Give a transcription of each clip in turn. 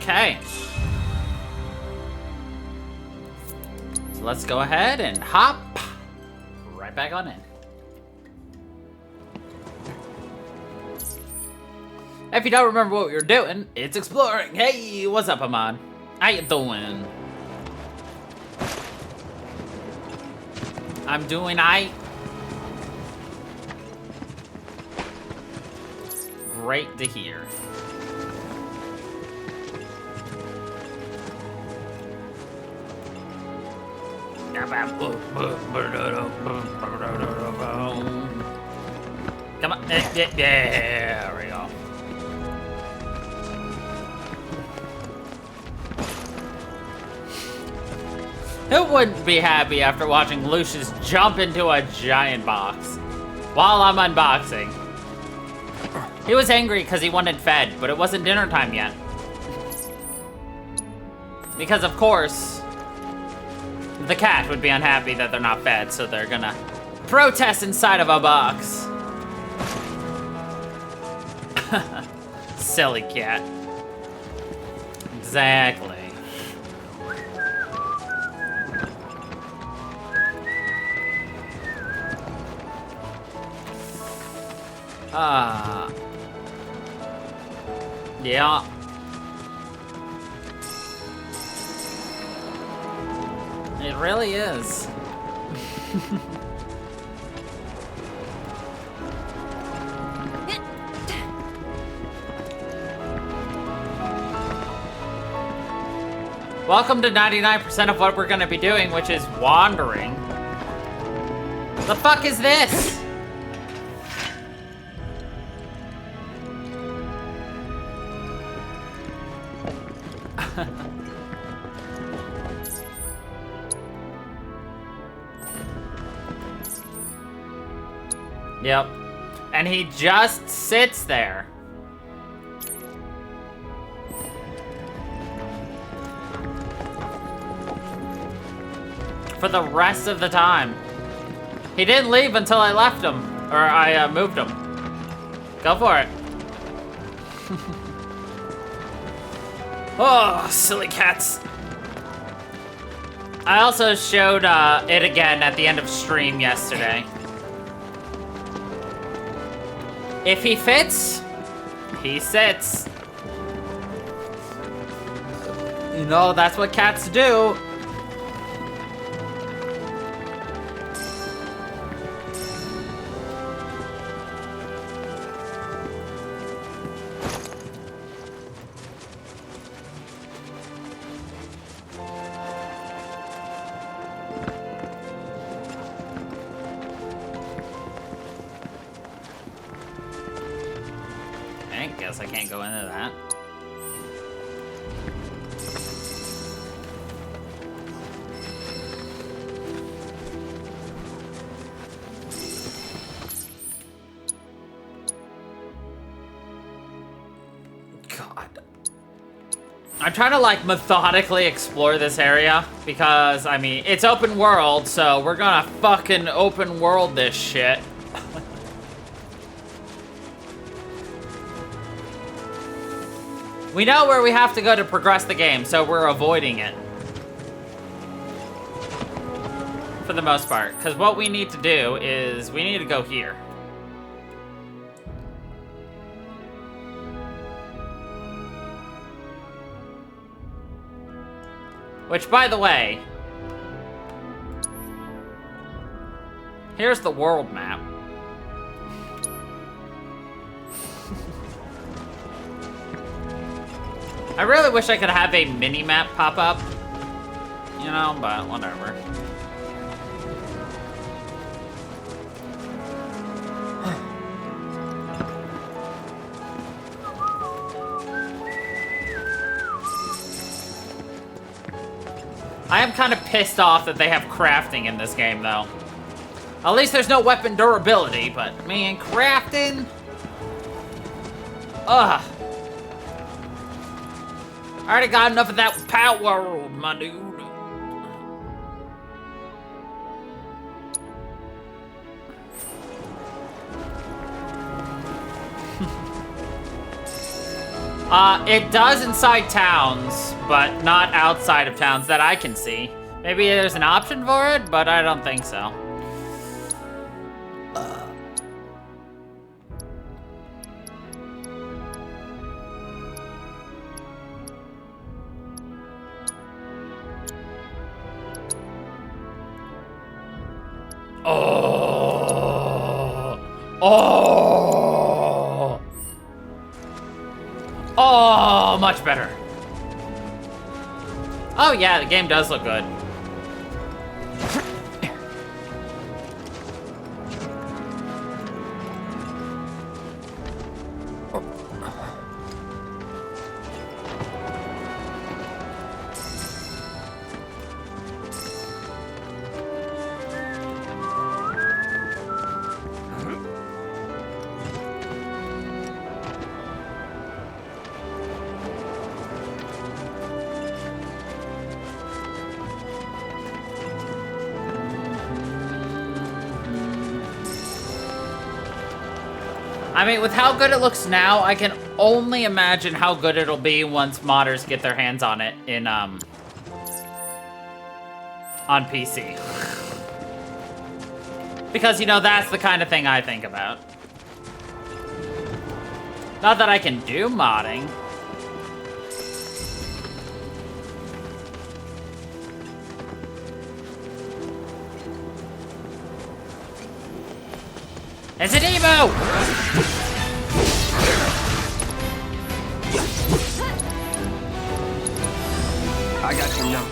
Okay. So let's go ahead and hop right back on in. If you don't remember what we were doing, it's exploring. Hey, what's up, Ahmad? How you doing? I'm doing aight. Great to hear. Come on. There we go. Who wouldn't be happy after watching Lucius jump into a giant box while I'm unboxing? He was angry because he wanted fed, but it wasn't dinner time yet. Because of course, the cat would be unhappy that they're not fed, so they're gonna protest inside of a box. Silly cat. Exactly. Yeah. It really is. Welcome to 99% of what we're gonna be doing, which is wandering. The fuck is this? Yep. And he just sits there. For the rest of the time. He didn't leave until I left him. Or I moved him. Go for it. Oh, silly cats. I also showed it again at the end of stream yesterday. If he fits, he sits. You know, that's what cats do. I can't go into that. God. I'm trying to like methodically explore this area because, I mean, it's open world, so we're gonna fucking open world this shit. We know where we have to go to progress the game, so we're avoiding it. For the most part. Because what we need to do is, we need to go here. Which, by the way, here's the world map. I really wish I could have a mini-map pop up, you know, but whatever. I am kind of pissed off that they have crafting in this game, though. At least there's no weapon durability, but man, crafting? Ugh. I already got enough of that power, my dude. It does inside towns, but not outside of towns that I can see. Maybe there's an option for it, but I don't think so. Oh, much better. Oh yeah, the game does look good. I mean, with how good it looks now, I can only imagine how good it'll be once modders get their hands on it in, on PC. Because, you know, that's the kind of thing I think about. Not that I can do modding. It's an emo! I got you now.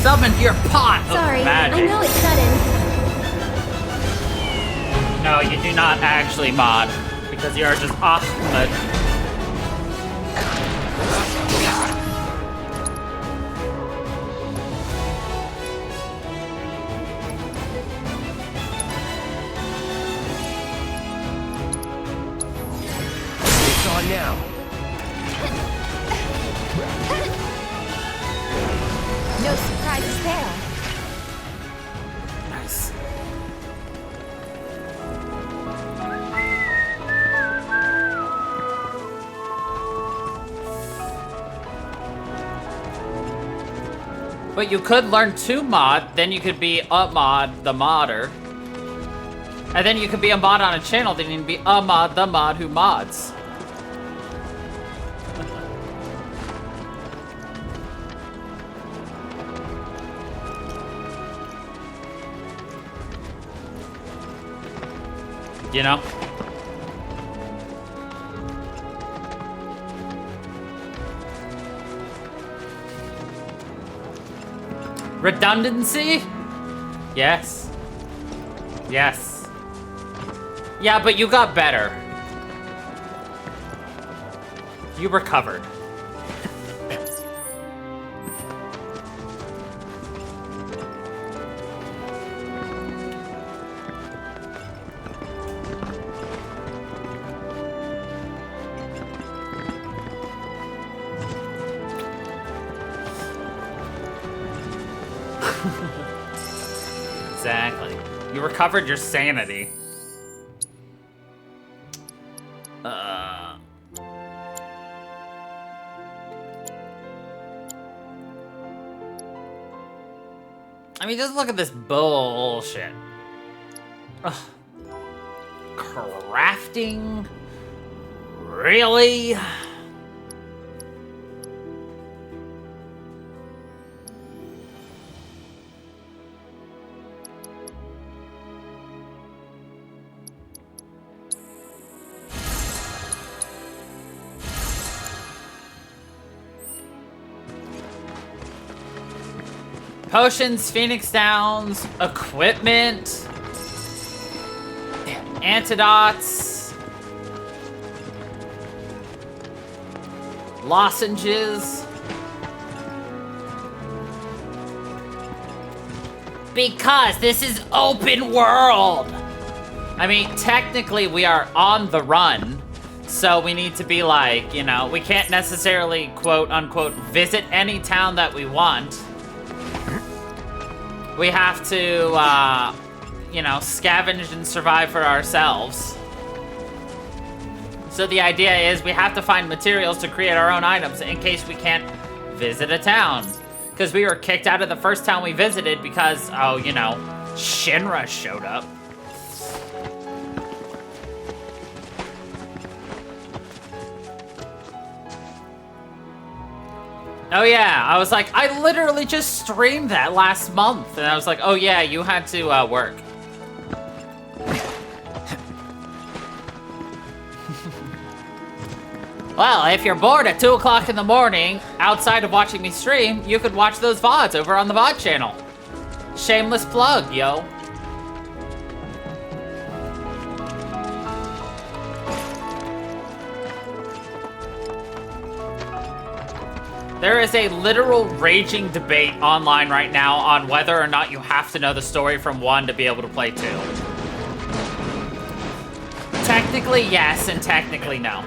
Summon your pot of Sorry, magic. I know it's sudden. No, you do not actually mod, because you are just Ahmed. It's on now. No surprises there. Nice. But you could learn to mod, then you could be a mod, the modder. And then you could be a mod on a channel, then you can be a mod, the mod who mods. You know? Redundancy? Yes. Yes. Yeah, but you got better. You recovered. Exactly. You recovered your sanity. I mean, just look at this bullshit. Ugh. Crafting? Really? Potions, Phoenix Downs, equipment, antidotes, lozenges. Because this is open world. I mean, technically we are on the run, so we need to be like, you know, we can't necessarily quote unquote visit any town that we want. We have to, you know, scavenge and survive for ourselves. So the idea is we have to find materials to create our own items in case we can't visit a town. Because we were kicked out of the first town we visited because, oh, you know, Shinra showed up. Oh yeah, I was like, I literally just streamed that last month. And I was like, oh yeah, you had to work. Well, if you're bored at 2 o'clock in the morning, outside of watching me stream, you could watch those VODs over on the VOD channel. Shameless plug, yo. There is a literal raging debate online right now on whether or not you have to know the story from 1 to be able to play 2. Technically yes, and technically no.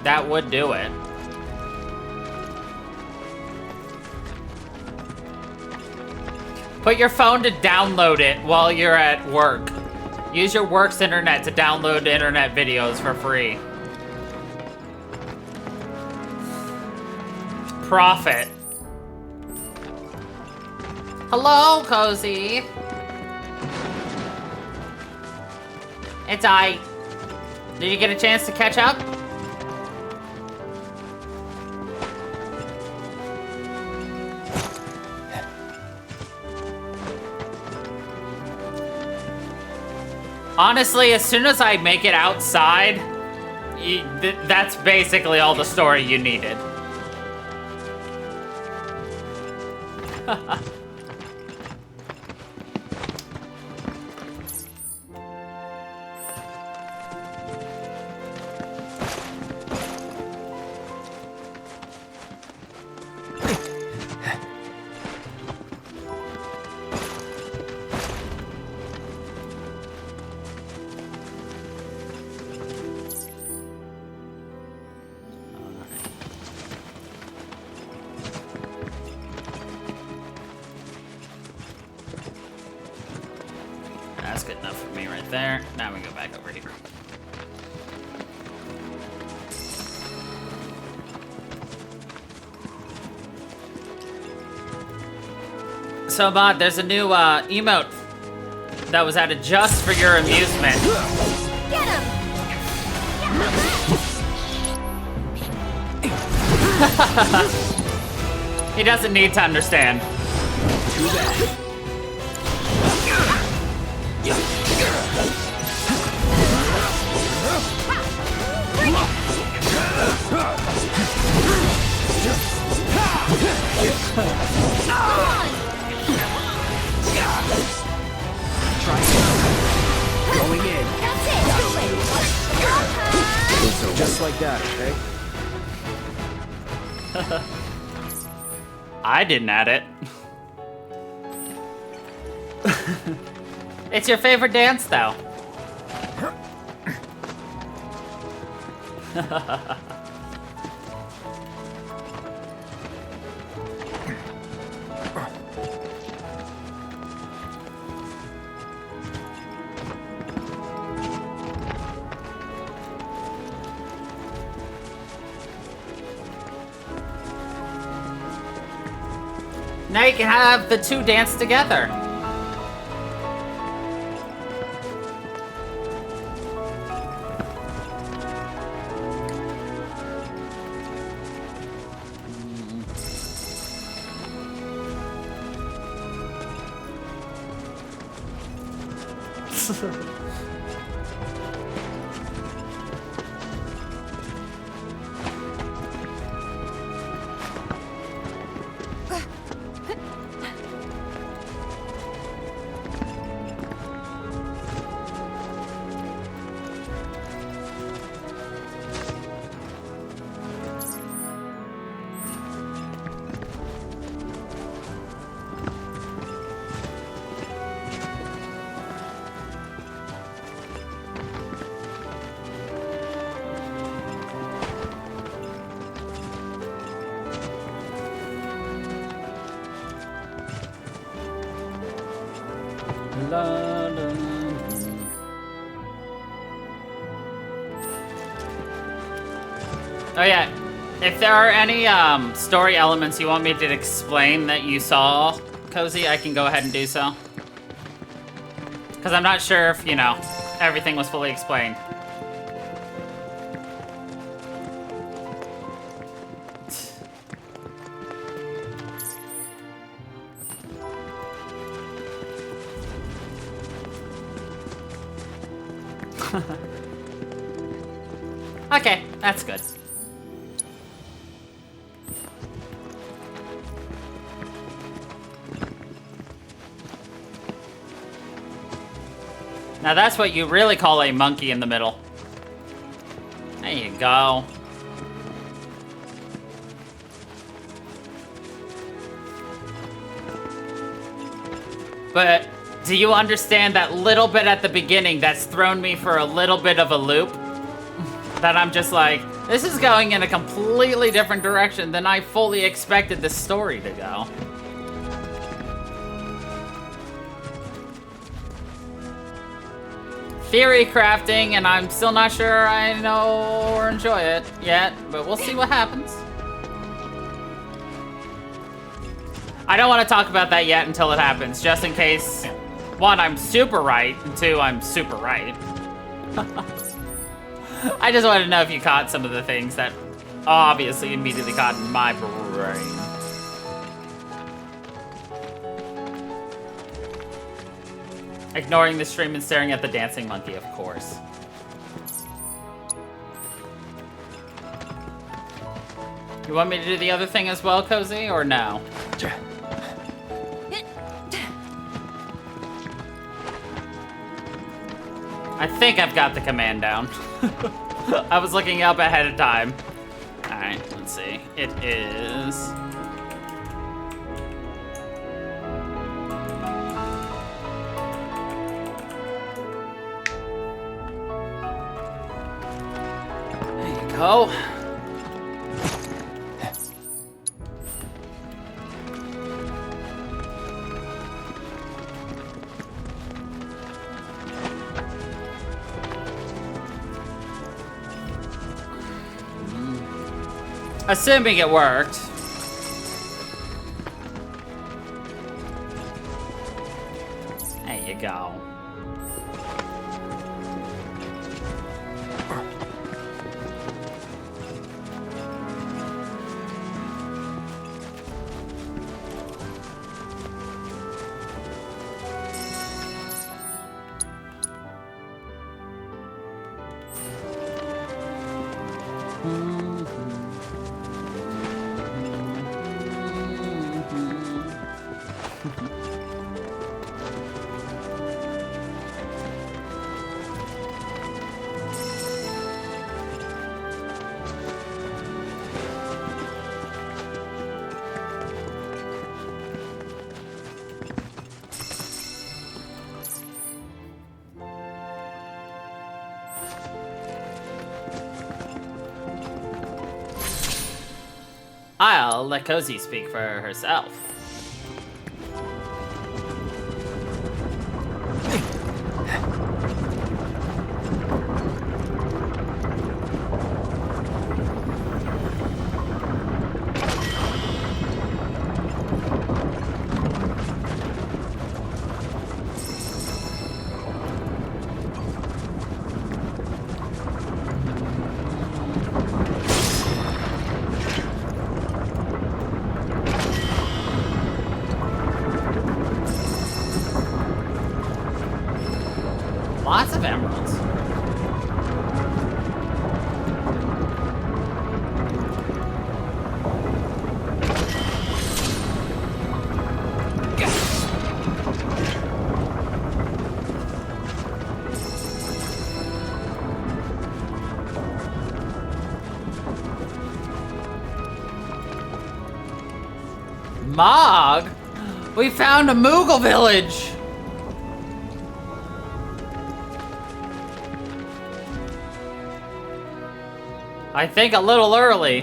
That would do it. Put your phone to download it while you're at work. Use your work's internet to download internet videos for free. Profit. Hello, Cozy. It's I. Did you get a chance to catch up? Honestly, as soon as I make it outside, that's basically all the story you needed. That's good enough for me right there. Now we go back over here. So, Bod, there's a new emote that was added just for your amusement. Get him! He doesn't need to understand. Too bad. Going in. That's it! Do it! Just like that, okay? I didn't add it. It's your favorite dance, though. Now you can have the two dance together. Oh yeah, if there are any story elements you want me to explain that you saw, Cozy, I can go ahead and do so. Because I'm not sure if, you know, everything was fully explained. Okay, that's good. Now that's what you really call a monkey in the middle. There you go. But do you understand that little bit at the beginning that's thrown me for a little bit of a loop? That I'm just like, this is going in a completely different direction than I fully expected the story to go. Theory crafting, and I'm still not sure I know or enjoy it yet, but we'll see what happens. I don't want to talk about that yet until it happens, just in case, one, I'm super right, and two, I'm super right. I just wanted to know if you caught some of the things that obviously immediately caught in my brain. Ignoring the stream and staring at the dancing monkey, of course. You want me to do the other thing as well, Cozy, or no? I think I've got the command down. I was looking up ahead of time. Alright, let's see. It is... There you go. Assuming it worked. There you go. I'll let Cozy speak for herself. Lots of emeralds. Mog? We found a Moogle village! I think a little early.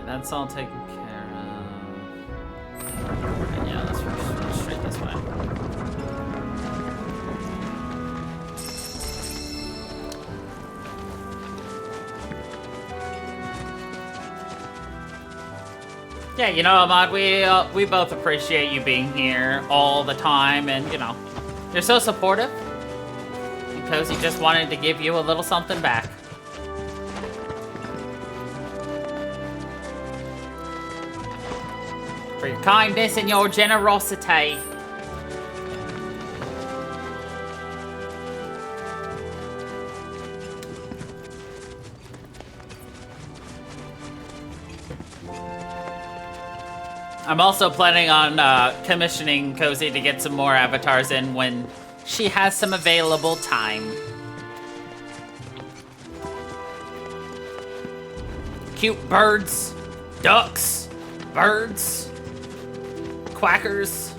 That's all taken care of. Right, yeah, let's run straight this way. Yeah, you know, Ahmad, we both appreciate you being here all the time, and you know, you're so supportive. And Cozy just wanted to give you a little something back. For your kindness and your generosity. I'm also planning on commissioning Cozy to get some more avatars in when she has some available time. Cute birds, ducks, birds. Quackers.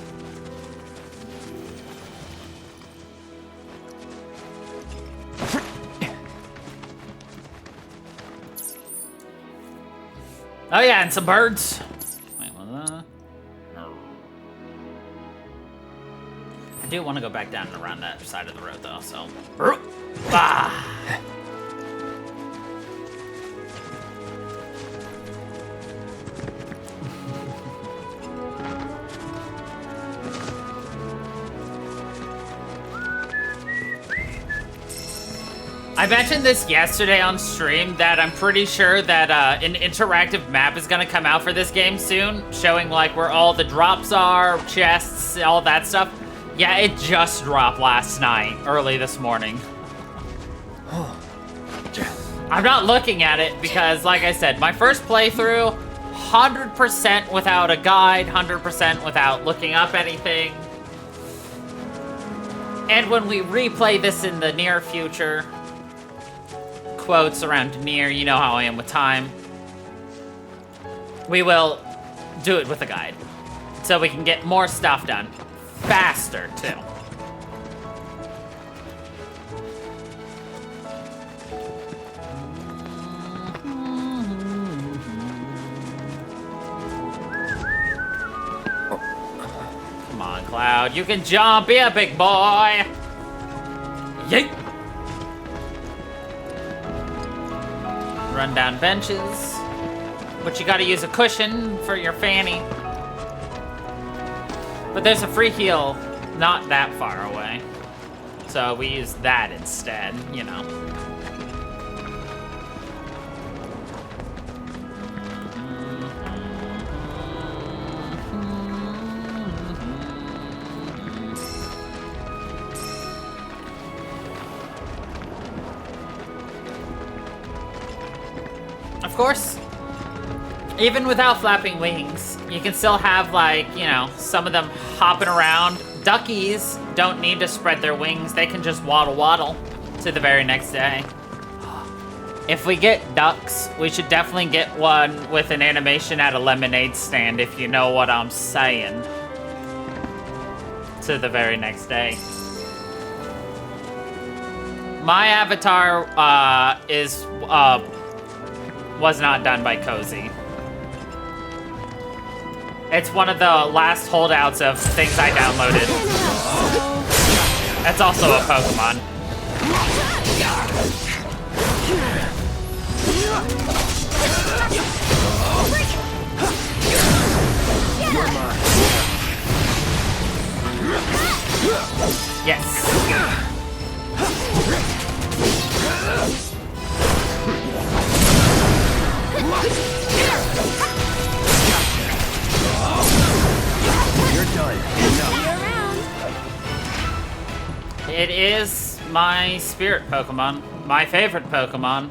Oh yeah, and some birds. Wait, what was that? I do want to go back down and around that side of the road though, so. Ah. I mentioned this yesterday on stream that I'm pretty sure that an interactive map is gonna come out for this game soon, showing like where all the drops are, chests, all that stuff. Yeah, it just dropped last night, early this morning. I'm not looking at it because, like I said, my first playthrough, 100% without a guide, 100% without looking up anything. And when we replay this in the near future, quotes around near, you know how I am with time, we will do it with a guide so we can get more stuff done faster too. Come on, Cloud, you can jump, be a big boy. Yeet. Run down benches, but you gotta use a cushion for your fanny. But there's a free heal not that far away, so we use that instead, you know. Of course, even without flapping wings, you can still have, like, you know, some of them hopping around. Duckies don't need to spread their wings. They can just waddle to the very next day. If we get ducks, we should definitely get one with an animation at a lemonade stand, if you know what I'm saying. To the very next day. My avatar was not done by Cozy. It's one of the last holdouts of things I downloaded. That's also a Pokemon. You're mine. Yes. It is my spirit Pokemon. My favorite Pokemon.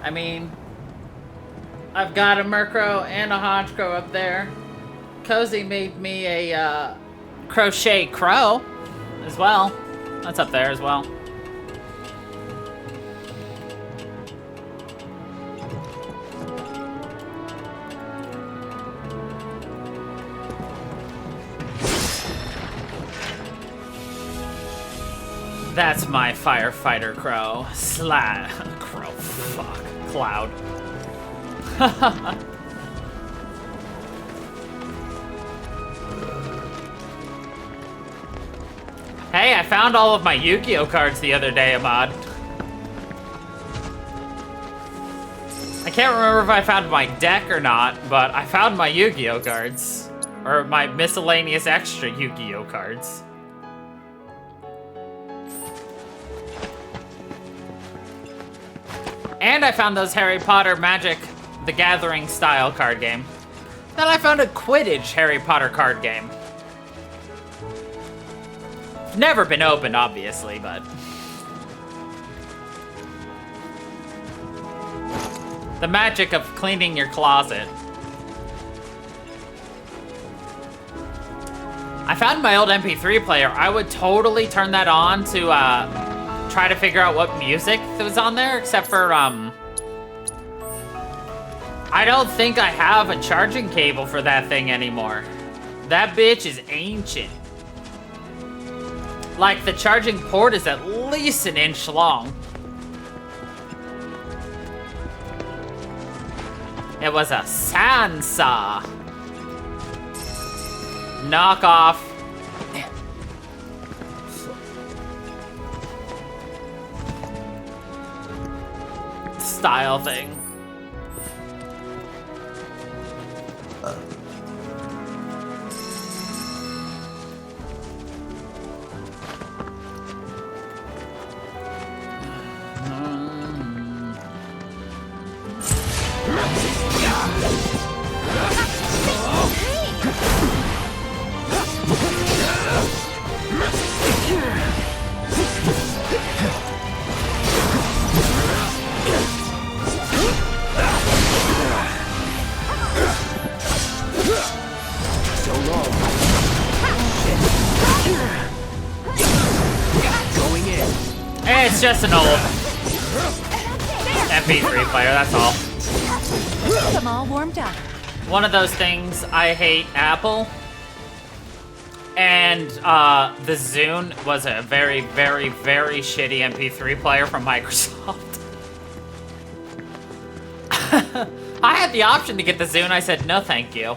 I mean, I've got a Murkrow and a Honchkrow up there. Cozy made me a Crochet Crow as well. That's up there as well. That's my firefighter crow. Crow. Fuck. Cloud. Hey, I found all of my Yu-Gi-Oh cards the other day, Ahmad. I can't remember if I found my deck or not, but I found my Yu-Gi-Oh cards. Or my miscellaneous extra Yu-Gi-Oh cards. And I found those Harry Potter Magic the Gathering style card game. Then I found a Quidditch Harry Potter card game. Never been opened, obviously, but... the magic of cleaning your closet. I found my old MP3 player. I would totally turn that on to, try to figure out what music that was on there, except for, I don't think I have a charging cable for that thing anymore. That bitch is ancient. Like, the charging port is at least an inch long. It was a Sansa. Knockoff. Style thing. It's just an old MP3 player, that's all. I'm all warmed up. One of those things, I hate Apple. And the Zune was a very, very, very shitty MP3 player from Microsoft. I had the option to get the Zune, I said no thank you.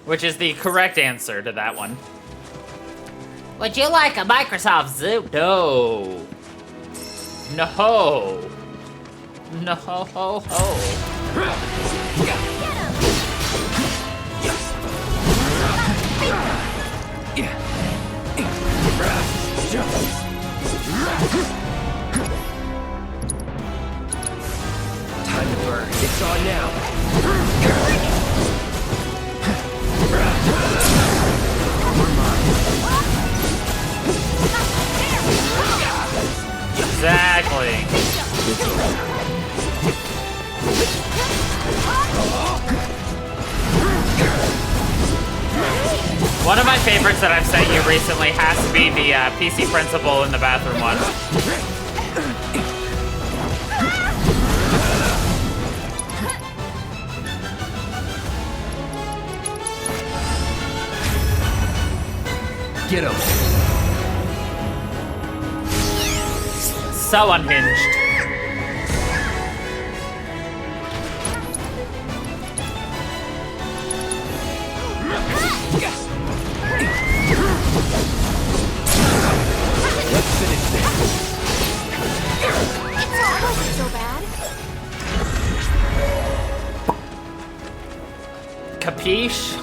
Which is the correct answer to that one. Would you like a Microsoft Zune? No. No. No ho ho ho. Time to burn. It's on now. Exactly. One of my favorites that I've sent you recently has to be the PC Principal in the bathroom one. Get him. So unhinged. Let's finish this. That wasn't so bad. Capiche?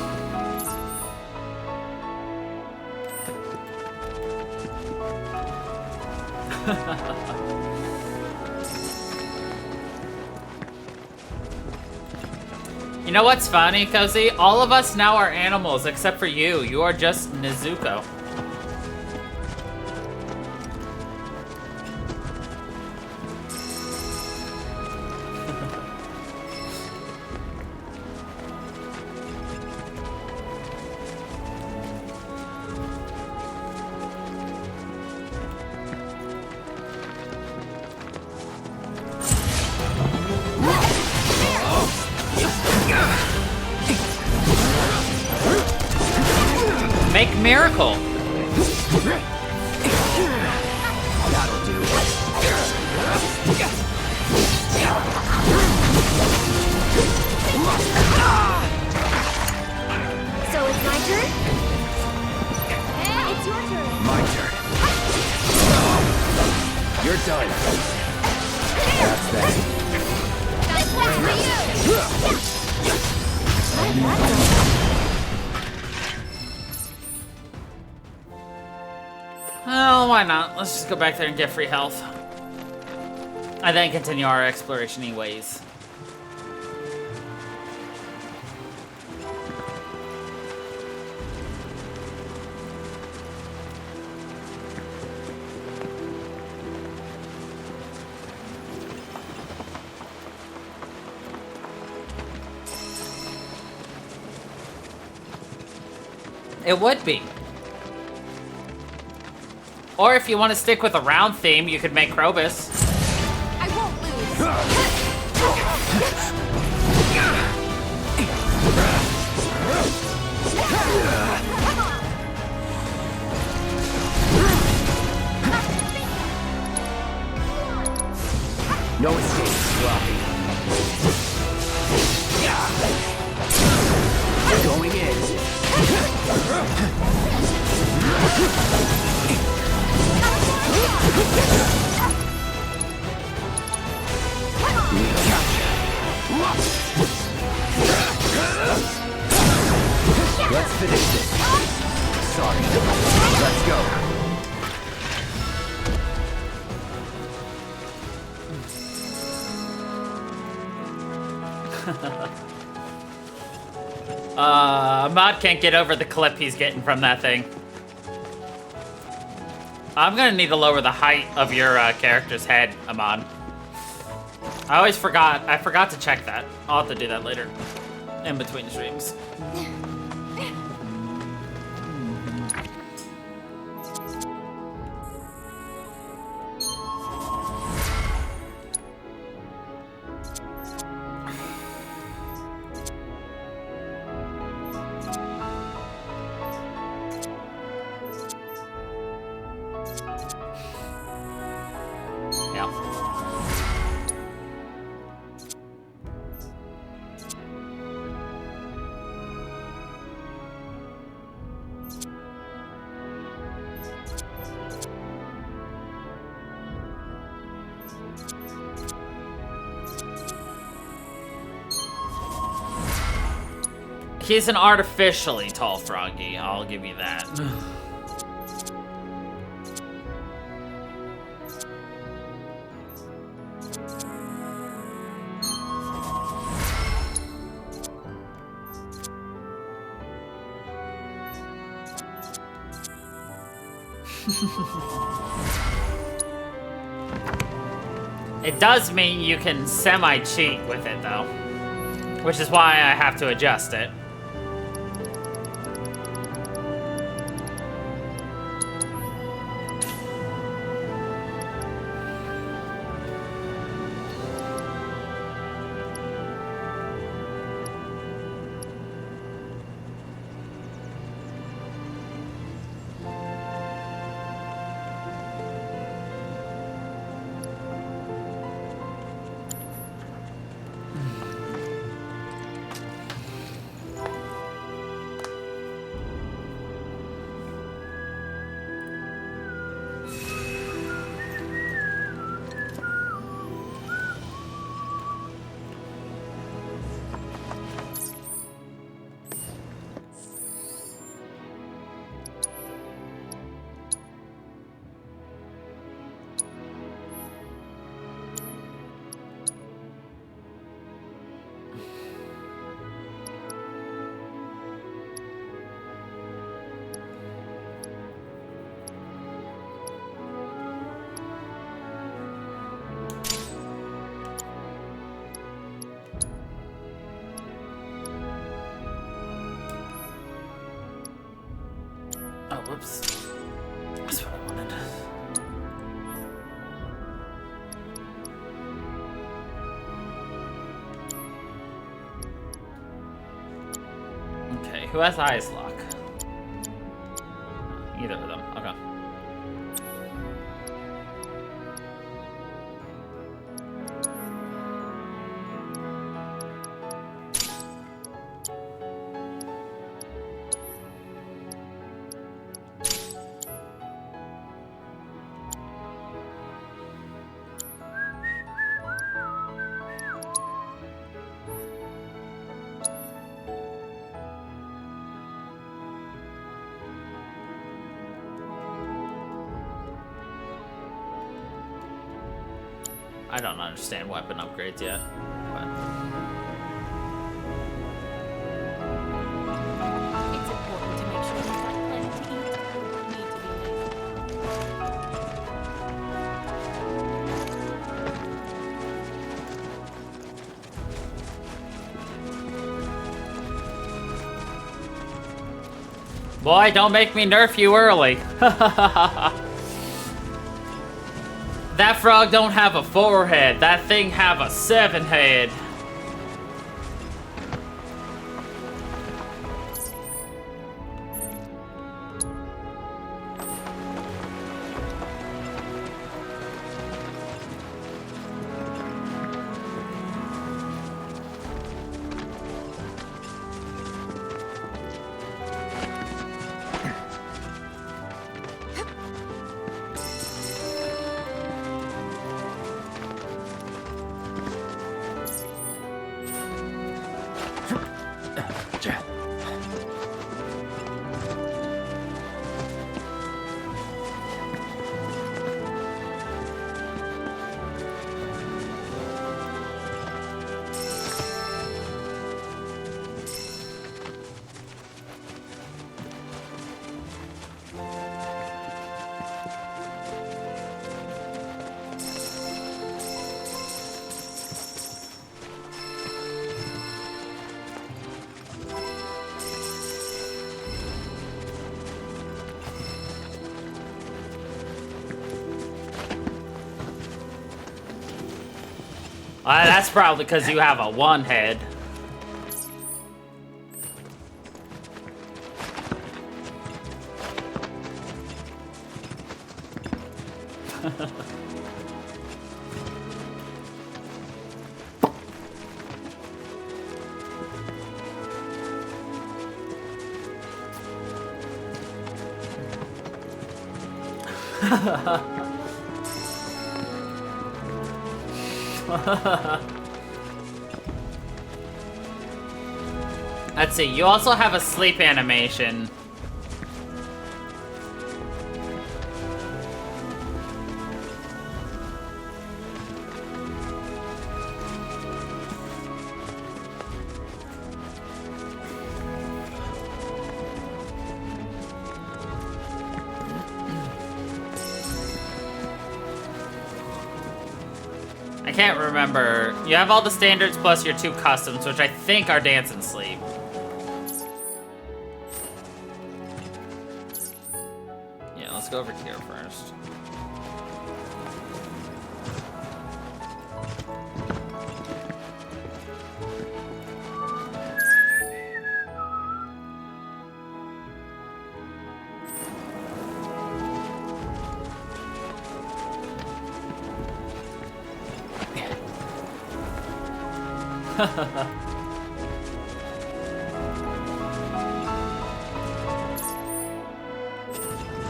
know what's funny, Cozy? All of us now are animals except for you. You are just Nezuko. Make miracle. That'll do. So it's my turn? It's your turn. My turn. You're done. That's that. This one's for you! Well, why not? Let's just go back there and get free health. And then continue our exploration-y ways. It would be. Or if you want to stick with a round theme, you could make Krobus. I won't lose. No escape. Sloppy. Going in. Let's finish this. Sorry. Let's go. Ahmad can't get over the clip he's getting from that thing. I'm gonna need to lower the height of your character's head, Ahmad. I forgot to check that. I'll have to do that later. In between streams. He's an artificially tall froggy, I'll give you that. It does mean you can semi-cheat with it, though. Which is why I have to adjust it. Oh, whoops. That's what I wanted. Okay, who has highest lock? Either of them. Okay. I don't understand weapon upgrades yet. But... It's important to make sure you've got plenty to eat. Need to be Boy, don't make me nerf you early. That frog don't have a 4 head. That thing have a 7 head. That's probably because you have a 1 head. Let's see, you also have a sleep animation. I can't remember. You have all the standards plus your 2 customs, which I think are dance and sleep. Yeah, let's go over here first.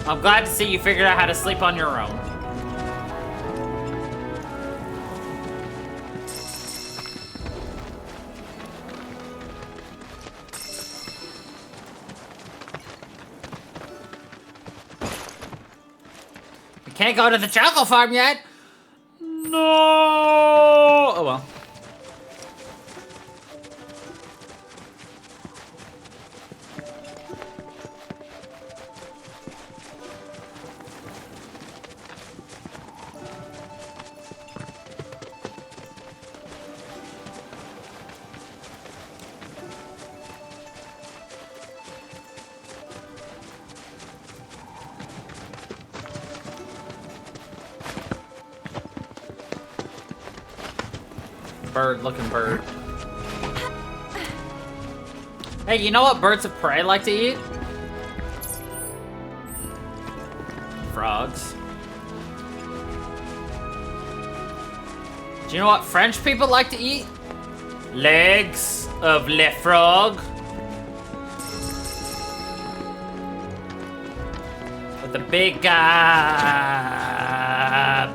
I'm glad to see you figured out how to sleep on your own. We can't go to the jungle farm yet. No. Oh well. bird-looking bird. Hey, you know what birds of prey like to eat? Frogs. Do you know what French people like to eat? Legs of le frog. With a big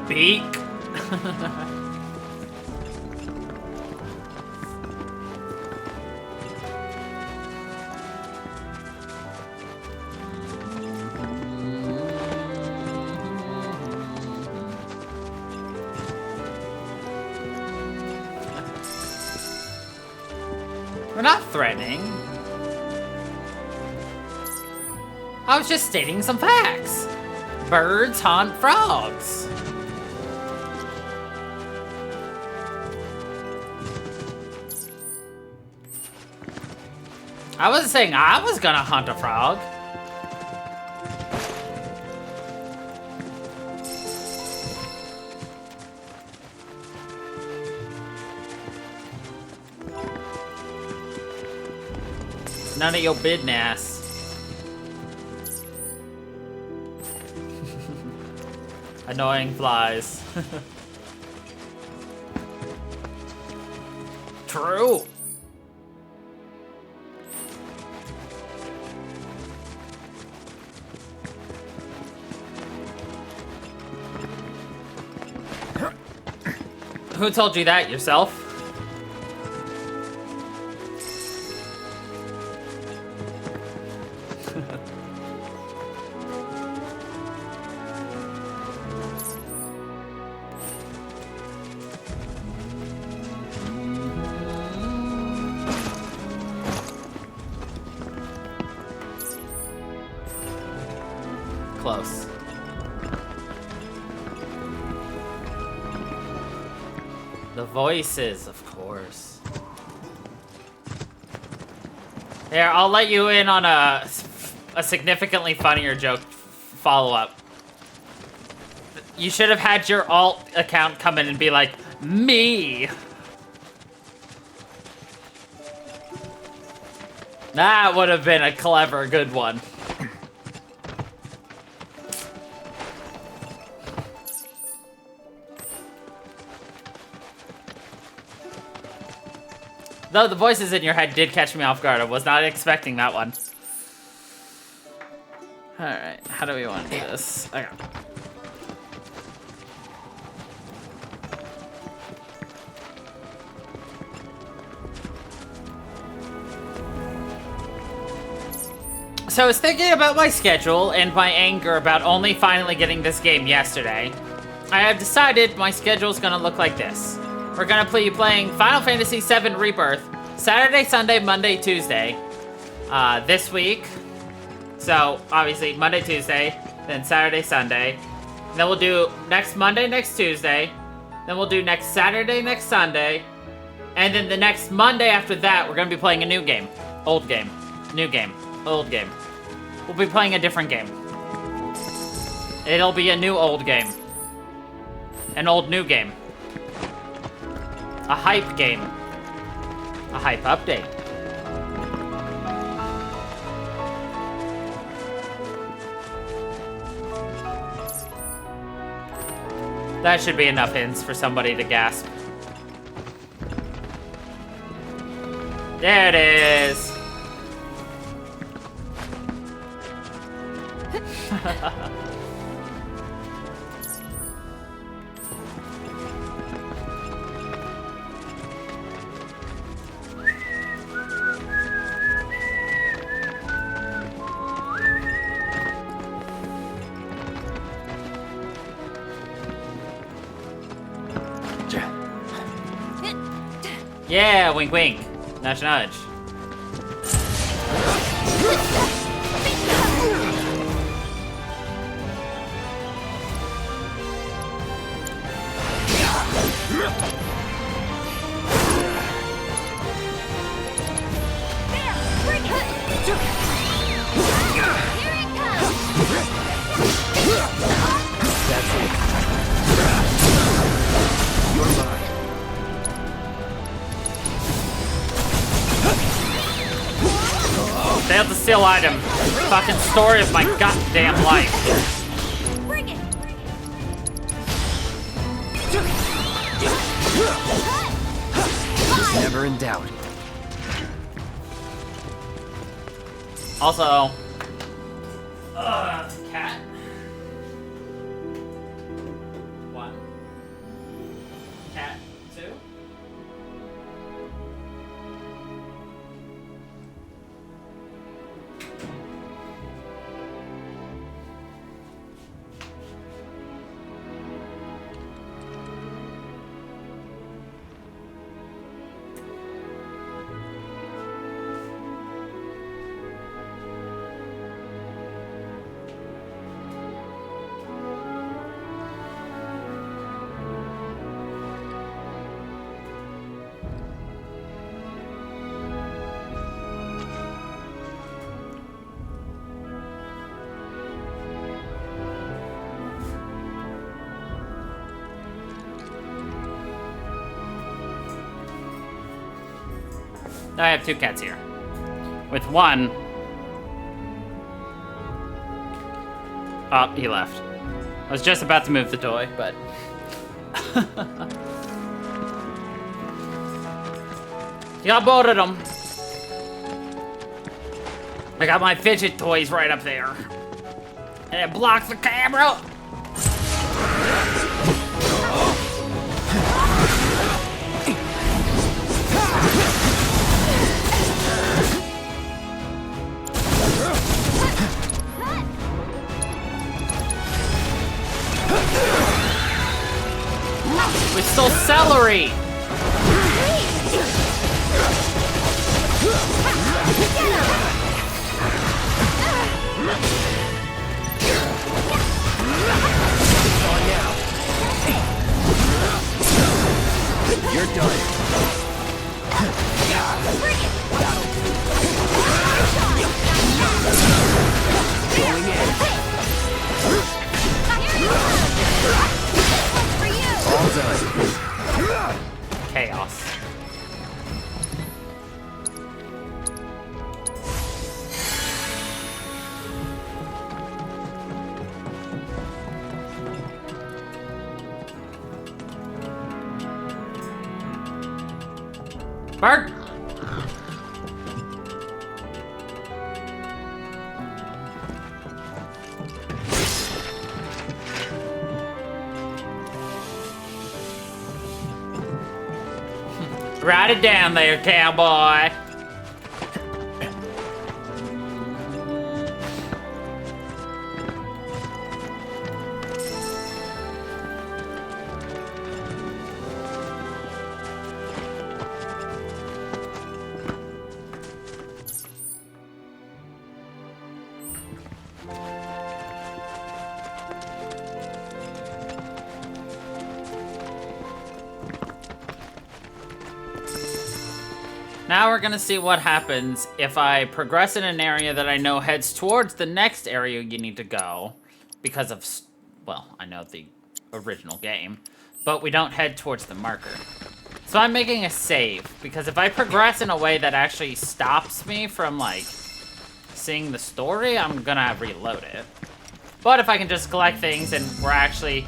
beak. We're not threatening. I was just stating some facts. Birds haunt frogs. I wasn't saying I was gonna hunt a frog. None of your business. Annoying flies. True. Who told you that? Yourself? Close. The voices, of course. Here, I'll let you in on a significantly funnier joke follow-up. You should have had your alt account come in and be like, me! That would have been a clever, good one. Though the voices in your head did catch me off guard. I was not expecting that one. Alright, how do we want to do this? Okay. So I was thinking about my schedule and my anger about only finally getting this game yesterday. I have decided my schedule is going to look like this. We're gonna be playing Final Fantasy VII Rebirth Saturday, Sunday, Monday, Tuesday this week. So obviously Monday, Tuesday, then Saturday, Sunday. Then we'll do next Monday, next Tuesday. Then we'll do next Saturday, next Sunday. And then the next Monday after that, we're gonna be playing a new game. Old game. New game. Old game. We'll be playing a different game. It'll be a new old game. An old new game. A hype game. A hype update. That should be enough hints for somebody to gasp. There it is. Yeah, wink wink. Nudge nudge. steal item. Fucking story of my goddamn life. Bring it. Never in doubt. Also, cat. One. Cat. Two. I have two cats here. With one... Oh, he left. I was just about to move the toy, but... You got both of them. I got my fidget toys right up there. And it blocks the camera! We stole celery! On now. You're done. Going in. All done. Chaos. Bird! Write it down there, cowboy. Now we're gonna see what happens if I progress in an area that I know heads towards the next area you need to go. Because of, well, I know the original game, but we don't head towards the marker. So I'm making a save, because if I progress in a way that actually stops me from, like, seeing the story, I'm gonna reload it. But if I can just collect things and we're actually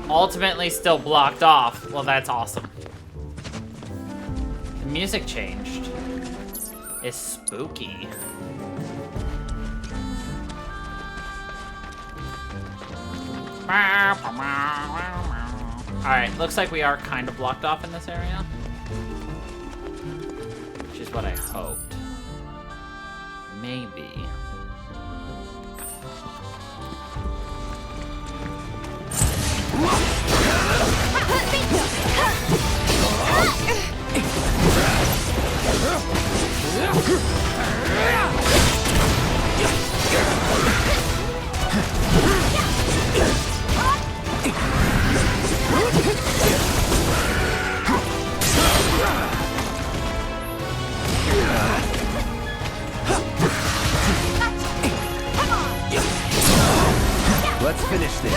ultimately still blocked off, well, that's awesome. The music changed. It's spooky. Alright, looks like we are kind of blocked off in this area. Which is what I hoped. Maybe. Let's finish this.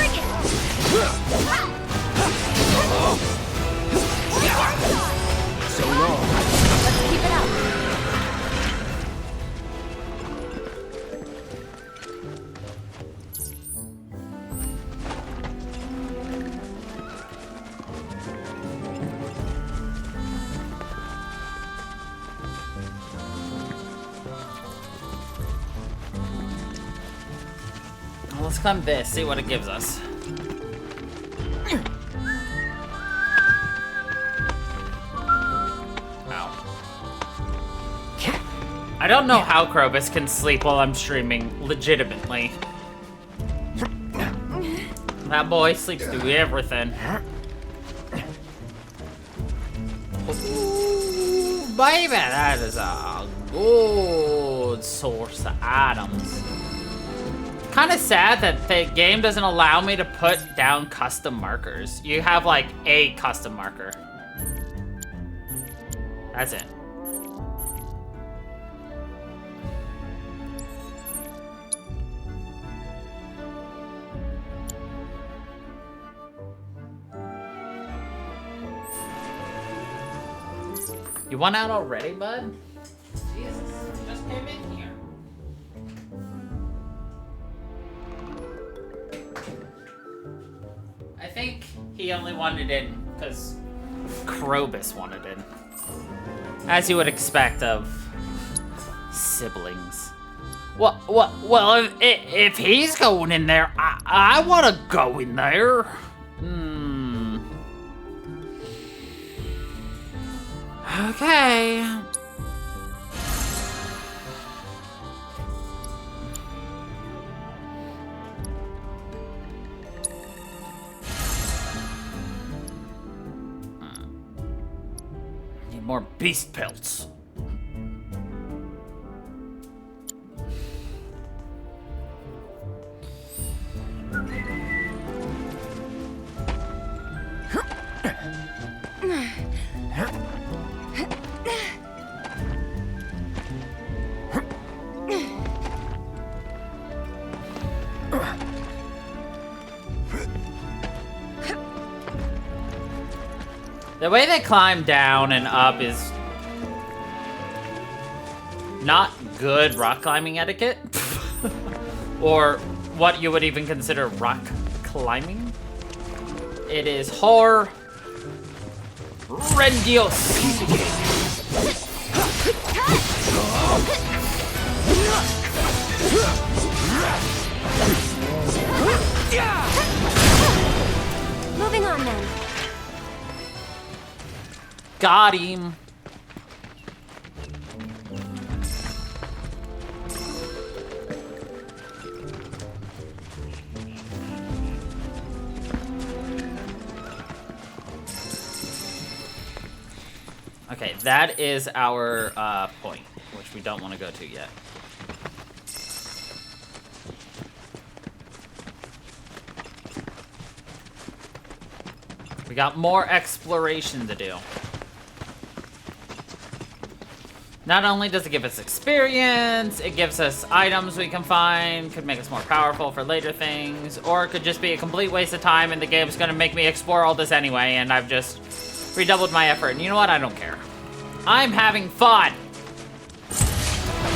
So long. Let's keep it up. let's climb this, see what it gives us. I don't know how Krobus can sleep while I'm streaming, legitimately. That boy sleeps through everything. Ooh, baby, that is a good source of items. Kind of sad that the game doesn't allow me to put down custom markers. You have like a custom marker. That's it. You went out already, bud? Jesus, you just came in here. I think he only wanted in because Krobus wanted in. As you would expect of siblings. Well, if he's going in there, I want to go in there. Okay. Need more beast pelts. The way they climb down and up is not good rock climbing etiquette. Or what you would even consider rock climbing. It is horrendous. Moving on then. Got him. Okay, that is our point, which we don't want to go to yet. We got more exploration to do. Not only does it give us experience, it gives us items we can find, could make us more powerful for later things, or it could just be a complete waste of time and the game's gonna make me explore all this anyway, and I've just redoubled my effort. And you know what? I don't care. I'm having fun!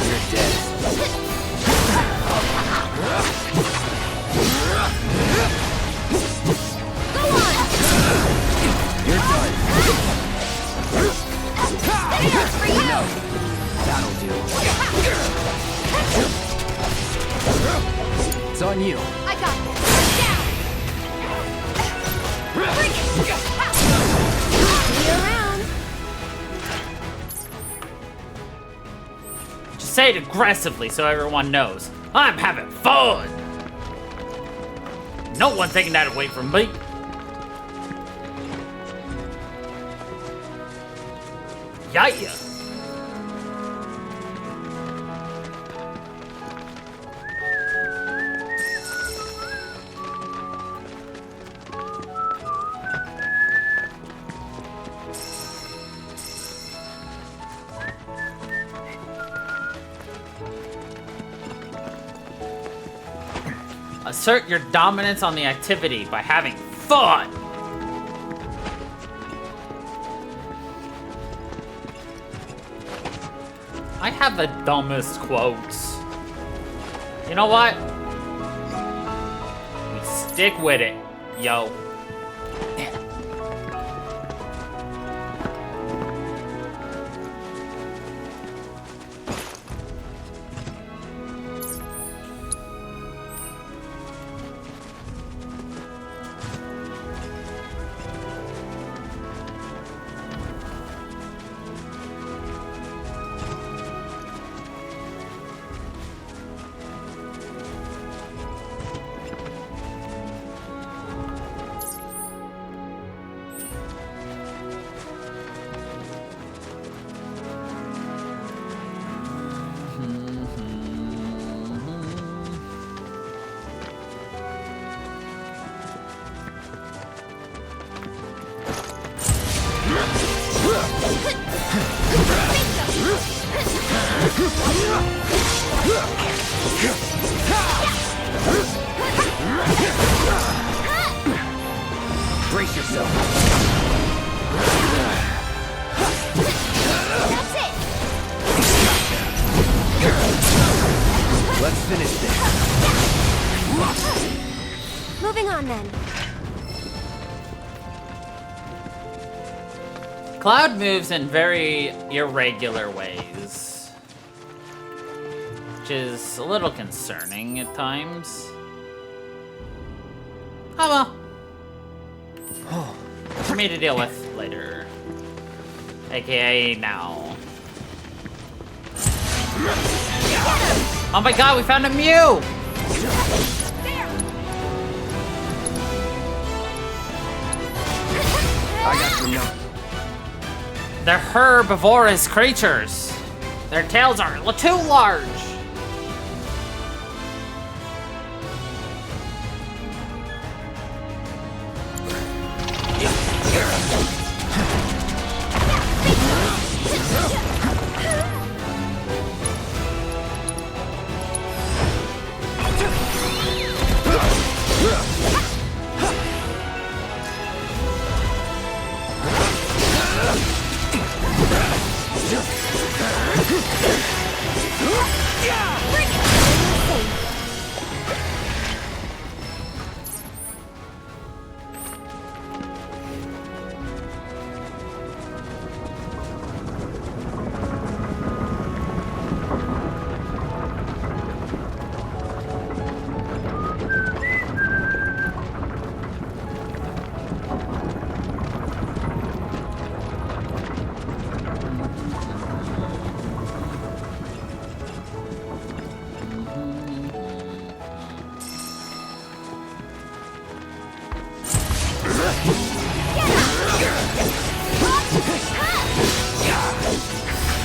You're dead. Go on! You're done. Videos for you! That'll do. It's on you. I got this. Down! Bring it! See you around. Just say it aggressively so everyone knows. I'm having fun! No one taking that away from me. Yeah. Assert your dominance on the activity by having fun. I have the dumbest quotes. You know what? We stick with it, yo. Brace yourself. That's it. Let's finish this. Moving on then. Cloud moves in very irregular ways, which is a little concerning at times. Oh well. For me to deal with later. AKA now. Oh my god, we found a Mew! I got you now. They're herbivorous creatures. Their tails are too large.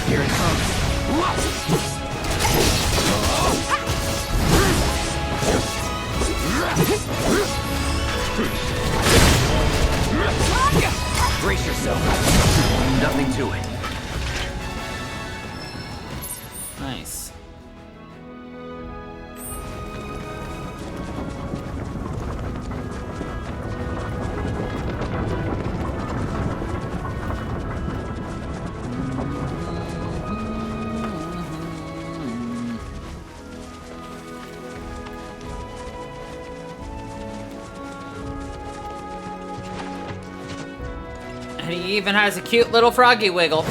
Here it comes. Brace yourself. Nothing to it. Nice. And he even has a cute little froggy wiggle.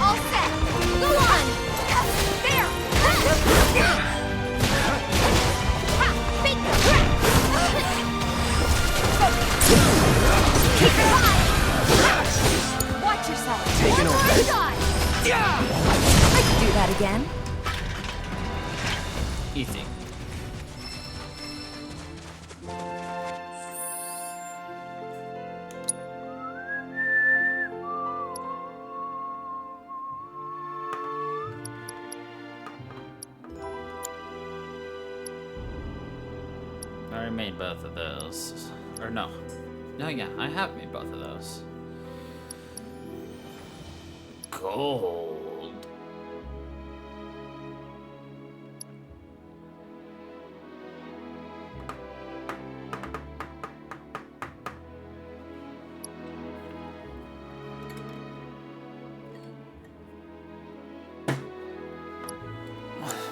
All set. Go on. There. Big Keep your eye. Watch yourself. Taking One over. more shot. I could do that again. Easy. I already made both of those. Or no. No, yeah, I have made both of those. Gold.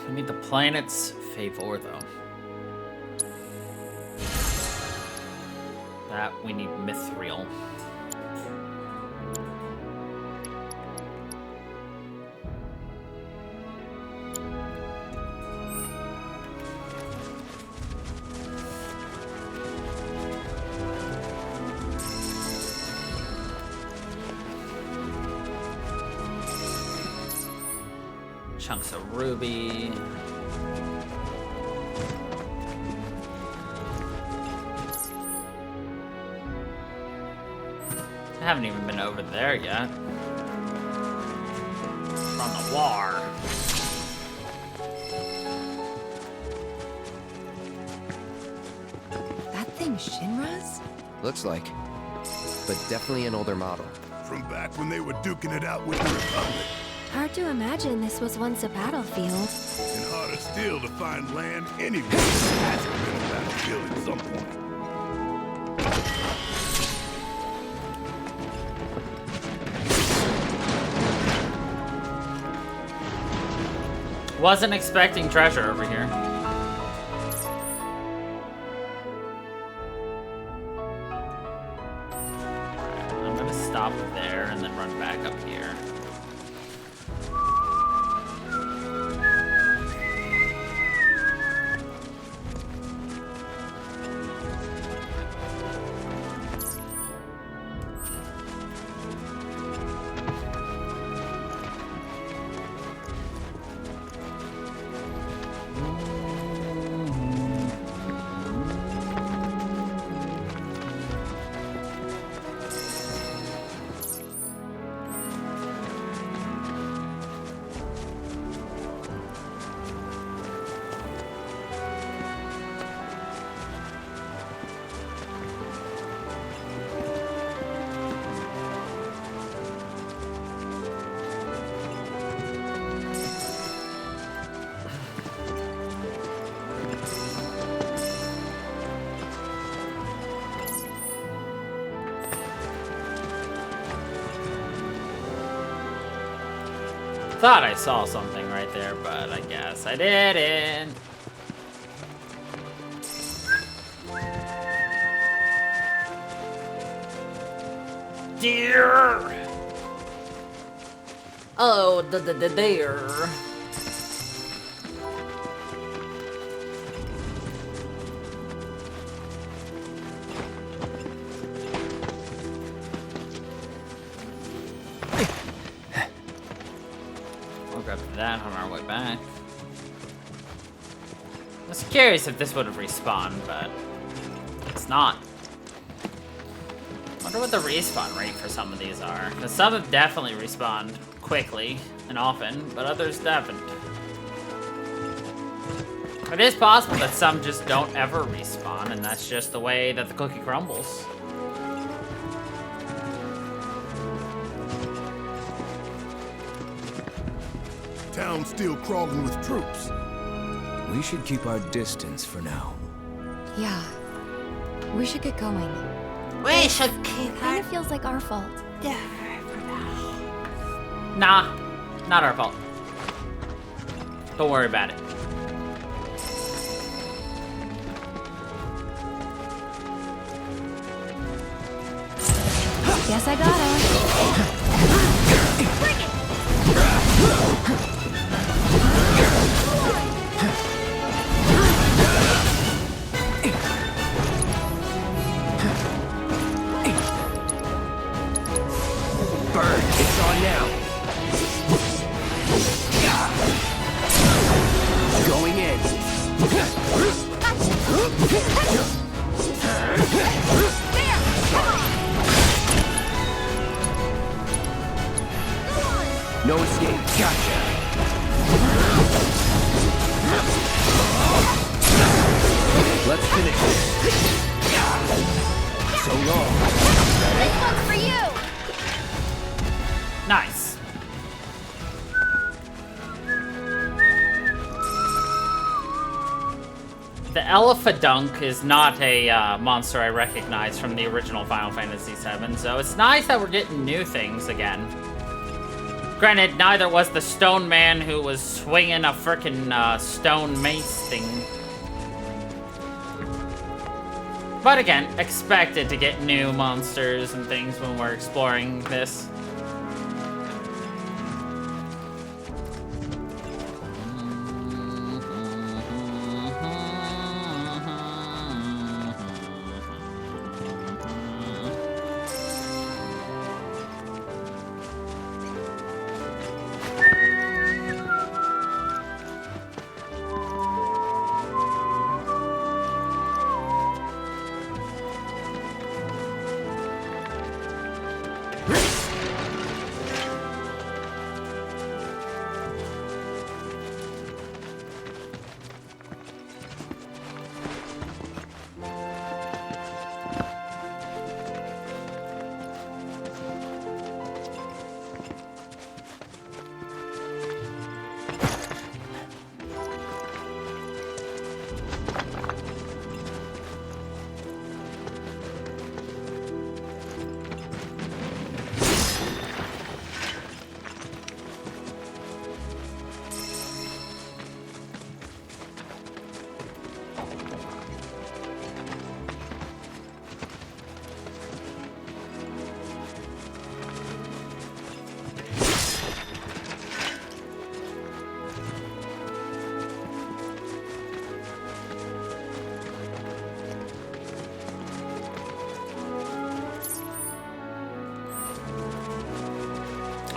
We need the planet's favor, though. That we need mithril. Chunks of ruby. I haven't even been over there yet. From the war. Shinras? Looks like. But definitely an older model. From back when they were duking it out with the Republic. Hard to imagine this was once a battlefield. And harder still to find land anywhere that hasn't been a battlefield at some point. Wasn't expecting treasure over here. I'm gonna stop there and then run back up here. Thought I saw something right there, but I guess I didn't. Deer! Oh, the deer. We'll grab that on our way back. I was curious if this would have respawned, but it's not. Wonder what the respawn rate for some of these are. Because some have definitely respawned quickly and often, but others haven't. It is possible that some just don't ever respawn, and that's just the way that the cookie crumbles. Town's still crawling with troops. We should keep our distance for now. Yeah. We should get going. We should keep Kind of feels like our fault. Nah, not our fault. Don't worry about it. Guess I gotta. Bird, it's on now. Going in. No escape. Gotcha. Let's finish this. So long. This one's for you! Nice. The Elephadunk is not a monster I recognize from the original Final Fantasy VII, so it's nice that we're getting new things again. Granted, neither was the stone man who was swinging a frickin' stone mace thing. But again, expected to get new monsters and things when we're exploring this.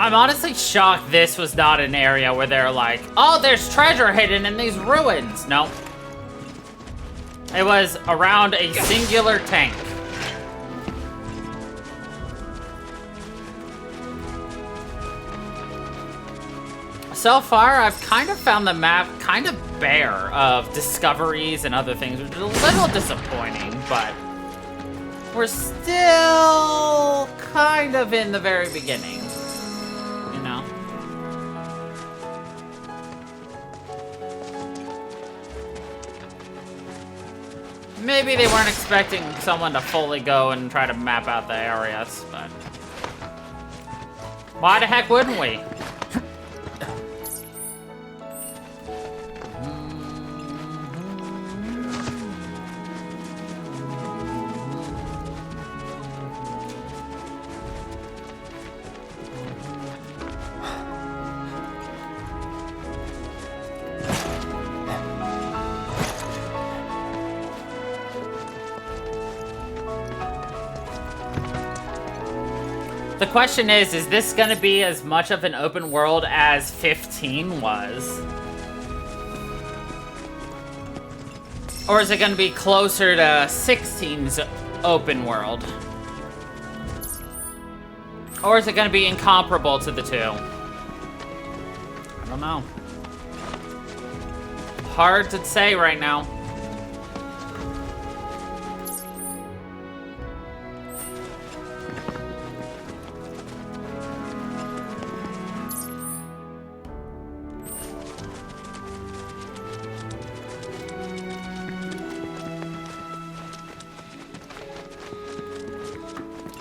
I'm honestly shocked this was not an area where they're like, oh, there's treasure hidden in these ruins. No. It was around a singular tank. So far, I've kind of found the map kind of bare of discoveries and other things, which is a little disappointing, but we're still kind of in the very beginning, you know? Maybe they weren't expecting someone to fully go and try to map out the areas, but why the heck wouldn't we? The question is this gonna be as much of an open world as 15 was? Or is it gonna be closer to 16's open world? Or is it gonna be incomparable to the two? I don't know. Hard to say right now.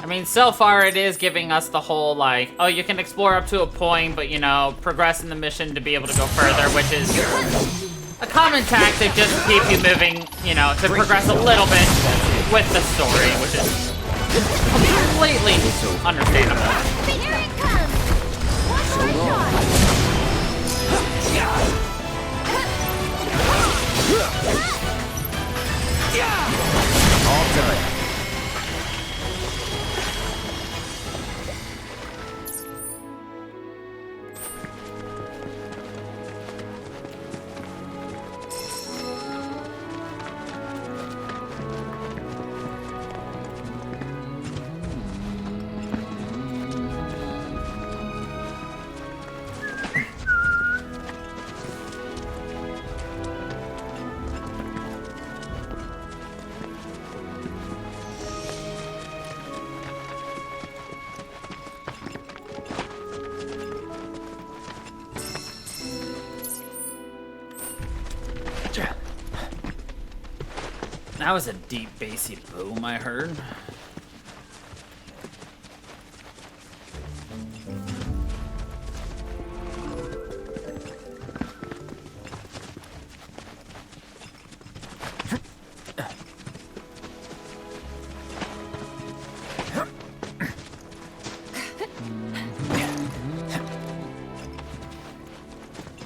I mean, so far it is giving us the whole, like, oh, you can explore up to a point, but, you know, progress in the mission to be able to go further, which is a common tactic just to keep you moving, you know, to progress a little bit with the story, which is completely understandable. Here it comes! Watch my shot! All done. That was a deep, bassy boom I heard.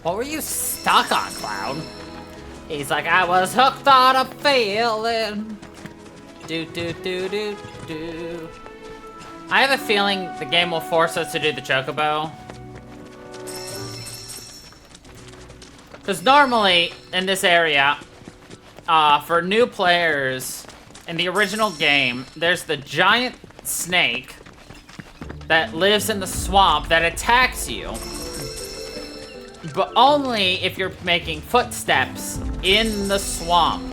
What were you stuck on, Cloud? He's like, I was hooked on a feeling. Do, do, do, do, do. I have a feeling the game will force us to do the chocobo. Because normally, in this area, for new players, in the original game, there's the giant snake that lives in the swamp that attacks you. But only if you're making footsteps in the swamp.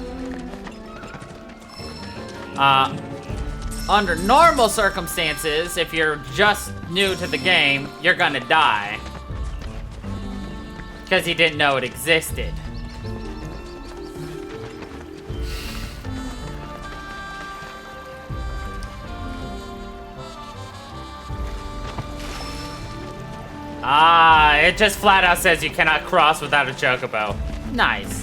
Under normal circumstances, if you're just new to the game, you're gonna die. Because you didn't know it existed. It just flat out says you cannot cross without a chocobo. Nice.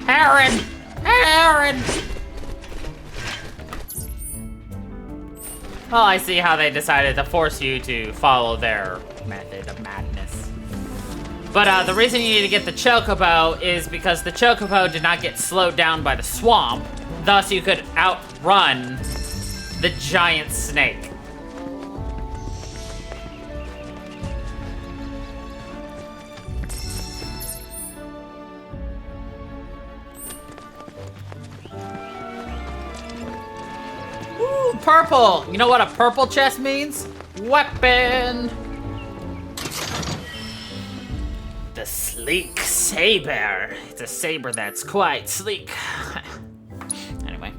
Heron! Heron! Well, I see how they decided to force you to follow their method of madness. But the reason you need to get the chocobo is because the chocobo did not get slowed down by the swamp. Thus, you could outrun the giant snake. purple! You know what a purple chest means? Weapon! The sleek saber. It's a saber that's quite sleek. Anyway.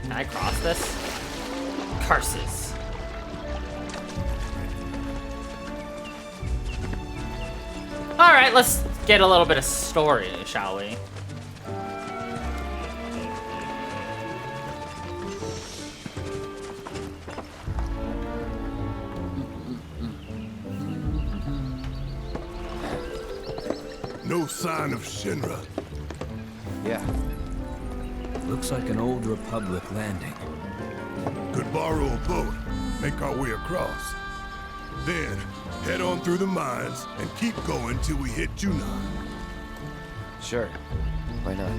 Can I cross this? Curses. Alright, let's get a little bit of story, shall we? No sign of Shinra. Yeah. Looks like an old Republic landing. Could borrow a boat, make our way across. Then, head on through the mines and keep going till we hit Junon. Sure. Why not?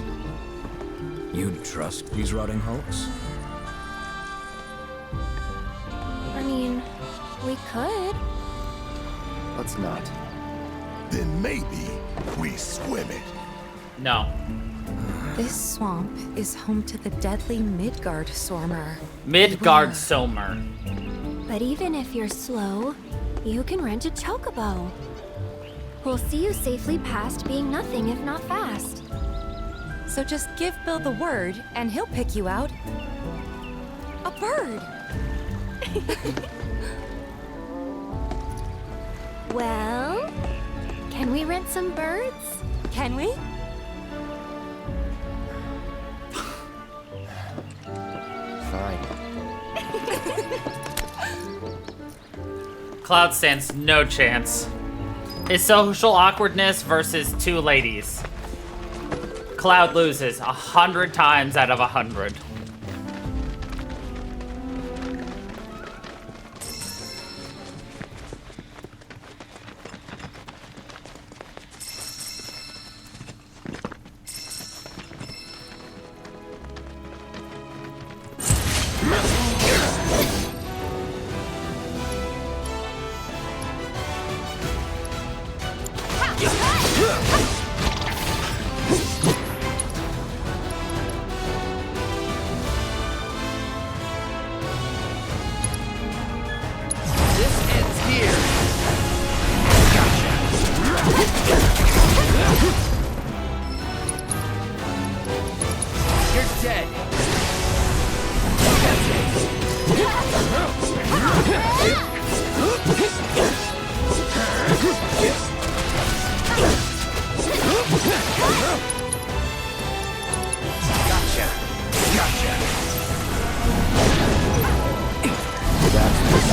You'd trust these rotting hulks? I mean, we could. Let's not. Then maybe we swim it. No. This swamp is home to the deadly Midgard Stormer. Midgard Beware. Somer. But even if you're slow, you can rent a chocobo. We'll see you safely past being nothing if not fast. So just give Bill the word, and he'll pick you out. A bird. Well, can we rent some birds? Can we? Fine. Cloud stands no chance. His social awkwardness versus two ladies. Cloud loses 100 times out of 100.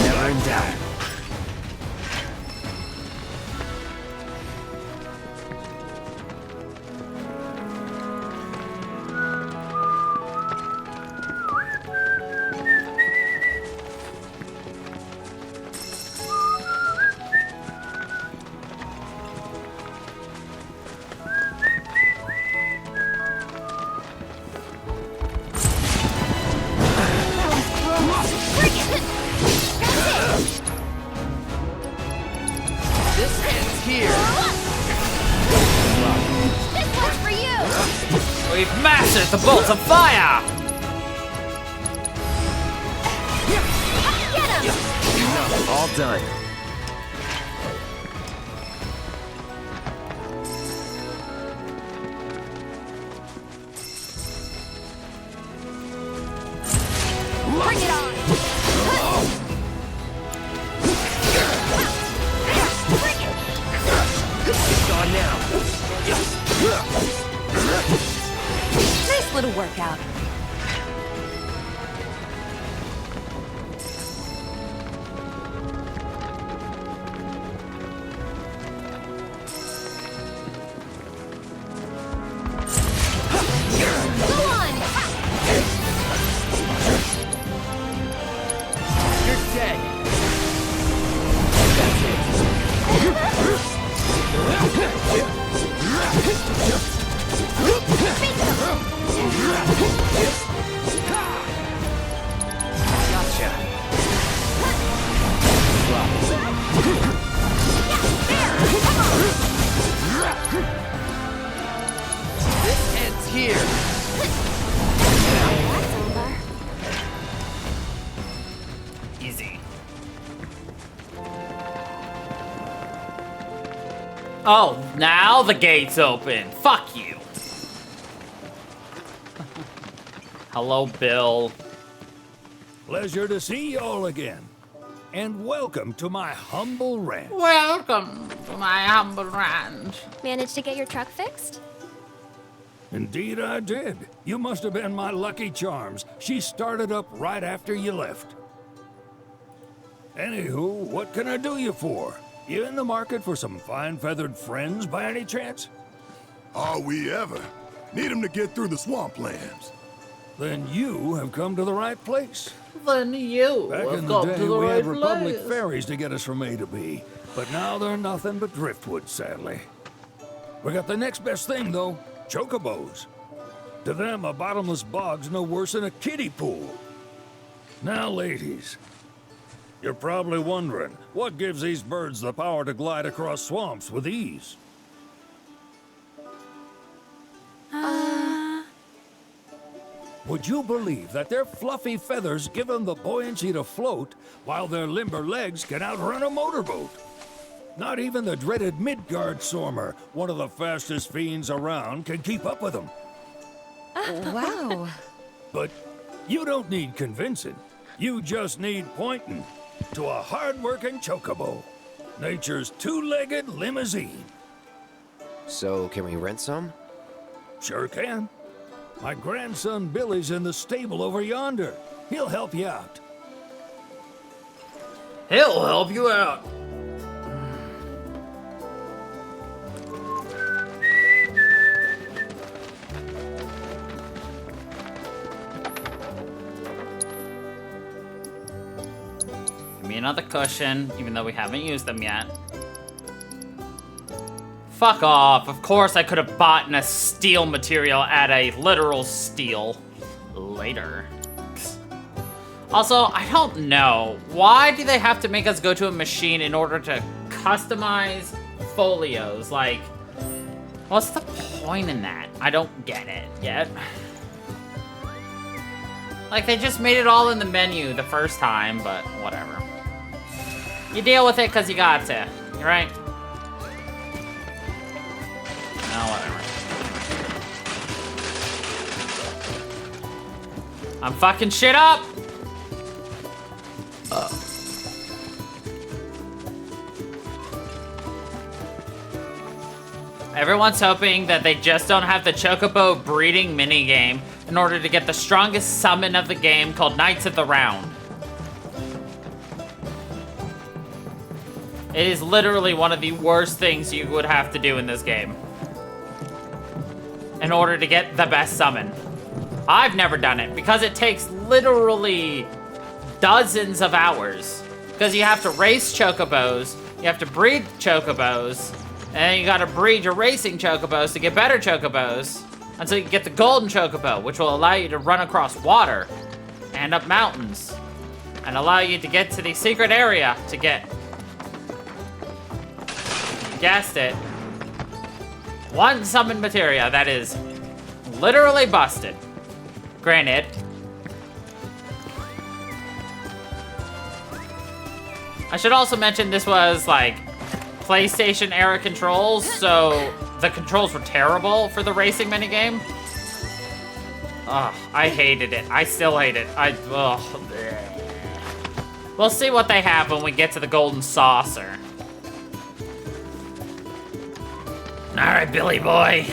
Never in doubt. We've mastered the bolts of fire! Get him! All done. Bring it on! Bring it! It's gone now. workout. Go on! You're dead. Gotcha. This ends here. That's over. Easy. Oh, now the gate's open. Fuck you. Hello, Bill. Pleasure to see y'all again. And welcome to my humble ranch. Welcome to my humble ranch. Managed to get your truck fixed? Indeed I did. You must have been my lucky charms. She started up right after you left. Anywho, what can I do you for? You in the market for some fine feathered friends by any chance? Are we ever? Need 'em to get through the swamplands. Then you have come to the right place. Then you Back in the day, we had Republic ferries to get us from A to B, but now they're nothing but driftwood, sadly. We got the next best thing, though, chocobos. To them, a bottomless bog's no worse than a kiddie pool. Now, ladies, you're probably wondering, what gives these birds the power to glide across swamps with ease? Would you believe that their fluffy feathers give them the buoyancy to float, while their limber legs can outrun a motorboat? Not even the dreaded Midgard Sormer, one of the fastest fiends around, can keep up with them. Wow. But you don't need convincing. You just need pointing to a hard-working chocobo. Nature's two-legged limousine. So, can we rent some? Sure can. My grandson Billy's in the stable over yonder. He'll help you out. He'll help you out. Give me another cushion, even though we haven't used them yet. Fuck off. Of course I could have bought a steel material at a literal steel later. Also, I don't know. Why do they have to make us go to a machine in order to customize folios? Like, what's the point in that? I don't get it yet. Like, they just made it all in the menu the first time, but whatever. You deal with it because you got to, right? No, whatever. I'm fucking shit up! Everyone's hoping that they just don't have the Chocobo breeding minigame in order to get the strongest summon of the game called Knights of the Round. It is literally one of the worst things you would have to do in this game in order to get the best summon. I've never done it because it takes literally dozens of hours. Because you have to race chocobos, you have to breed chocobos, and then you gotta breed your racing chocobos to get better chocobos until you get the golden chocobo, which will allow you to run across water and up mountains and allow you to get to the secret area to get, you guessed it, one summon materia that is literally busted. Granted, I should also mention this was like PlayStation era controls, so the controls were terrible for the racing minigame. Ugh, I hated it. I still hate it. Ugh. We'll see what they have when we get to the golden saucer. All right, Billy boy.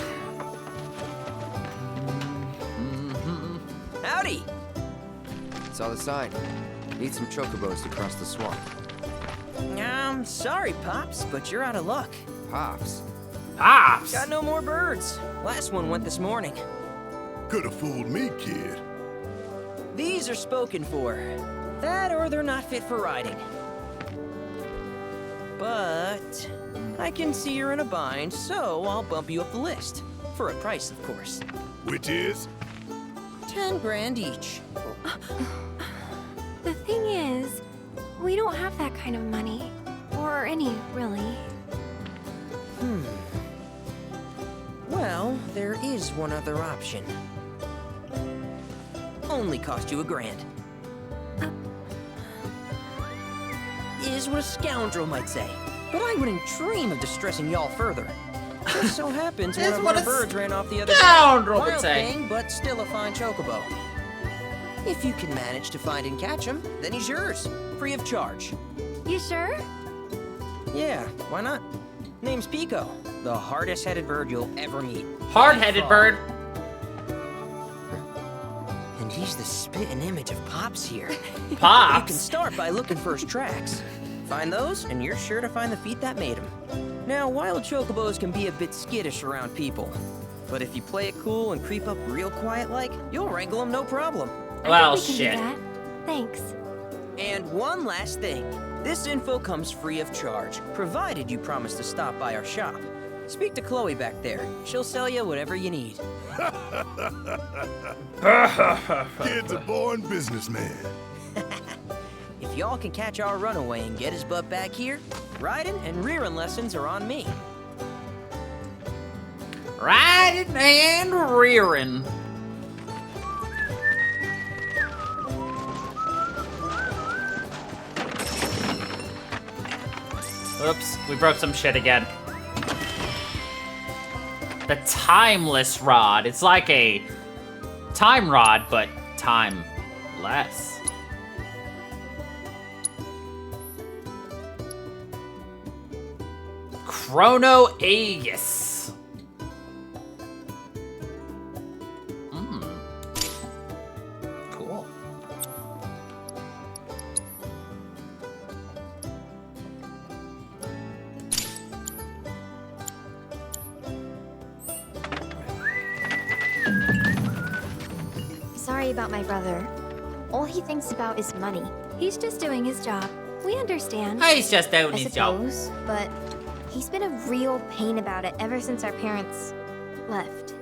Saw the sign. Need some chocobos to cross the swamp. Sorry, Pops, but you're out of luck. Pops. Pops! Got no more birds. Last one went this morning. Could have fooled me, kid. These are spoken for. That or they're not fit for riding. But I can see you're in a bind, so I'll bump you up the list. For a price, of course. Which is? 10 grand each. The thing is, we don't have that kind of money. Or any, really. Well, there is one other option. Only cost you $1 grand. Is what a scoundrel might say. But I wouldn't dream of distressing y'all further. Just so happens one of what our a birds ran off the other scoundrel day. would Wild say. thing, but still a fine chocobo. If you can manage to find and catch him, then he's yours, free of charge. You sure? Yeah, why not? Name's Pico, the hardest-headed bird you'll ever meet. Hard-headed bird. And he's the spitting image of Pops here. You can Pops. start by looking for his tracks. Find those, and you're sure to find the feet that made him. Now, wild chocobos can be a bit skittish around people. But if you play it cool and creep up real quiet-like, you'll wrangle them no problem. Well, I think we shit. can do that. Thanks. And one last thing. This info comes free of charge, provided you promise to stop by our shop. Speak to Chloe back there. She'll sell you whatever you need. Kid's a born businessman. If y'all can catch our runaway and get his butt back here, riding and rearing lessons are on me. Riding and rearing. Oops, we broke some shit again. The timeless rod. It's like a time rod, but timeless. Chrono Aegis. Cool. Sorry about my brother. All he thinks about is money. He's just doing his job. We understand. He's just doing I his job. suppose, but he's been a real pain about it ever since our parents left.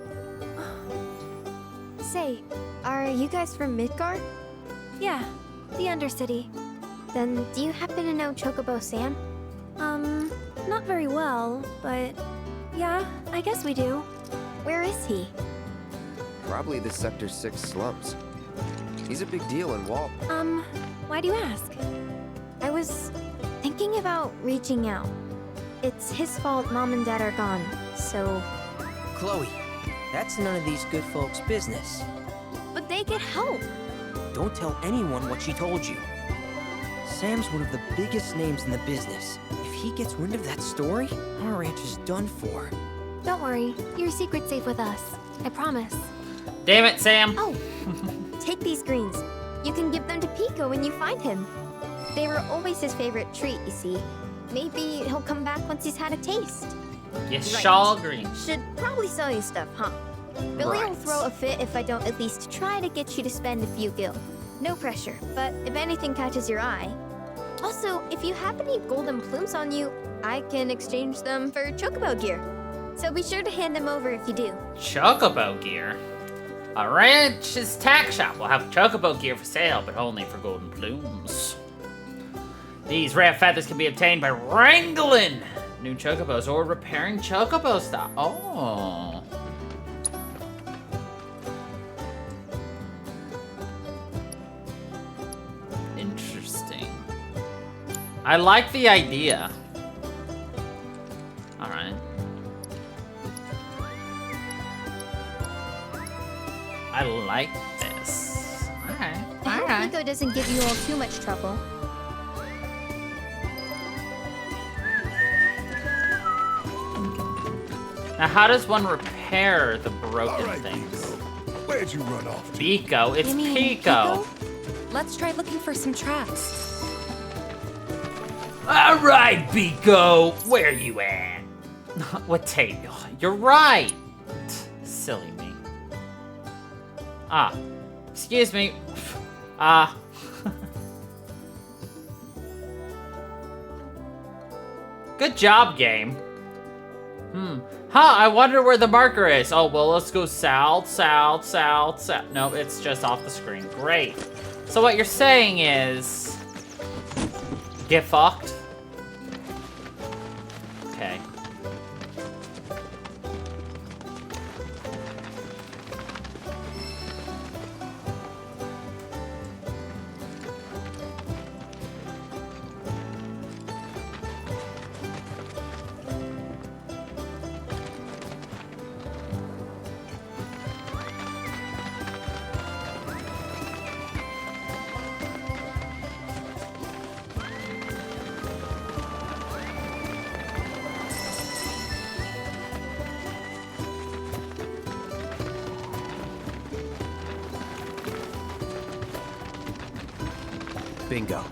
Say, are you guys from Midgar? Yeah, the Undercity. Then do you happen to know Chocobo Sam? Not very well, but yeah, I guess we do. Where is he? Probably the Sector 6 slums. He's a big deal in Walt. Why do you ask? I was thinking about reaching out. It's his fault Mom and Dad are gone, so... Chloe, that's none of these good folks' business. But they get help. Don't tell anyone what she told you. Sam's one of the biggest names in the business. If he gets wind of that story, our ranch is done for. Don't worry, your secret's safe with us. I promise. Damn it, Sam. Oh, take these greens. You can give them to Pico when you find him. They were always his favorite treat, you see. Maybe he'll come back once he's had a taste. Yes, Right. Shaw Green. Should probably sell you stuff, huh? Billy will Right. throw a fit if I don't at least try to get you to spend a few gil. No pressure, but if anything catches your eye. Also, if you have any golden plumes on you, I can exchange them for chocobo gear. So be sure to hand them over if you do. Chocobo gear. A ranch's tack shop will have chocobo gear for sale, but only for golden plumes. These rare feathers can be obtained by wrangling new chocobos or repairing chocobo stock. Oh. Interesting. I like the idea. All right. I like this. Alright. I hope Alright. Pico doesn't give you all too much trouble. Now, how does one repair the broken All right, things? Pico. Where'd you run off to? Pico. It's You mean Pico. let's try looking for some tracks. All right, Pico, where you at? What tape? You're right. Silly me. Excuse me. Good job, game. I wonder where the marker is. Oh, well, let's go south, south, south, south. No, it's just off the screen. Great. So what you're saying is... get fucked? Okay. Bingo.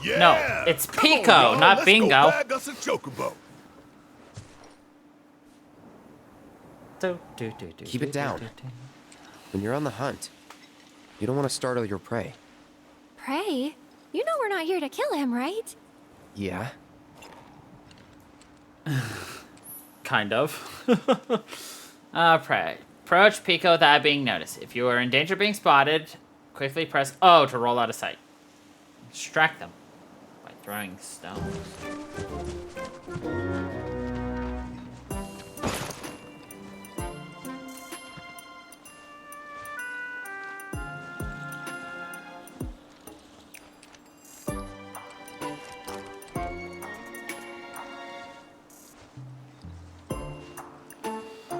Yeah! No, it's Come on, Pico, y'all. not Let's bingo. Go bag us a chocobo. Keep it down. When you're on the hunt, you don't want to startle your prey. Prey? You know we're not here to kill him, right? Yeah? Kind of. Approach Pico without being noticed. If you are in danger of being spotted, quickly press O to roll out of sight. Distract them by throwing stones.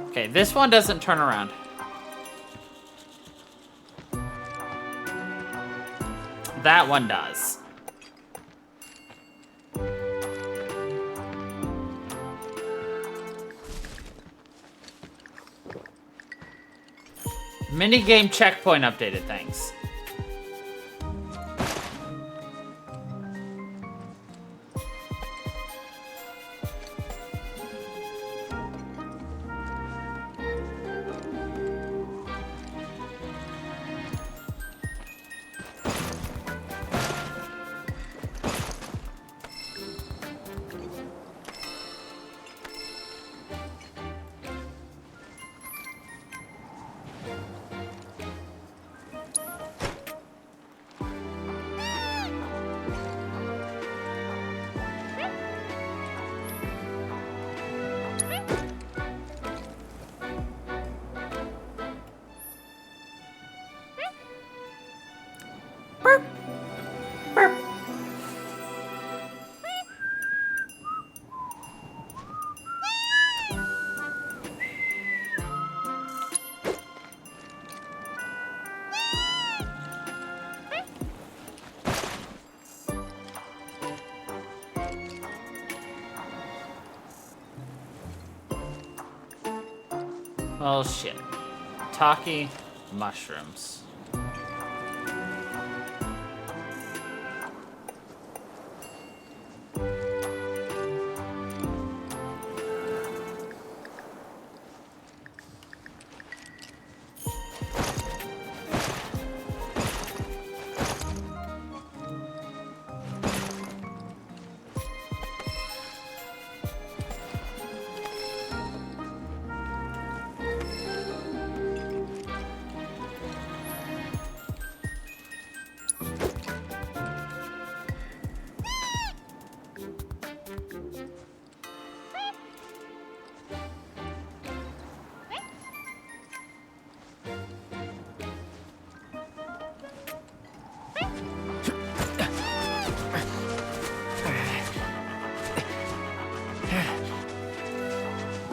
Okay, this one doesn't turn around. That one does. Minigame checkpoint updated, thanks. Well, shit. Taki mushrooms.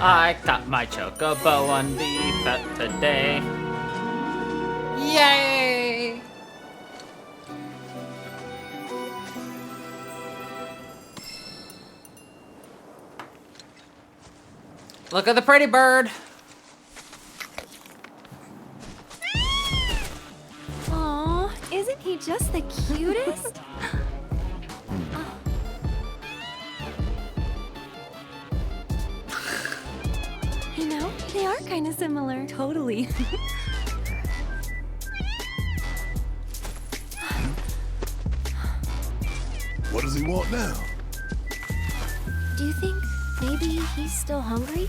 I got my chocobo on the vet today. Yay! Look at the pretty bird. Aww. They are kind of similar. Totally. What does he want now? Do you think maybe he's still hungry?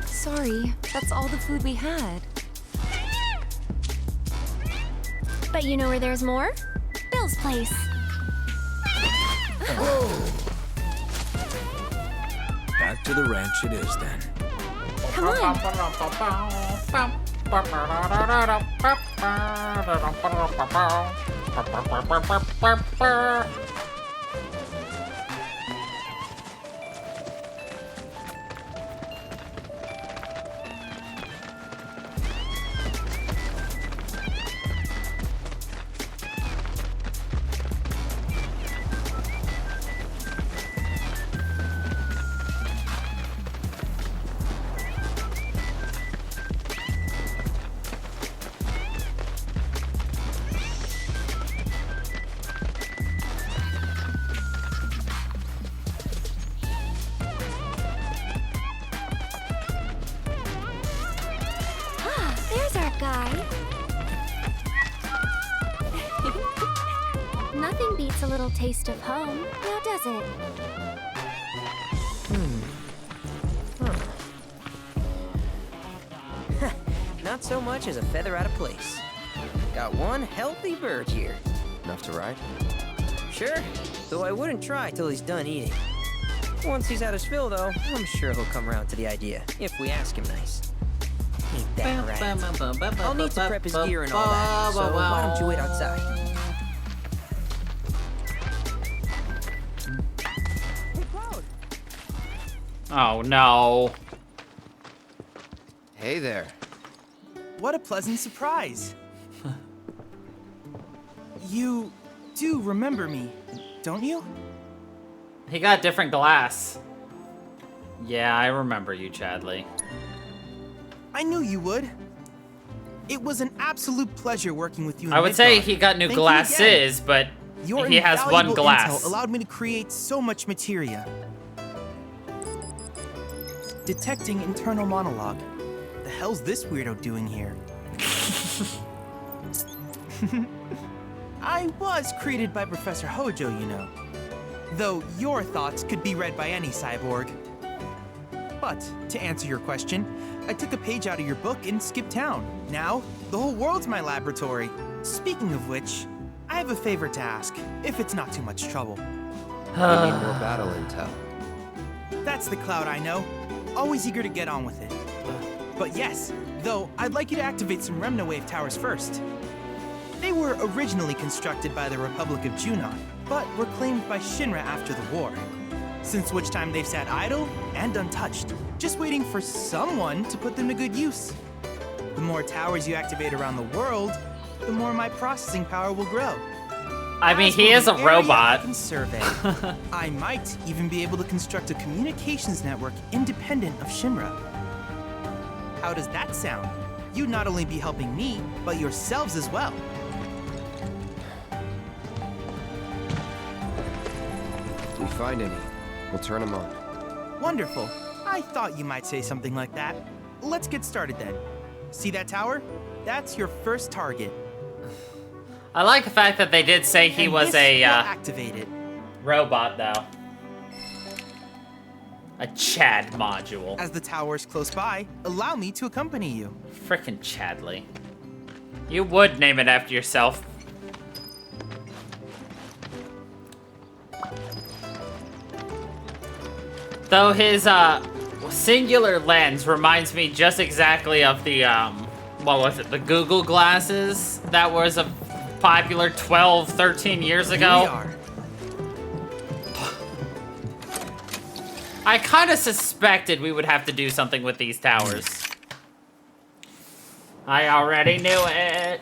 Sorry, that's all the food we had. But you know where there's more? Bill's place. Back to the ranch it is then. Come on. There's our guy. Nothing beats a little taste of home, now does it? Not so much as a feather out of place. Got one healthy bird here. Enough to ride? Sure, though I wouldn't try till he's done eating. Once he's had his fill, though, I'm sure he'll come around to the idea, if we ask him nice. Ain't that right? I'll need to prep his gear and all that, so why don't you wait outside? Oh no. Hey there. What a pleasant surprise. You do remember me, don't you? He got different glass. Yeah, I remember you, Chadley. I knew you would. It was an absolute pleasure working with you in I would say Midgard. he got new Thank you glasses, again. but Your he has one invaluable glass. intel allowed me to create so much materia. Detecting internal monologue. The hell's this weirdo doing here? I was created by Professor Hojo, you know. Though your thoughts could be read by any cyborg. But, to answer your question, I took a page out of your book and skipped town. Now, the whole world's my laboratory. Speaking of which, I have a favor to ask, if it's not too much trouble. We need more battle intel. That's the Cloud I know. Always eager to get on with it. But yes, though, I'd like you to activate some Remnawave towers first. They were originally constructed by the Republic of Junon, but were claimed by Shinra after the war. Since which time they've sat idle and untouched, just waiting for someone to put them to good use. The more towers you activate around the world, the more my processing power will grow. I mean, As he will is the a area I robot. can survey. I might even be able to construct a communications network independent of Shinra. How does that sound? You'd not only be helping me, but yourselves as well. If we find any, we'll turn them on. Wonderful. I thought you might say something like that. Let's get started then. See that tower? That's your first target. I like the fact that they did say he And was this a will activate it. robot, though. A Chad module. As the tower's close by, allow me to accompany you. Frickin' Chadley. You would name it after yourself. Though his singular lens reminds me just exactly of the what was it, the Google glasses that was a popular 12, 13 years ago. Here we are. I kind of suspected we would have to do something with these towers. I already knew it.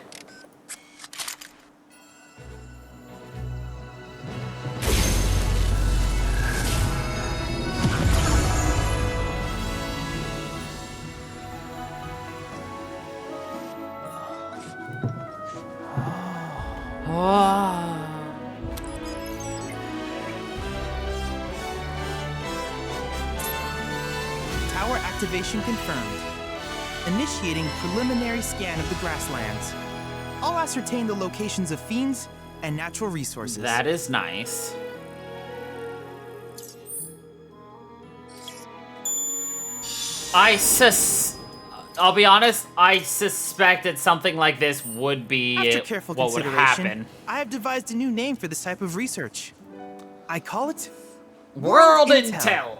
Tower Tower activation confirmed. Initiating preliminary scan of the grasslands. I'll ascertain the locations of fiends and natural resources. That is nice. I'll be honest, I suspected something like this would be After careful what would consideration, happen. I have devised a new name for this type of research. I call it World Intel.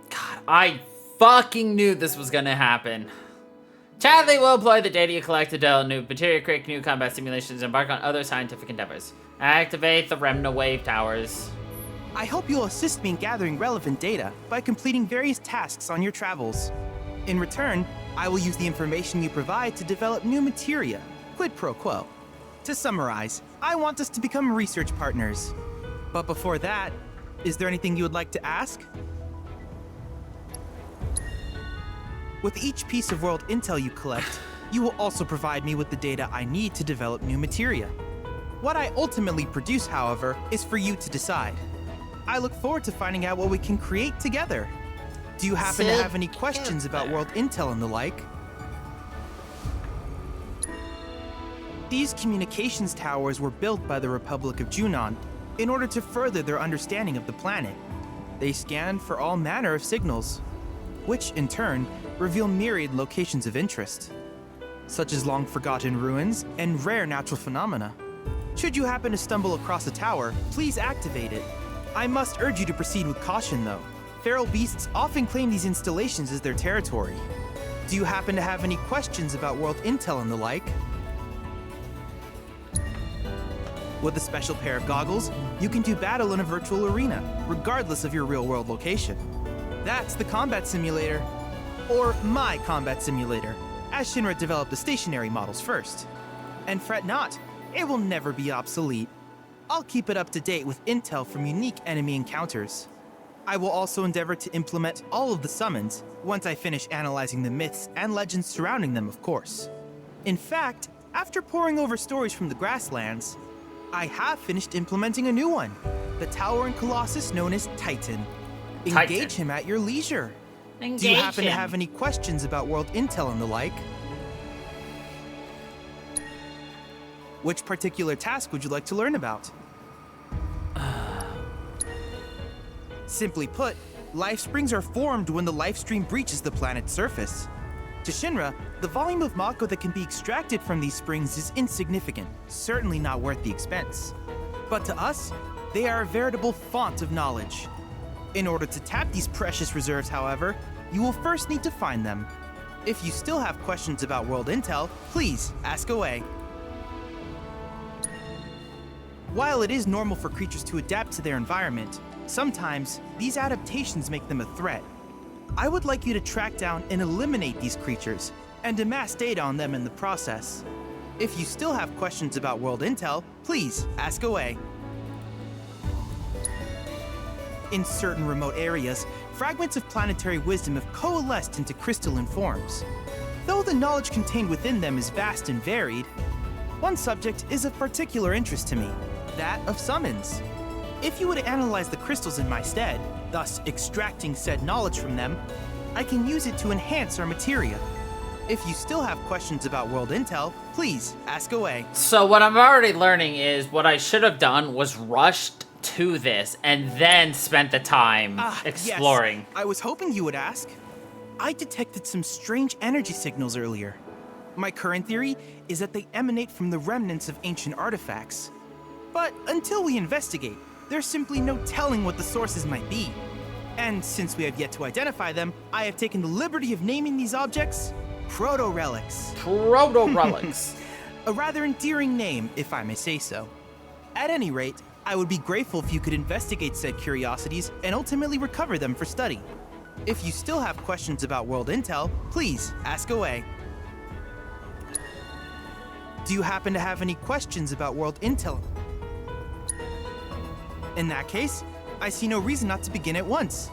God, I fucking knew this was gonna happen. Chadley will employ the data you collect to develop new material, create new combat simulations, and embark on other scientific endeavors. Activate the Remna wave towers. I hope you'll assist me in gathering relevant data by completing various tasks on your travels. In return, I will use the information you provide to develop new materia, quid pro quo. To summarize, I want us to become research partners. But before that, is there anything you would like to ask? With each piece of world intel you collect, you will also provide me with the data I need to develop new materia. What I ultimately produce, however, is for you to decide. I look forward to finding out what we can create together. Do you happen to have any questions about world intel and the like? These communications towers were built by the Republic of Junon in order to further their understanding of the planet. They scan for all manner of signals, which in turn reveal myriad locations of interest, such as long-forgotten ruins and rare natural phenomena. Should you happen to stumble across a tower, please activate it. I must urge you to proceed with caution, though. Feral beasts often claim these installations as their territory. Do you happen to have any questions about world intel and the like? With a special pair of goggles, you can do battle in a virtual arena, regardless of your real-world location. That's the combat simulator. Or my combat simulator, as Shinra developed the stationary models first. And fret not, it will never be obsolete. I'll keep it up to date with intel from unique enemy encounters. I will also endeavor to implement all of the summons once I finish analyzing the myths and legends surrounding them, of course. In fact, after poring over stories from the grasslands, I have finished implementing a new one, the towering colossus known as Titan. Engage him at your leisure. Do you happen to have any questions about world intel and the like? Which particular task would you like to learn about? Simply put, life springs are formed when the life stream breaches the planet's surface. To Shinra, the volume of Mako that can be extracted from these springs is insignificant, certainly not worth the expense. But to us, they are a veritable font of knowledge. In order to tap these precious reserves, however, you will first need to find them. If you still have questions about world intel, please ask away. While it is normal for creatures to adapt to their environment, sometimes these adaptations make them a threat. I would like you to track down and eliminate these creatures, and amass data on them in the process. If you still have questions about world intel, please ask away. In certain remote areas, fragments of planetary wisdom have coalesced into crystalline forms. Though the knowledge contained within them is vast and varied, one subject is of particular interest to me, that of summons. If you were to analyze the crystals in my stead, thus extracting said knowledge from them, I can use it to enhance our materia. If you still have questions about world intel, please ask away. So what I'm already learning is what I should have done was rushed to this and then spent the time exploring. Yes. I was hoping you would ask. I detected some strange energy signals earlier. My current theory is that they emanate from the remnants of ancient artifacts. But until we investigate, there's simply no telling what the sources might be. And since we have yet to identify them, I have taken the liberty of naming these objects proto-relics. Proto-relics. A rather endearing name, if I may say so. At any rate, I would be grateful if you could investigate said curiosities and ultimately recover them for study. If you still have questions about world intel, please ask away. Do you happen to have any questions about world intel? In that case, I see no reason not to begin at once.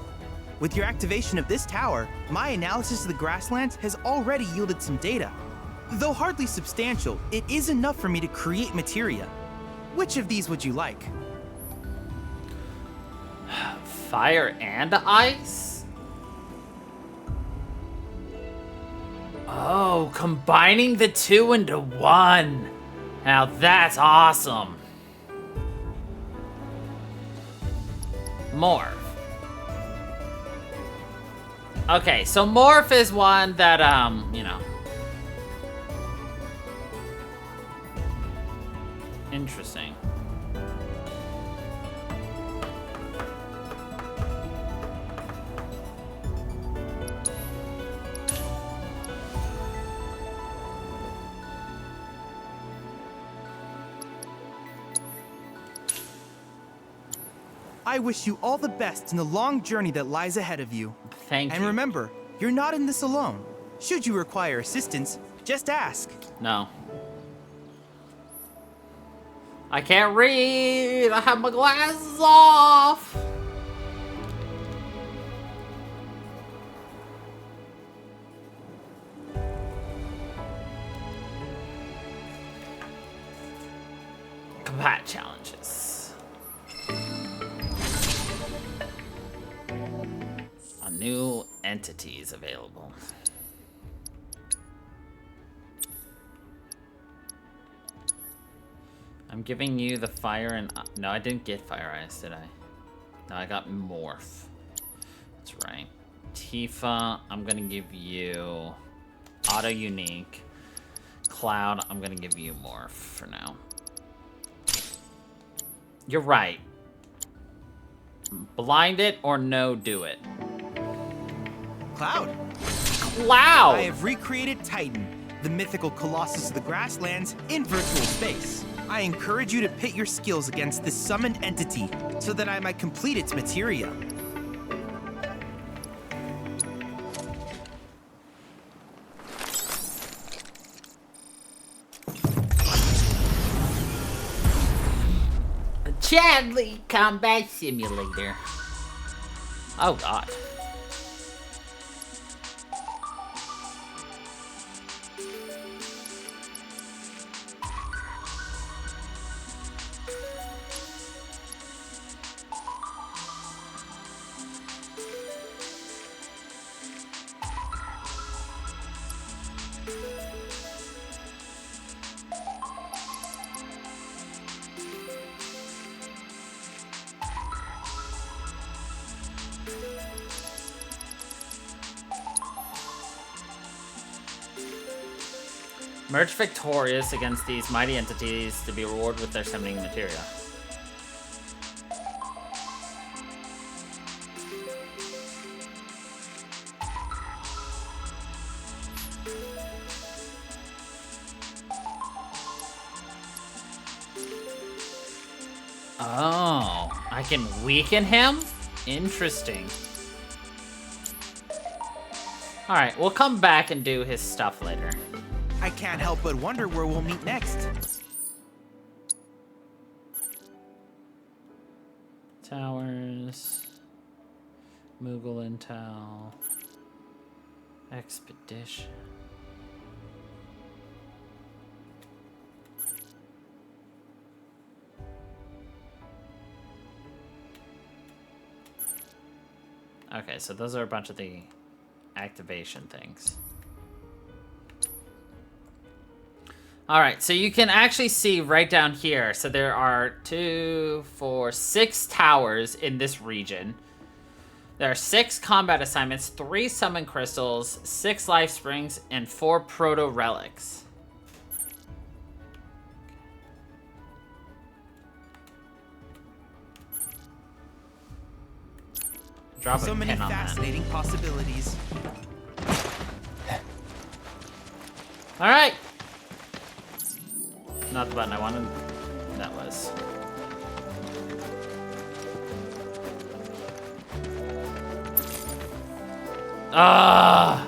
With your activation of this tower, my analysis of the grasslands has already yielded some data. Though hardly substantial, it is enough for me to create materia. Which of these would you like? Fire and ice? Oh, combining the two into one. Now that's awesome. Morph. Okay, so Morph is one that, you know. Interesting. I wish you all the best in the long journey that lies ahead of you. Thank you. And remember, you're not in this alone. Should you require assistance, just ask. No. I can't read. I have my glasses off. Combat challenges. A new entity is available. I'm giving you the fire and... no, I didn't get fire eyes, did I? No, I got morph. That's right. Tifa, I'm gonna give you auto unique. Cloud, I'm gonna give you morph for now. You're right. Blind it or no do it. Cloud. Cloud! I have recreated Titan, the mythical colossus of the grasslands, in virtual space. I encourage you to pit your skills against this summoned entity so that I might complete its materia. Chadley Combat Simulator. Oh god. Merge victorious against these mighty entities to be rewarded with their summoning materia. Oh, I can weaken him? Interesting. Alright, we'll come back and do his stuff later. I can't help but wonder where we'll meet next. Towers. Moogle Intel. Expedition. Okay, so those are a bunch of the activation things. Alright, so you can actually see right down here. So there are 6 towers in this region. There are 6 combat assignments, 3 summon crystals, 6 life springs, and 4 proto relics. Drop So a many pin on that. fascinating possibilities. Alright. Not the button I wanted. That was. Ah.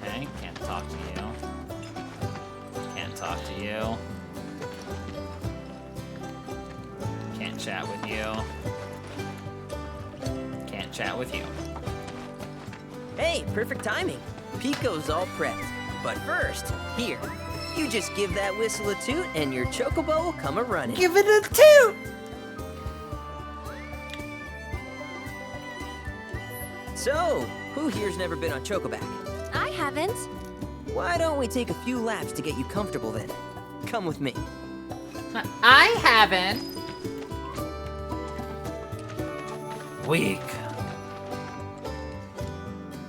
Okay, can't talk to you. Can't talk to you. Can't chat with you. Can't chat with you. Hey, perfect timing. Pico's all prepped. But first, here, You just give that whistle a toot, and your chocobo will come a-running. Give it a toot! So, who here's never been on Chocoback? I haven't. Why don't we take a few laps to get you comfortable then? Come with me. I haven't. Weak.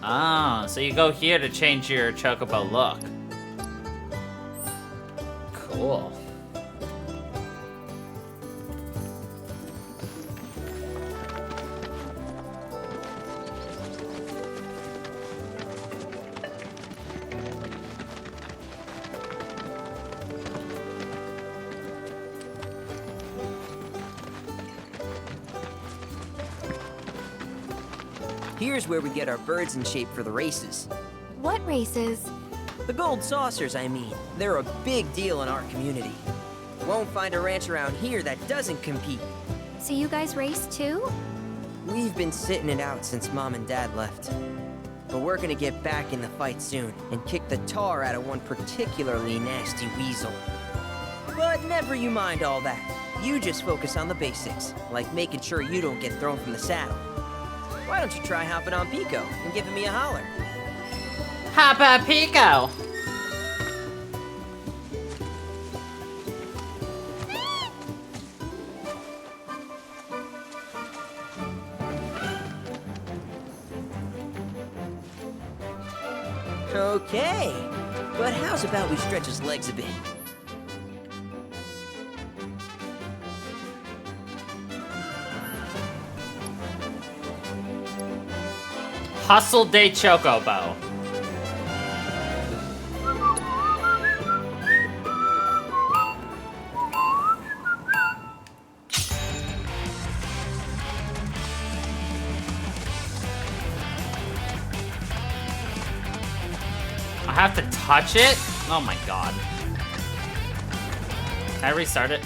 Ah, so you go here to change your chocobo look. Cool. Here's where we get our birds in shape for the races. What races? The gold saucers, I mean. They're a big deal in our community. Won't find a ranch around here that doesn't compete. So you guys race too? We've been sitting it out since Mom and Dad left. But we're gonna get back in the fight soon and kick the tar out of one particularly nasty weasel. But never you mind all that. You just focus on the basics, like making sure you don't get thrown from the saddle. Why don't you try hopping on Pico and giving me a holler? Hoppa Pico! Okay, but how's about we stretch his legs a bit? Hustle de Chocobo. I have to touch it? Oh my god. Can I restart it?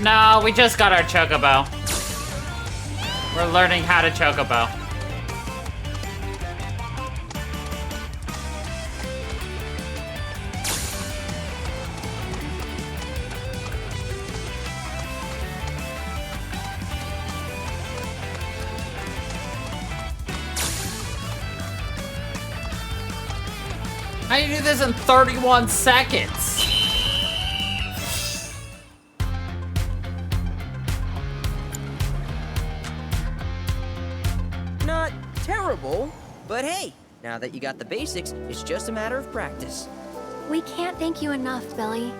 No, we just got our chocobo. We're learning how to chocobo. How do you do this in 31 seconds? Not terrible, but hey, now that you got the basics, it's just a matter of practice. We can't thank you enough, Billy.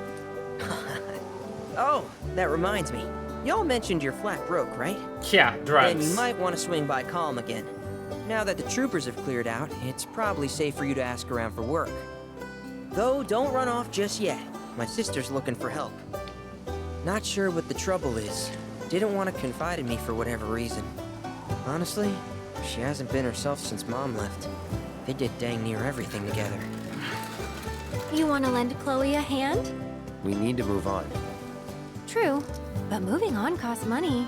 Oh, that reminds me. Y'all mentioned your flat broke, right? Yeah, drugs. Then you might want to swing by Calm again. Now that the troopers have cleared out, it's probably safe for you to ask around for work. Though, don't run off just yet. My sister's looking for help. Not sure what the trouble is. Didn't want to confide in me for whatever reason. Honestly, she hasn't been herself since Mom left. They did dang near everything together. You want to lend Chloe a hand? We need to move on. True, but moving on costs money.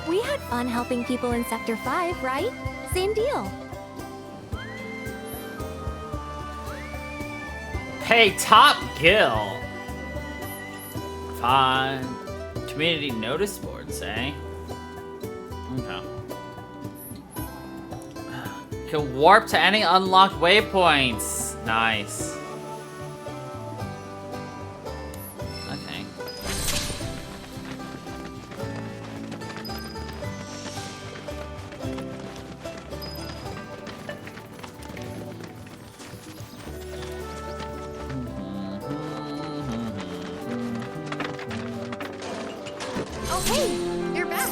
We had fun helping people in Sector 5, right? Same deal. Pay top gill. Fine. Community notice boards, eh? Okay. Can warp to any unlocked waypoints. Nice. Okay. Oh, hey, you're back.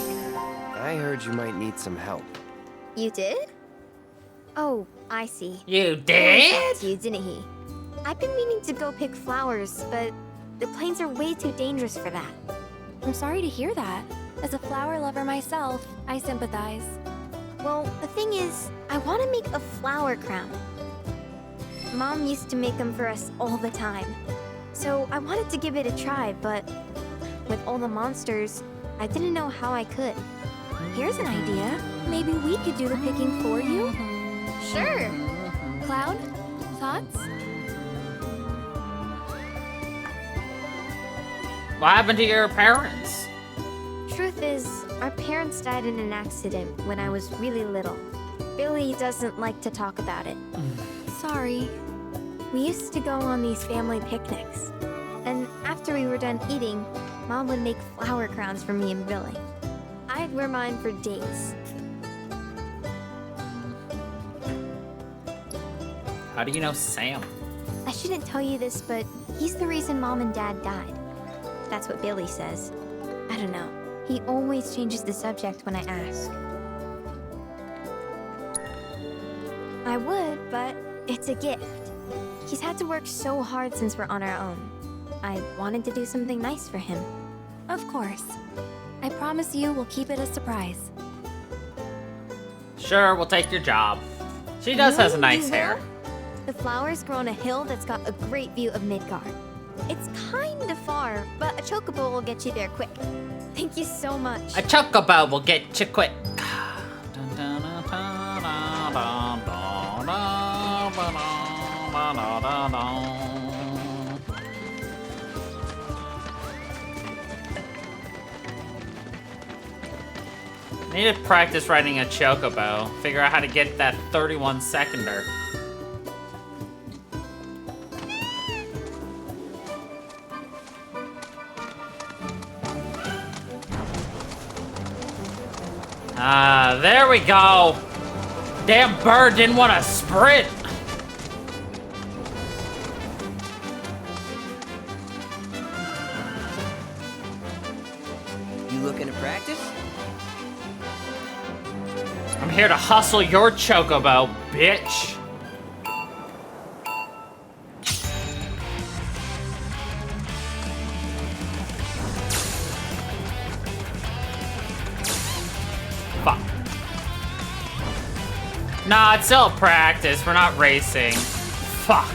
I heard you might need some help. You did? Oh, I see. You Billy did? talked to you, didn't he? I've been meaning to go pick flowers, but the plains are way too dangerous for that. I'm sorry to hear that. As a flower lover myself, I sympathize. Well, the thing is, I want to make a flower crown. Mom used to make them for us all the time. So I wanted to give it a try, but with all the monsters, I didn't know how I could. Here's an idea. Maybe we could do the picking for you? Sure. Cloud, thoughts? What happened to your parents? Truth is, our parents died in an accident when I was really little. Billy doesn't like to talk about it. Sorry. We used to go on these family picnics. And after we were done eating, Mom would make flower crowns for me and Billy. I'd wear mine for days. How do you know Sam? I shouldn't tell you this, but he's the reason Mom and Dad died. That's what Billy says. I don't know. He always changes the subject when I ask. I would, but it's a gift. He's had to work so hard since we're on our own. I wanted to do something nice for him. Of course. I promise you we'll keep it a surprise. Sure, we'll take your job. She does has a nice You hair. will? The flowers grow on a hill that's got a great view of Midgard. It's kind of far, but a chocobo will get you there quick. Thank you so much. A chocobo will get you quick. Need to practice riding a chocobo. Figure out how to get that 31 seconder. Ah, there we go. Damn bird didn't want to sprint. You looking to practice? I'm here to hustle your chocobo, bitch. Fuck. Nah, it's still practice. We're not racing. Fuck.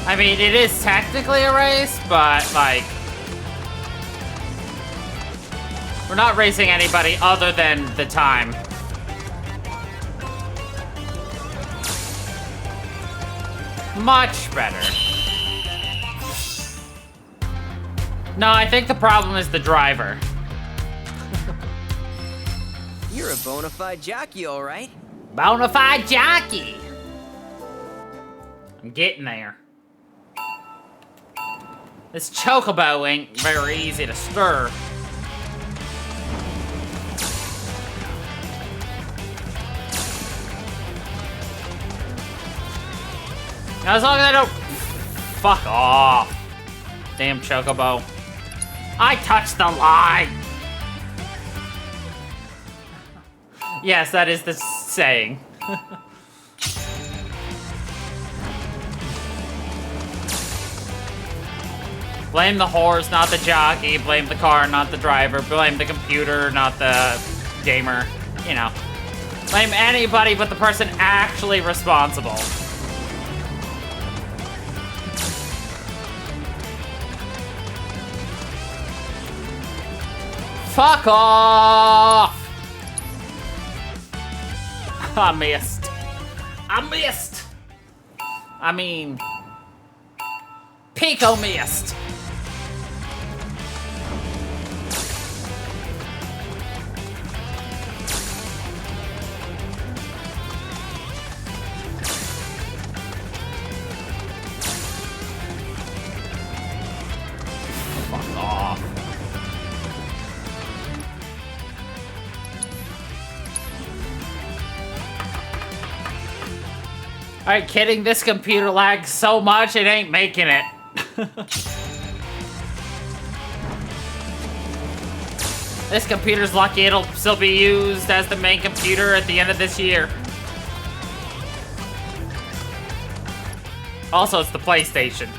I mean, it is technically a race, but, like, we're not racing anybody other than the time. Much better. No, I think the problem is the driver. You're a bona fide jockey, all right. Bona fide jockey. I'm getting there. This chocobo ain't very easy to stir. As long as I don't... Fuck off. Damn chocobo. I touched the line! Yes, that is the saying. Blame the horse, not the jockey. Blame the car, not the driver. Blame the computer, not the gamer. You know. Blame anybody but the person actually responsible. Fuck off! I missed. I missed! I mean... Pico missed! Fuck off. Alright, kidding, this computer lags so much it ain't making it. This computer's lucky it'll still be used as the main computer at the end of this year. Also, it's the PlayStation.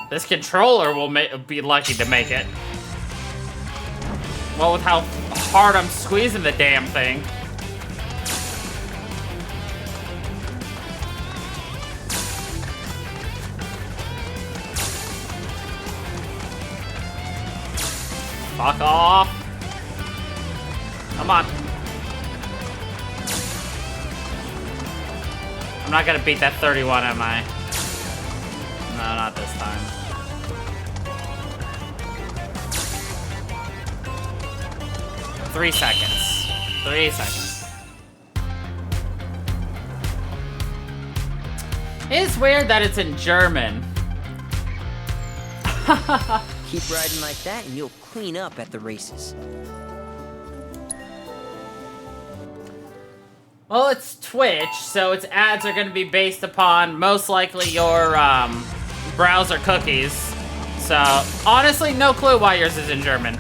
This controller will be lucky to make it. Well, with how hard I'm squeezing the damn thing. Fuck off. Come on. I'm not gonna beat that 31, am I? No, not this time. Three seconds. 3 seconds. It's weird that it's in German. Keep riding like that and you'll clean up at the races. Well, it's Twitch, so its ads are going to be based upon most likely your browser cookies. So, honestly, no clue why yours is in German.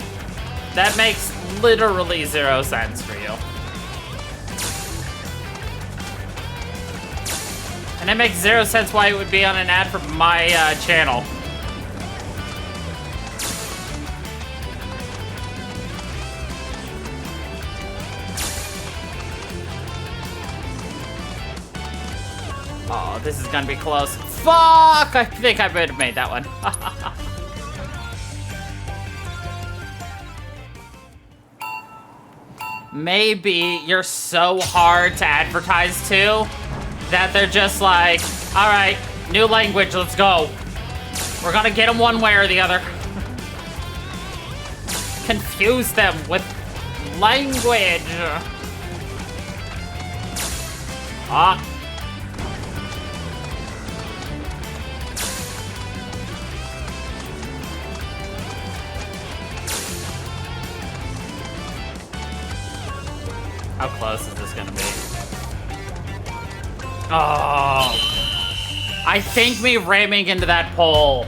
That makes literally 0 sense for you. And it makes 0 sense why it would be on an ad for my channel. Oh, this is gonna be close. Fuck! I think I might have made that one. Maybe you're so hard to advertise to that they're just like, alright, new language, let's go. We're gonna get them one way or the other. Confuse them with language. Ah. How close is this gonna be? Oh! I think me ramming into that pole.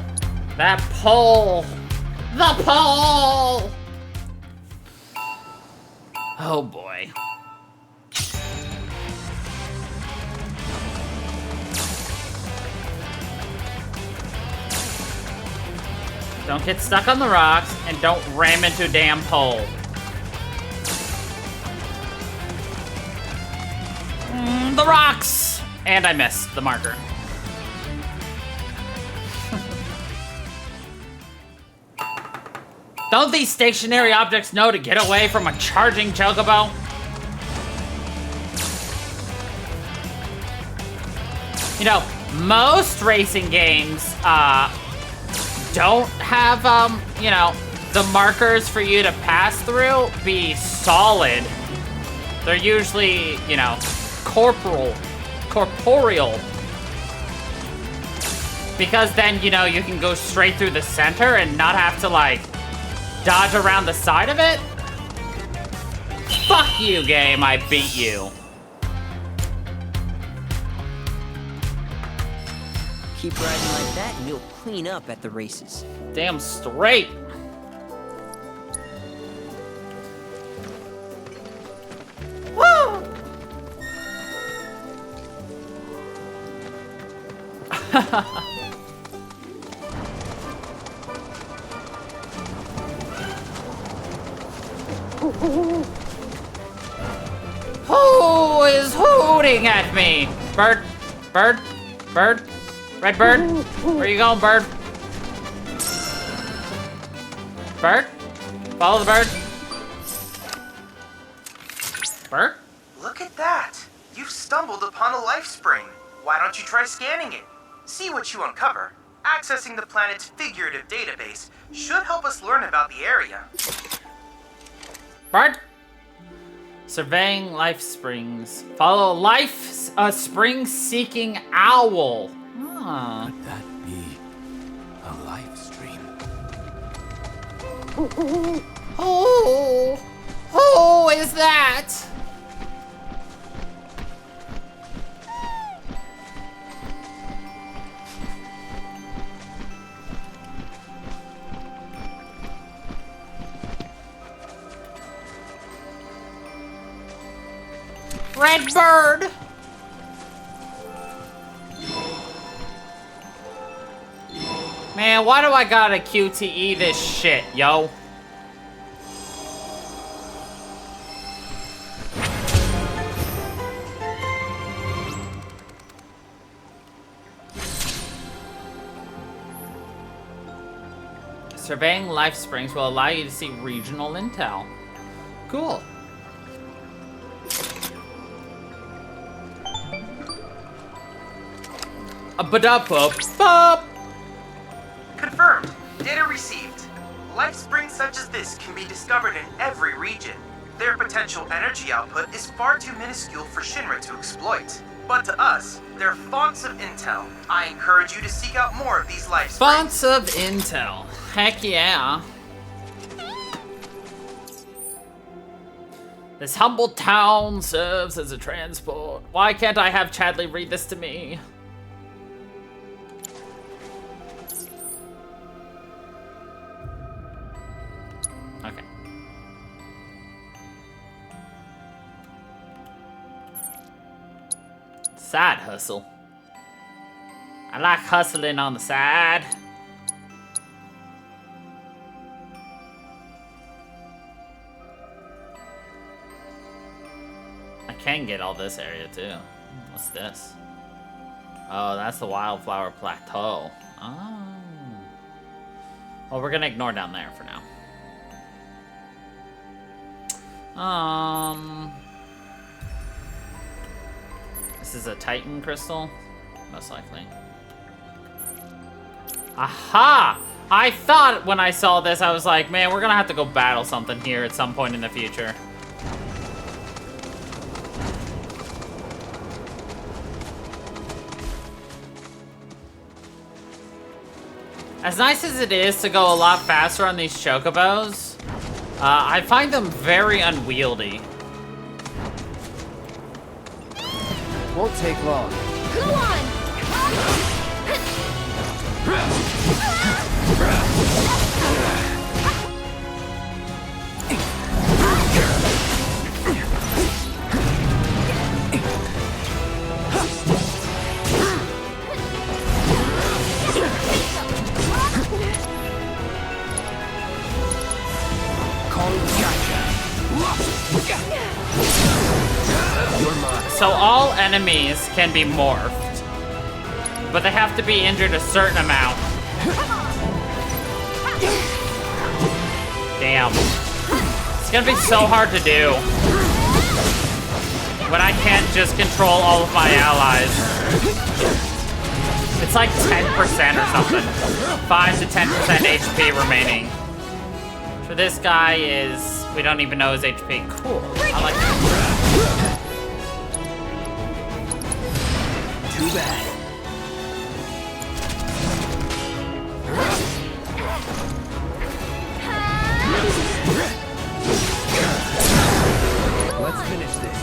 That pole! The pole! Oh boy. Don't get stuck on the rocks and don't ram into a damn pole. The rocks! And I missed the marker. Don't these stationary objects know to get away from a charging chocobo? You know, most racing games don't have, you know, the markers for you to pass through be solid. They're usually, you know, corporeal. Because then, you know, you can go straight through the center and not have to, like, dodge around the side of it. Fuck you, game, I beat you. Keep riding like that and you'll clean up at the races. Damn straight. Woo! Who is hooting at me? Bird, bird, bird, red bird. Where you going, bird? Bird? Follow the bird. Bird? Look at that! You've stumbled upon a life spring. Why don't you try scanning it? See what you uncover. Accessing the planet's figurative database should help us learn about the area. Bird? Surveying life springs. Follow a spring-seeking owl. Ah. Could that be a life stream? Who is that? Red bird! Man, why do I gotta QTE this shit, yo? Surveying life springs will allow you to see regional intel. Cool. Ba-da-ba-bop. Confirmed. Data received. Life springs such as this can be discovered in every region. Their potential energy output is far too minuscule for Shinra to exploit. But to us, they're fonts of intel. I encourage you to seek out more of these life springs. Fonts of intel. Heck yeah. This humble town serves as a transport. Why can't I have Chadley read this to me? Okay. Side hustle. I like hustling on the side. I can get all this area too. What's this? Oh, that's the Wildflower Plateau. Oh. Well, we're gonna ignore down there for now. This is a Titan crystal? Most likely. Aha! I thought when I saw this, I was like, man, we're gonna have to go battle something here at some point in the future. As nice as it is to go a lot faster on these chocobos, I find them very unwieldy. Won't take long. Go on! So all enemies can be morphed, but they have to be injured a certain amount. Damn. It's gonna be so hard to do when I can't just control all of my allies. It's like 10% or something. 5 to 10% HP remaining. For this guy is, we don't even know his HP. Cool. I like that. Too bad. Let's finish this.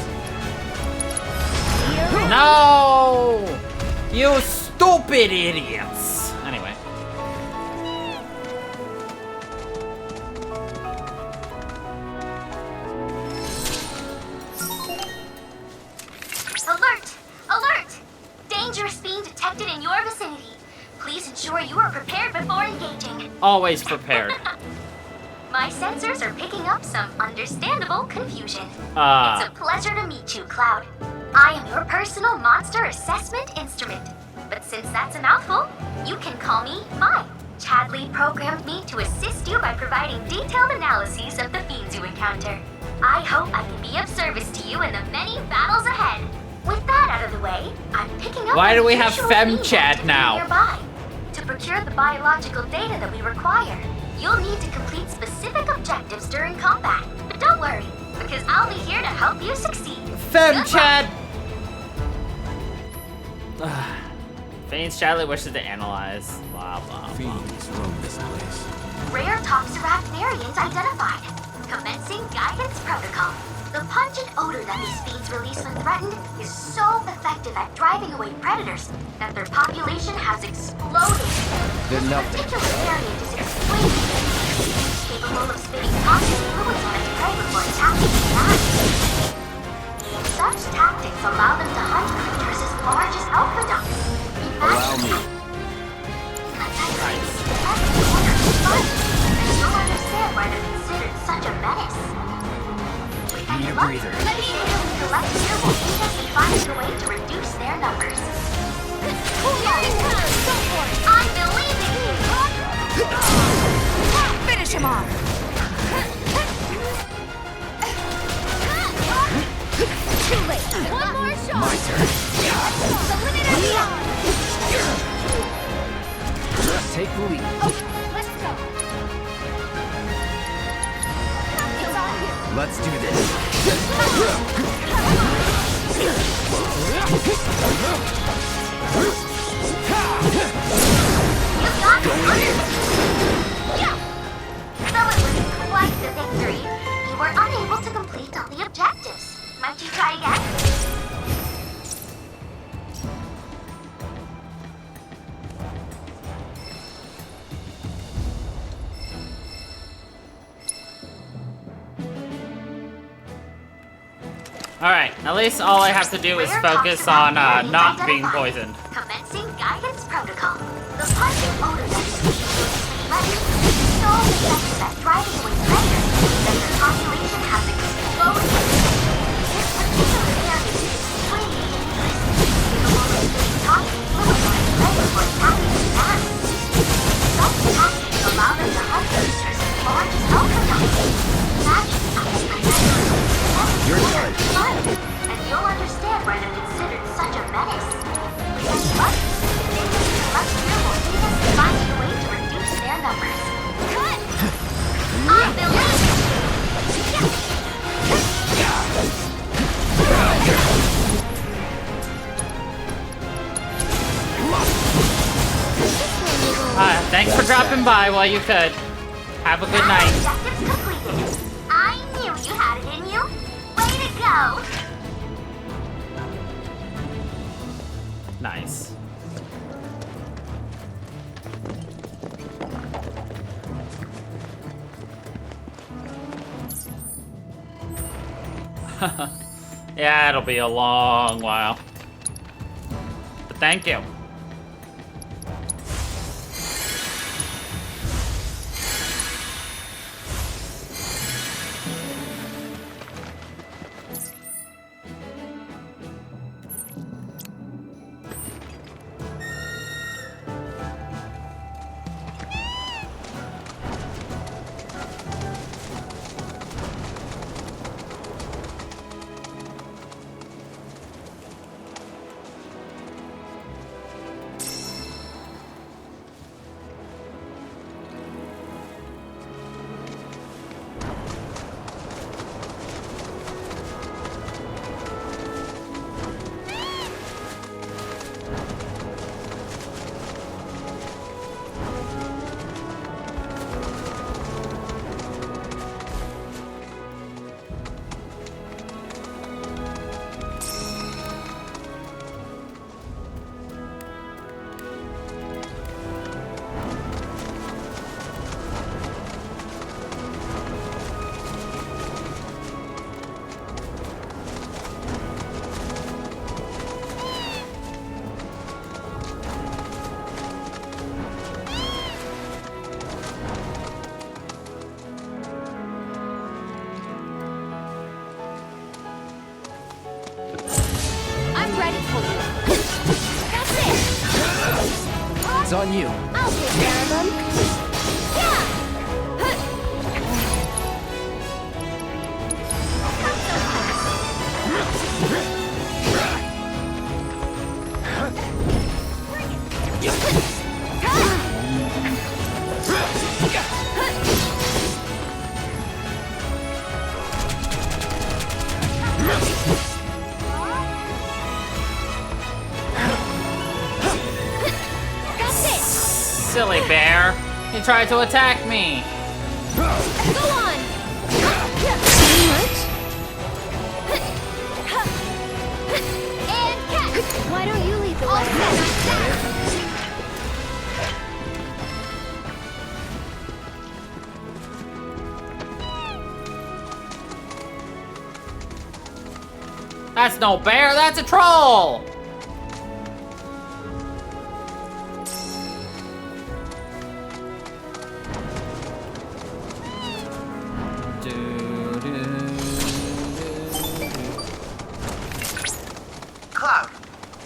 No! You stupid idiots! Anyway. Alert! Alert! Dangerous being detected in your vicinity. Please ensure you are prepared before engaging. Always prepared. My sensors are picking up some understandable confusion. Ah. It's a pleasure to meet you, Cloud. I am your personal monster assessment instrument. But since that's a mouthful, you can call me Vi. Chadley programmed me to assist you by providing detailed analyses of the fiends you encounter. I hope I can be of service to you in the many battles ahead. With that out of the way, I'm picking up. Why do we have unusual FemChat fiend now? Nearby. To procure the biological data that we require, you'll need to complete specific objectives during combat. But don't worry, because I'll be here to help you succeed. FemChat! Fiends Chadley wishes to analyze. Blah, blah, blah. Fiends roam this place. Rare Toxiract variant identified. Commencing guidance protocol. The pungent odor that these fiends release when threatened is so effective at driving away predators that their population has exploded. They're This nothing. particular variant is extremely dangerous, capable of spitting toxic fluids on its prey before attacking its mass. Such tactics allow them to hunt creatures as large as alpha ducks. Allow me. Nice. Every corner is fun, and you'll understand why they're considered such a menace. Need a breather. Let me collect here will aid us in finding a way to reduce their numbers. I believe in you! Finish him off! Too late! One more shot! My turn. Take the lead. Let's go! It's on you! Let's do this. Though it was quite the victory, you were unable to complete all the objectives. Might you try again? Alright, at least all I have to do is focus on not being poisoned. Commencing guidance protocol. The pungent odor that is is so effective at driving away predators that their population has exploded. This particular area is extremely dangerous, capable of spitting toxic fluids on its prey before attacking its mass. Such tactics allow them to hunt creatures as large as alpha ducks. Imagine such predators. You're done. And you'll understand why they're considered such a menace. With any luck, they will collect here will aid us in finding a way to reduce their numbers. Cut! I Thanks for dropping by while you could. Have a good night. Objectives completed. I knew you had it in you. Way to go! Nice. Yeah, it'll be a long while. But thank you. It's on you. I'll take care of them. Yeah! Silly bear. He tried to attack me. Go on! Why don't you lead the way? That's no bear, that's a troll! Cloud,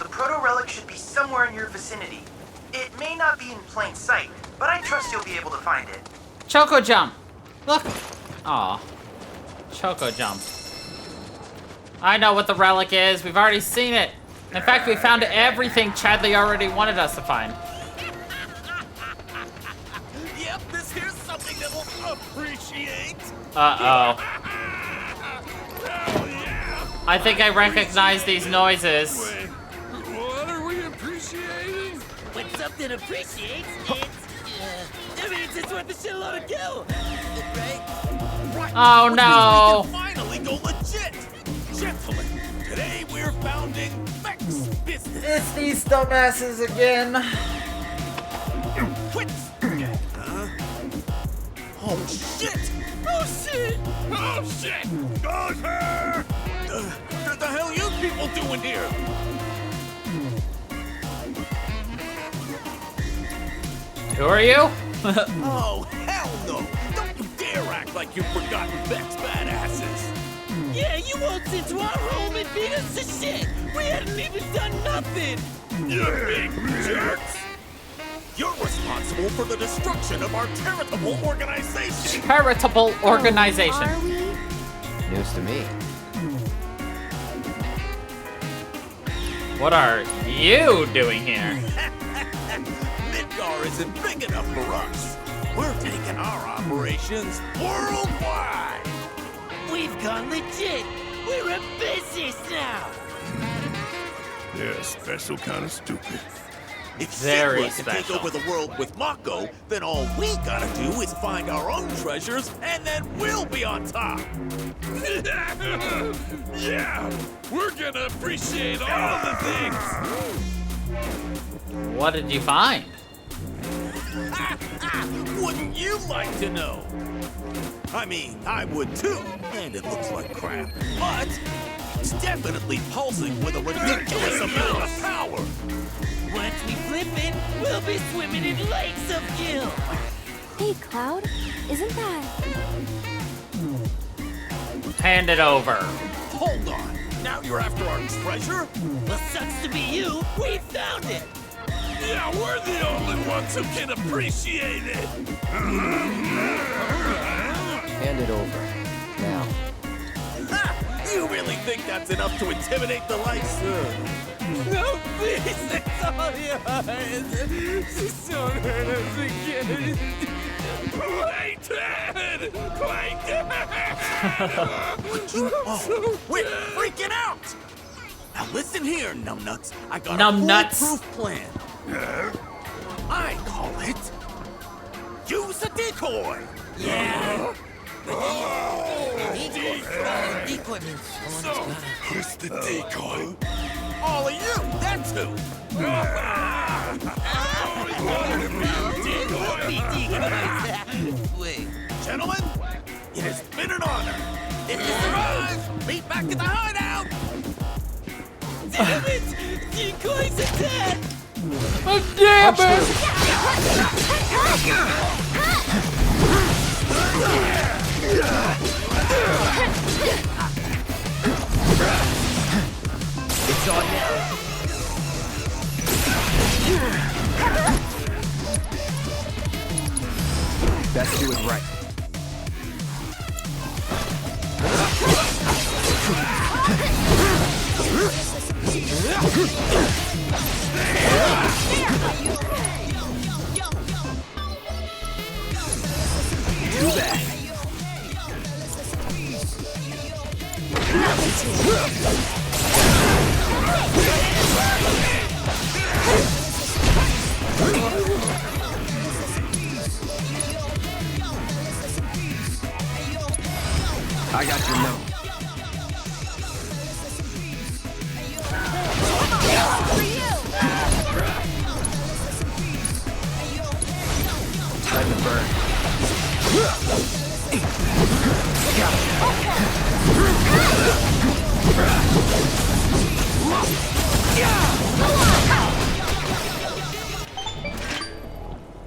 the proto-relic should be somewhere in your vicinity. It may not be in plain sight, but I trust you'll be able to find it. Choco jump! Look! Aw. Choco jump. I know what the relic is. We've already seen it. In fact, we found everything Chadley already wanted us to find. Yep, this here's something that we'll appreciate. Uh-oh. I think I recognize these noises. Wait, what are we appreciating? When something appreciates, it means it's worth a shitload of gil. Right? Oh no! We can finally go legit. Gentlemen, today we're founding Vex Business. It's these dumbasses again. Quit! Huh? Oh shit! Oh shit! Oh shit! Goes her! What the hell are you people doing here? Who are you? Oh hell no! Don't you dare act like you've forgotten Vex badasses! Yeah, you waltzed into our home and beat us to shit. We hadn't even done nothing. You big jerks! You're responsible for the destruction of our charitable organization. Charitable organization. Are we? News to me. What are you doing here? Midgar isn't big enough for us. We're taking our operations worldwide. We've gone legit. We're a business now. They're a special kind of stupid. If Very Shinra can take special. over the world with Mako, then all we gotta do is find our own treasures, and then we'll be on top. Yeah, we're gonna appreciate all the things. What did you find? Wouldn't you like to know? I mean, I would too, and it looks like crap. But it's definitely pulsing with a ridiculous amount of power. Once we flip it, we'll be swimming in lakes of gil. Hey, Cloud, isn't that... Hand it over. Hold on. Now you're after our treasure? Well, sucks to be you. We found it. Yeah, we're the only ones who can appreciate it. Hand it over. Now. Ha! You really think that's enough to intimidate the likes? No, please, it's all yours. Just don't hurt us again. Play dead! Play dead! We're freaking out! Now listen here, numbnuts. I got a foolproof plan. I call it... Use a decoy! Yeah. Decoy means so, who's the decoy? All of you, that's who! Wait. Gentlemen, it has been an honor. If you survive, meet back at the hideout! Damn it! Decoy's attack! Oh, damn It's on now. Best do it right. Do that. I got your note.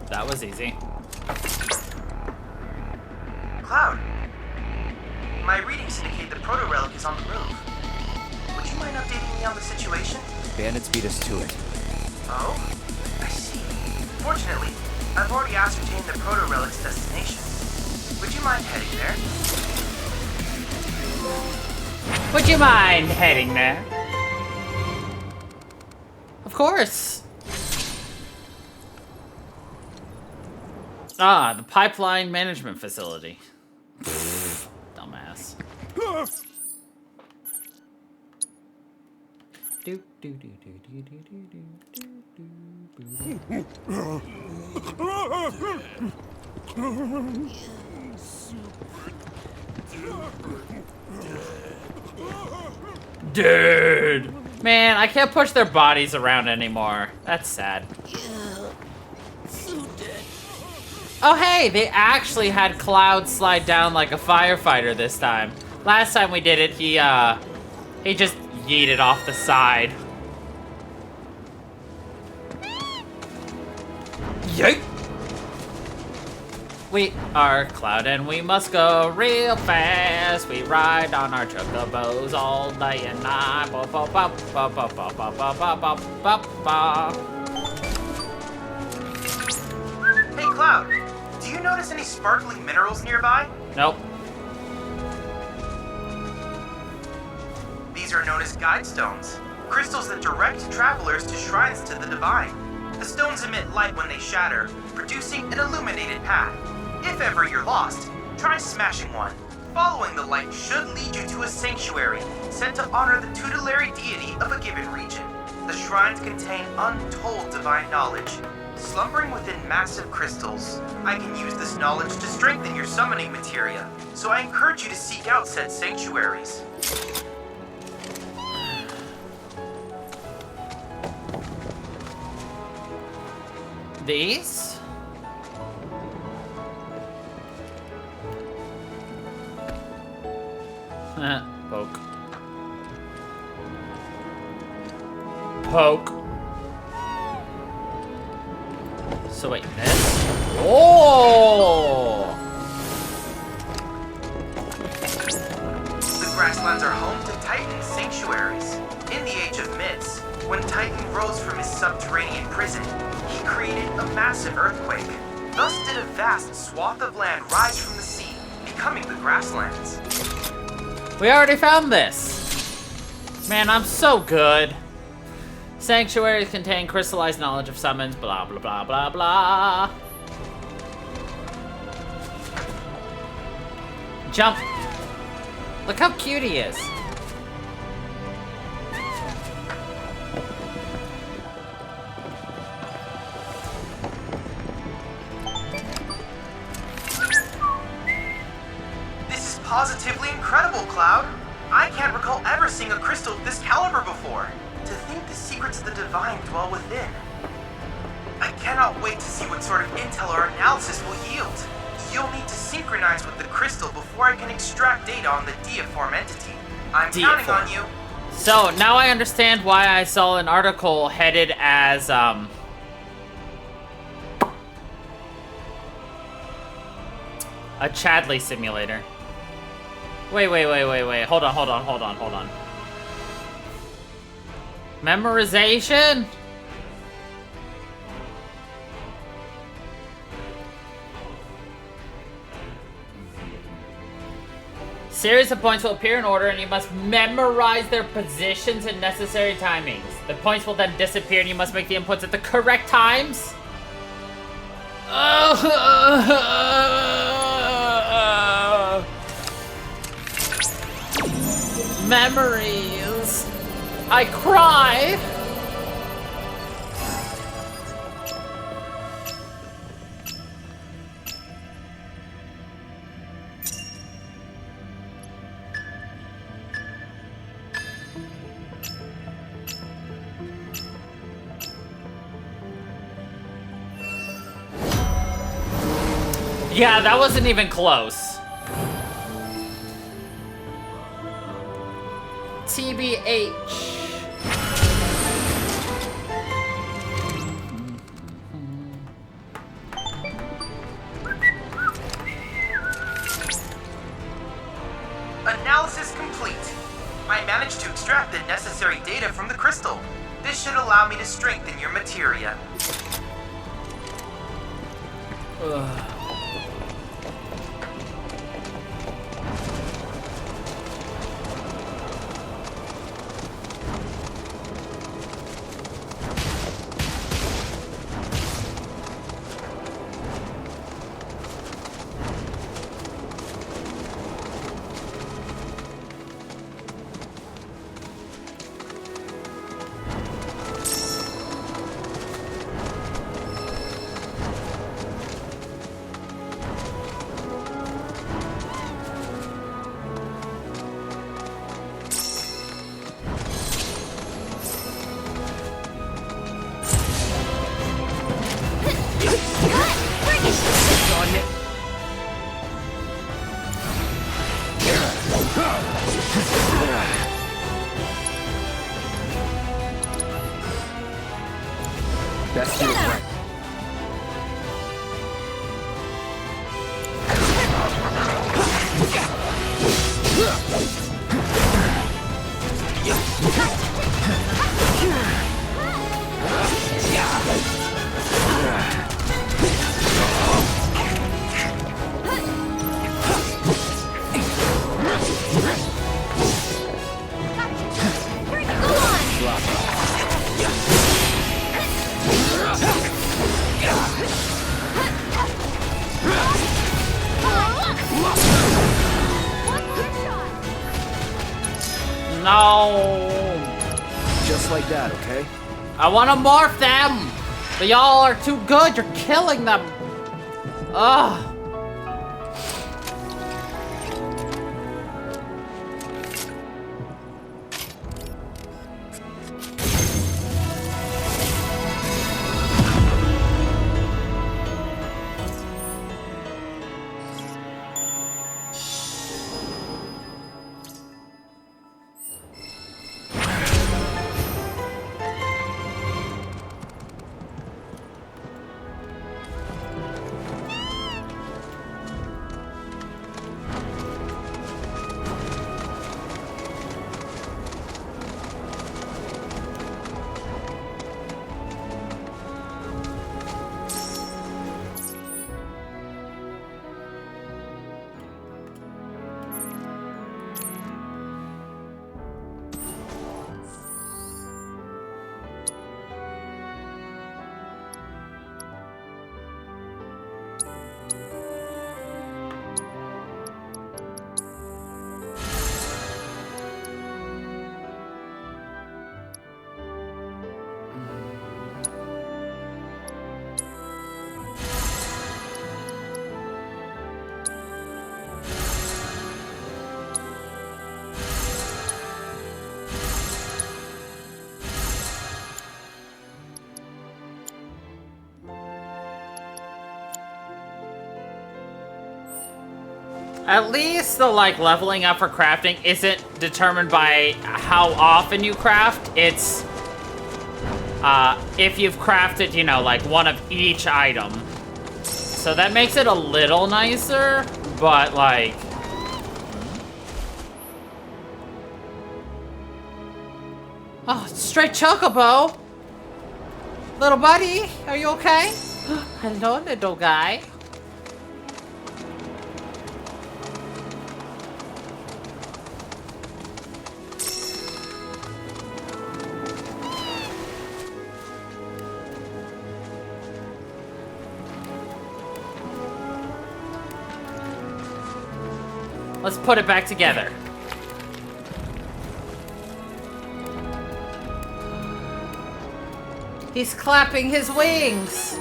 That was easy. Cloud, my readings indicate the proto-relic is on the move. Would you mind updating me on the situation? Bandits beat us to it. Oh? I see. Fortunately, I've already ascertained the proto-relic's destination. Would you mind heading there? Would you mind heading there? Of course. Ah, the pipeline management facility. Dumbass. Do, do, do, do, do, do, do, do, do. Dude! Man, I can't push their bodies around anymore. That's sad. Oh hey, they actually had Cloud slide down like a firefighter this time. Last time we did it, he just yeeted off the side. Yeet! We are Cloud and we must go real fast. We ride on our chocobos all day and night. Ba, ba, ba, ba, ba, ba, ba, ba, ba, ba, ba. Hey Cloud, do you notice any sparkling minerals nearby? Nope. These are known as guide stones, crystals that direct travelers to shrines to the divine. The stones emit light when they shatter, producing an illuminated path. If ever you're lost, try smashing one. Following the light should lead you to a sanctuary set to honor the tutelary deity of a given region. The shrines contain untold divine knowledge, slumbering within massive crystals. I can use this knowledge to strengthen your summoning materia, so I encourage you to seek out said sanctuaries. These? Poke. Poke. So wait, this? Oh! The grasslands are home to Titan sanctuaries. In the Age of Myths, when Titan rose from his subterranean prison, he created a massive earthquake. Thus did a vast swath of land rise from the sea, becoming the grasslands. We already found this. Man, I'm so good. Sanctuaries contain crystallized knowledge of summons, blah, blah, blah, blah, blah. Jump. Look how cute he is. This is positively incredible, Cloud. I can't recall ever seeing a crystal of this caliber before. To think the secrets of the divine dwell within. I cannot wait to see what sort of intel our analysis will yield. You'll need to synchronize with the crystal before I can extract data on the deiform entity. I'm counting on you. So, now I understand why I saw an article headed as, a Chadley simulator. Wait. Hold on. Memorization? Series of points will appear in order and you must memorize their positions and necessary timings. The points will then disappear and you must make the inputs at the correct times? Memories. I cry. Yeah, that wasn't even close. TBH. Analysis complete. I managed to extract the necessary data from the crystal. This should allow me to strengthen your materia. Best do it right. No. Just like that, okay? I want to morph them, but y'all are too good. You're killing them. Ugh. At least the leveling up for crafting isn't determined by how often you craft. It's if you've crafted, you know, one of each item. So that makes it a little nicer, but oh, straight chocobo. Little buddy, are you okay? Hello, little guy. Let's put it back together. He's clapping his wings.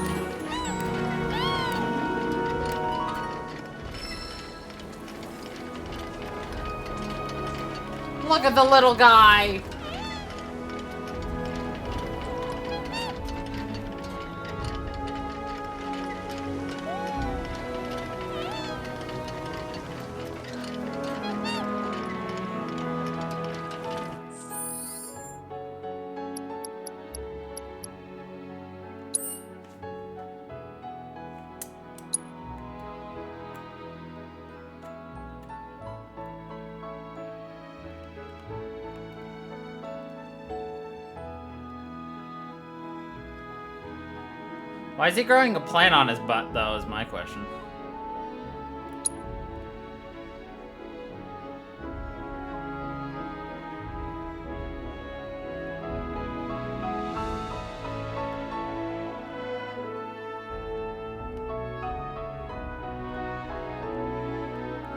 Look at the little guy. Why is he growing a plant on his butt, though, is my question.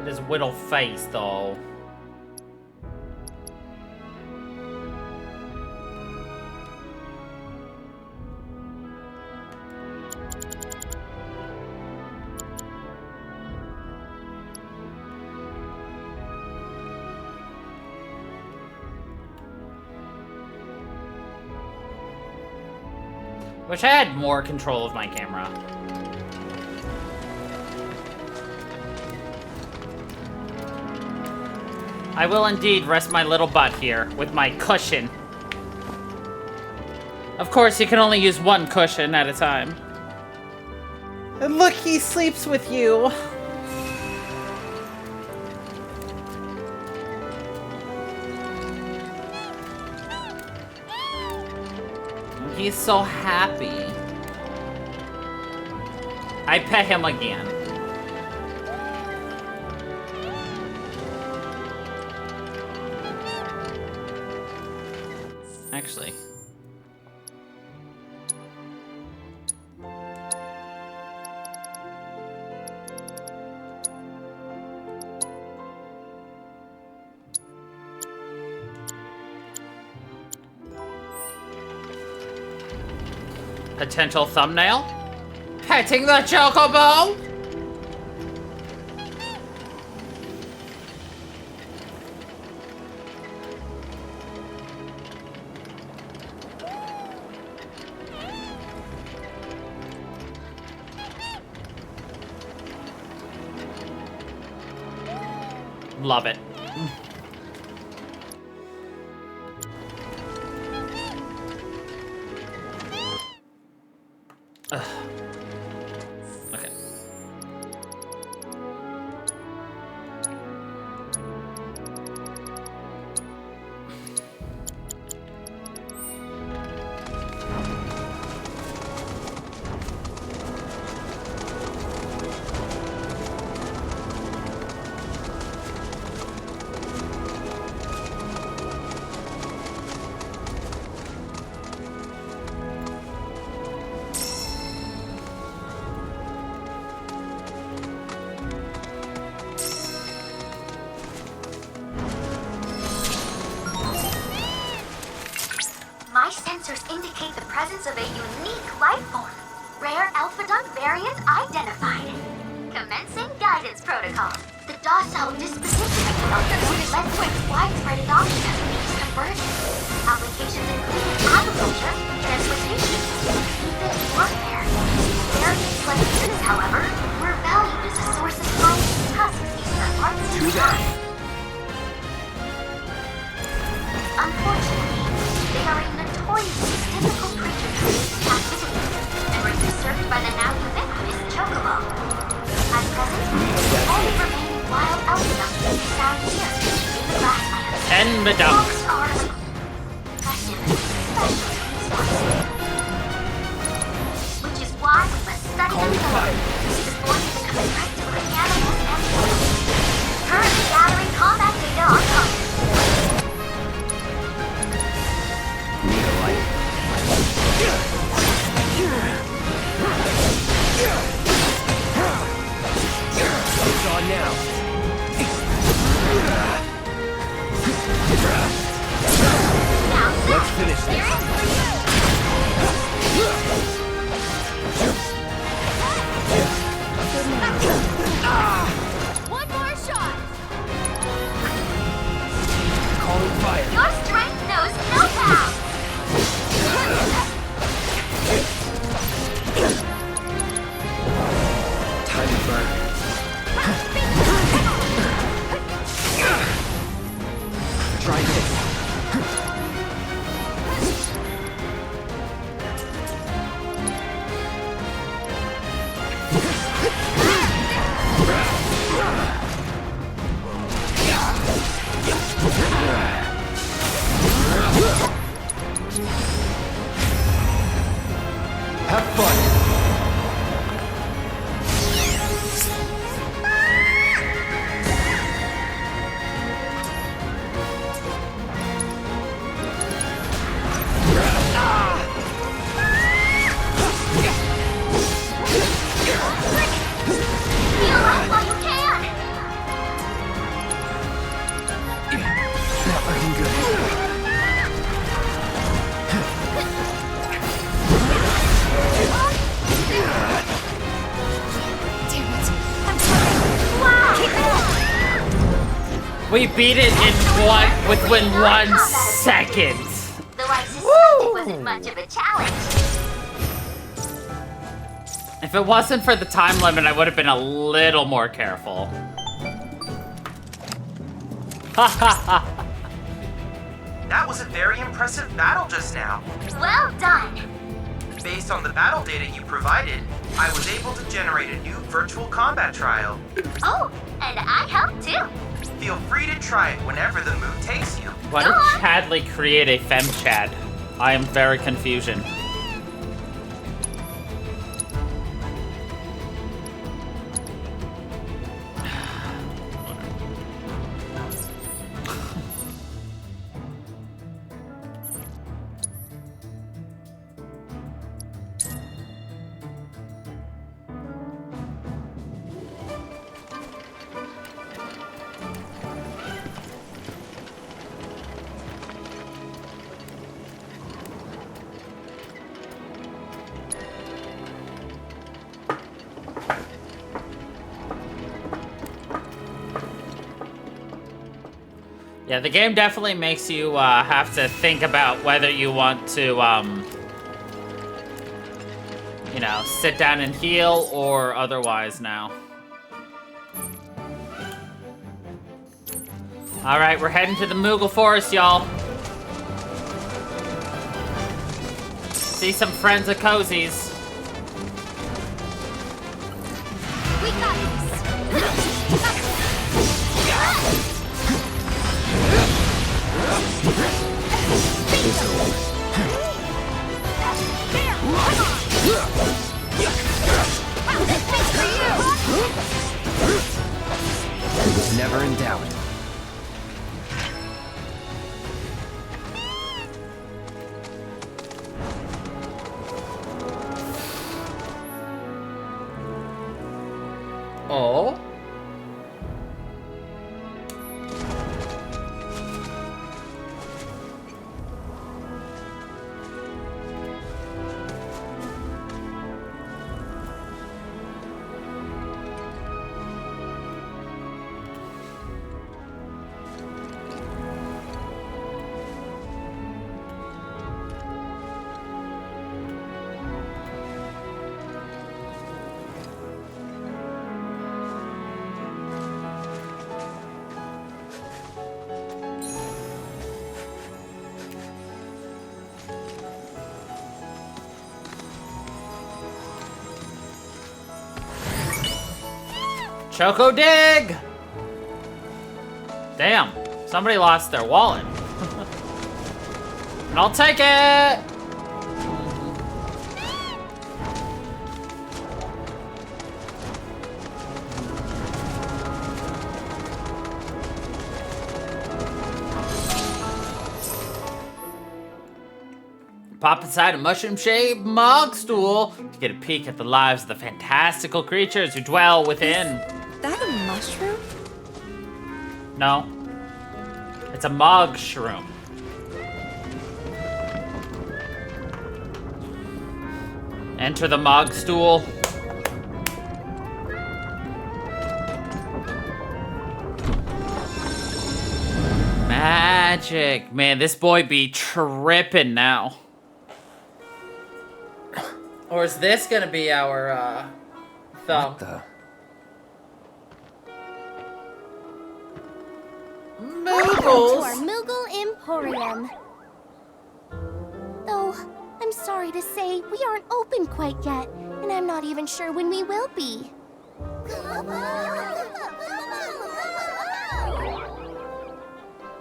His whittle face, though. Wish I had more control of my camera. I will indeed rest my little butt here with my cushion. Of course, you can only use one cushion at a time. And look, he sleeps with you. He's so happy. I pet him again. Actually. Potential thumbnail? Petting the chocobo? Love it. Ugh. Okay. My sensors indicate the presence of a unique life form. Rare alpha dunk variant identified. Commencing guidance protocol. The docile disposition of the alpha led to its widespread adoption as a means of conversion. Applications including agriculture, transportation, even warfare. Variant slices, however, were valued as a source of highest tusks used for arts and crafts. Unfortunately, they are a notoriously difficult creature to reach captivity, and were usurped by the now ubiquitous chocobo. At present, the only remaining wild alpha can be found here, in the grasslands. And the dump. Fox are special species. Which is why we must study them thoroughly, before they become practically animals and humans. Currently gathering combat data on target. It's on now. We beat it within 1 second. Though I suspect it wasn't much of a challenge. If it wasn't for the time limit, I would have been a little more careful. That was a very impressive battle just now. Well done. Based on the battle data you provided, I was able to generate a new virtual combat trial. Oh, and I helped too. Feel free to try it whenever the mood takes you. Why did Chadley create a fem-chad? I am very confusion. Yeah, the game definitely makes you have to think about whether you want to, you know, sit down and heal or otherwise now. All right, we're heading to the Moogle Forest, y'all. See some friends of Cozy's. We got this. It was never in doubt. Oh. Choco dig! Damn, somebody lost their wallet. And I'll take it! Pop inside a mushroom-shaped mog stool to get a peek at the lives of the fantastical creatures who dwell within. Is that a mushroom? No. It's a mog shroom. Enter the mog stool. Magic. Man, this boy be trippin' now. Or is this gonna be our, thumb? What the? Welcome to our Moogle Emporium. Though, I'm sorry to say, we aren't open quite yet, and I'm not even sure when we will be.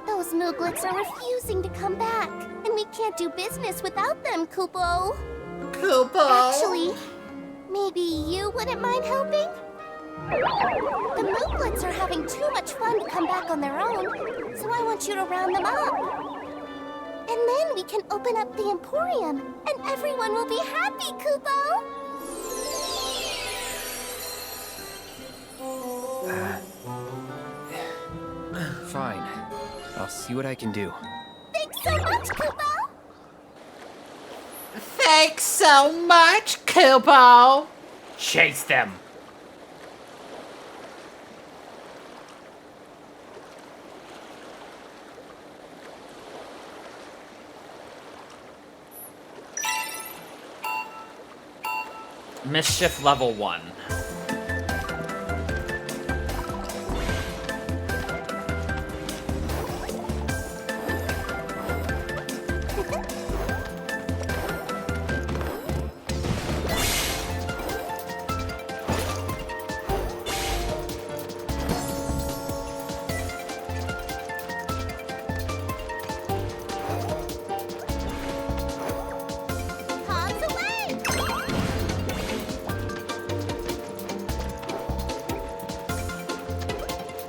Those Mooglets are refusing to come back, and we can't do business without them, Kupo. Actually, maybe you wouldn't mind helping? The Mooglets are having too much fun to come back on their own, so I want you to round them up. And then we can open up the Emporium, and everyone will be happy, Kupo! Fine. I'll see what I can do. Thanks so much, Kupo! Thanks so much, Kupo! Chase them. Mischief level 1. Hans away!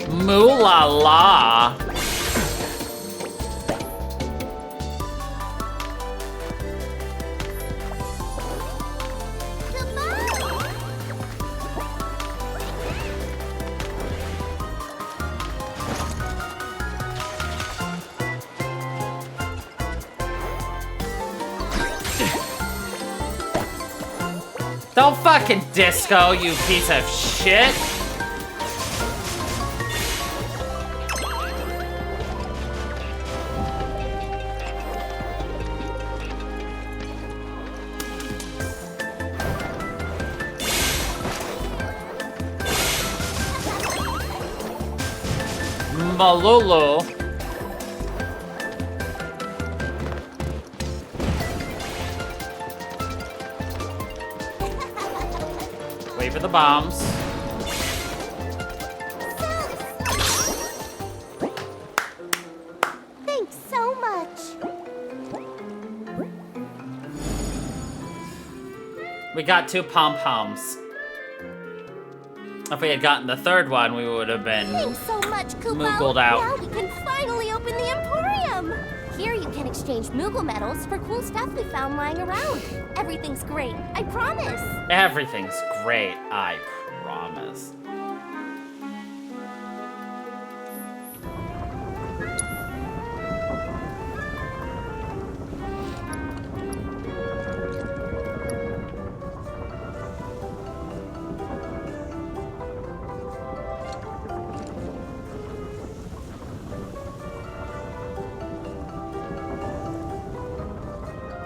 Moo la la. Don't fucking disco, you piece of shit. Malulu. Wait for the bombs. Thanks so much. We got 2 pom-poms. If we had gotten the third one, we would have been Thanks so much, Kupo. moogled out. Now we can finally open the Emporium. Here you can exchange Moogle medals for cool stuff we found lying around. Everything's great, I promise. Everything's great, I promise.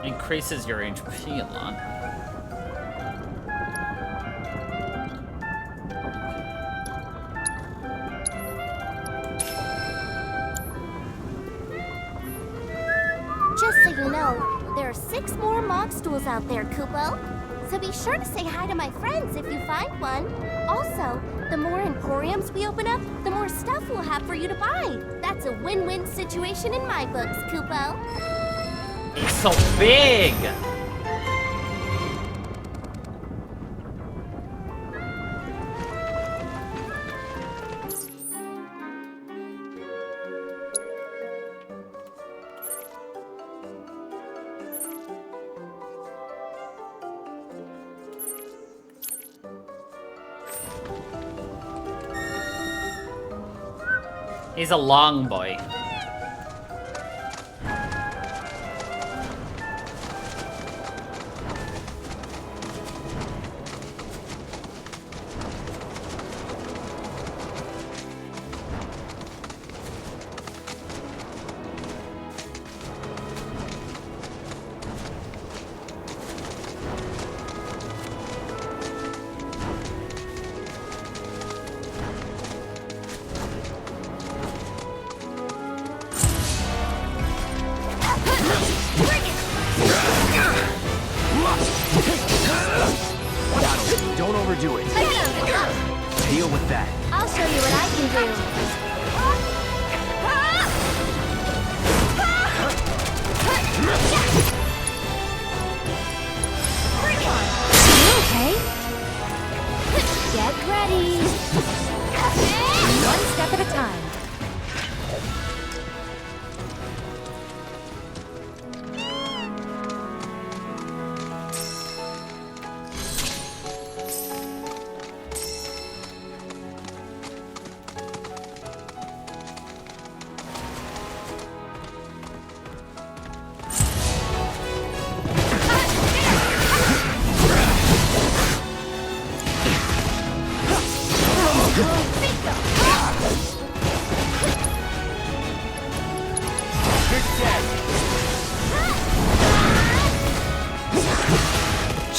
Increases your HP a lot. Just so you know, there are 6 more mock stools out there, Kupo. So be sure to say hi to my friends if you find one. Also, the more Emporiums we open up, the more stuff we'll have for you to buy. That's a win-win situation in my books, Kupo. He's so big! He's a long boy. Don't overdo it. Deal with that. I'll show you what I can do. Okay. Get ready. One step at a time.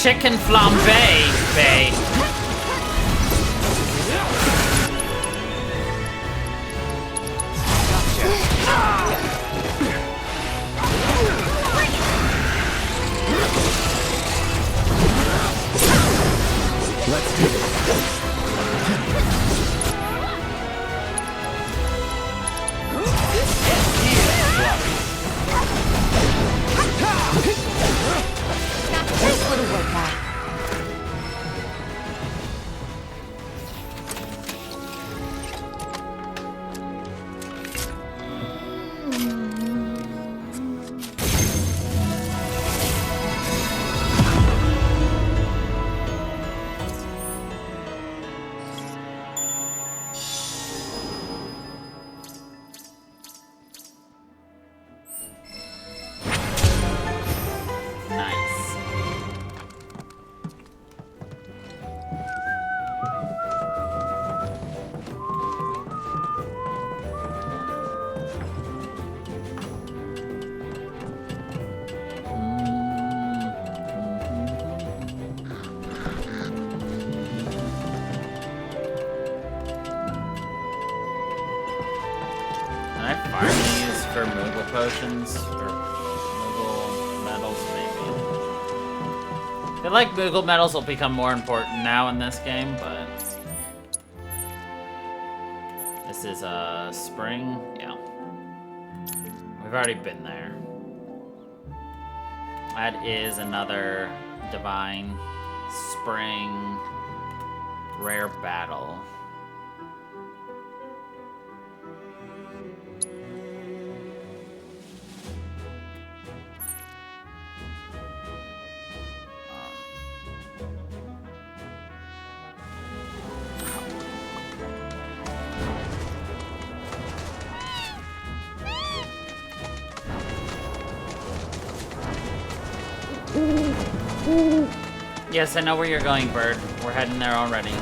chicken flambe, bae. Let's do this. Nice little workout. Nice. Can I farm these for Moogle potions? Or Moogle medals, maybe? I feel like Moogle medals will become more important now in this game, but... This is, spring? Yeah. We've already been there. That is another Divine Spring Rare Battle. Yes, I know where you're going, Bird. We're heading there already.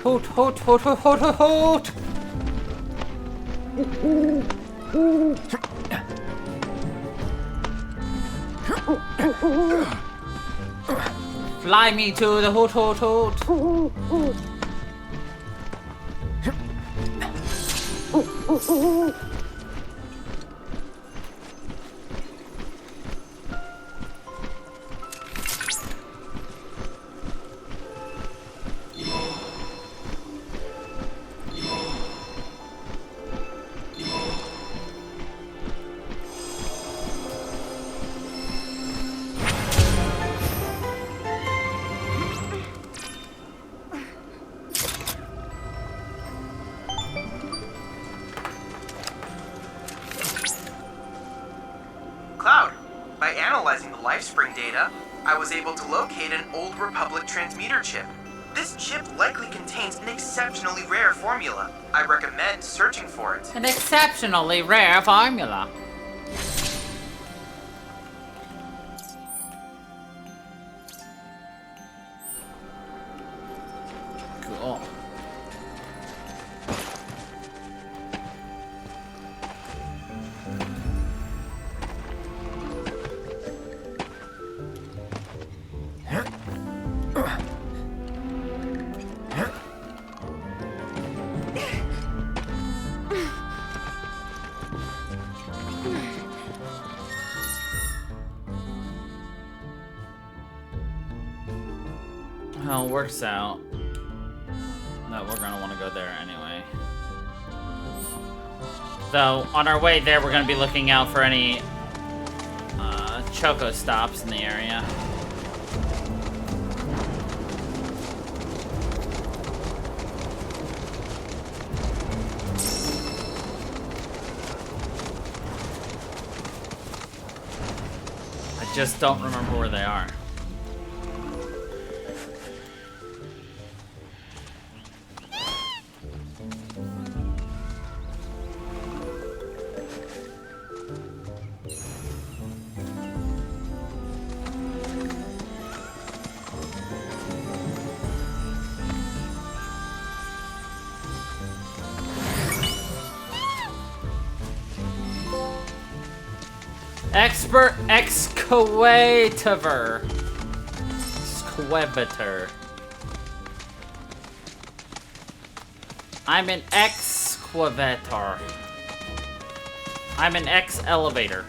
Hoot, hoot, hoot, hoot, hoot, hoot, hoot! Fly me to the hoot, hoot, hoot! Cloud, by analyzing the LifeSpring data, I was able to locate an old Republic transmuter chip. This chip likely contains an exceptionally rare formula. I recommend searching for it. An exceptionally rare formula. Cool. Well, it works out that we're gonna want to go there anyway. Though, on our way there, we're gonna be looking out for any Choco stops in the area. just don't remember where they are. Expert excavator. Excavator. I'm an excavator. I'm an X-elevator.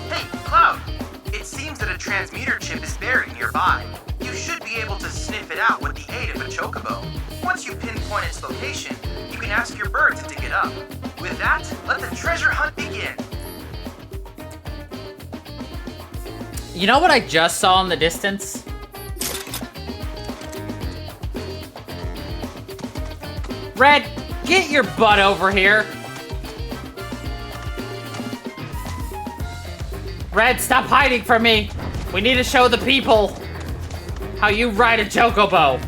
Hey, Cloud! It seems that a transmuter chip is buried nearby. You should be able to sniff it out with the aid of a chocobo. Once you pinpoint its location, you can ask your bird to dig it up. With that, let the treasure hunt begin. You know what I just saw in the distance? Red, get your butt over here. Red, stop hiding from me. We need to show the people how you ride a chocobo.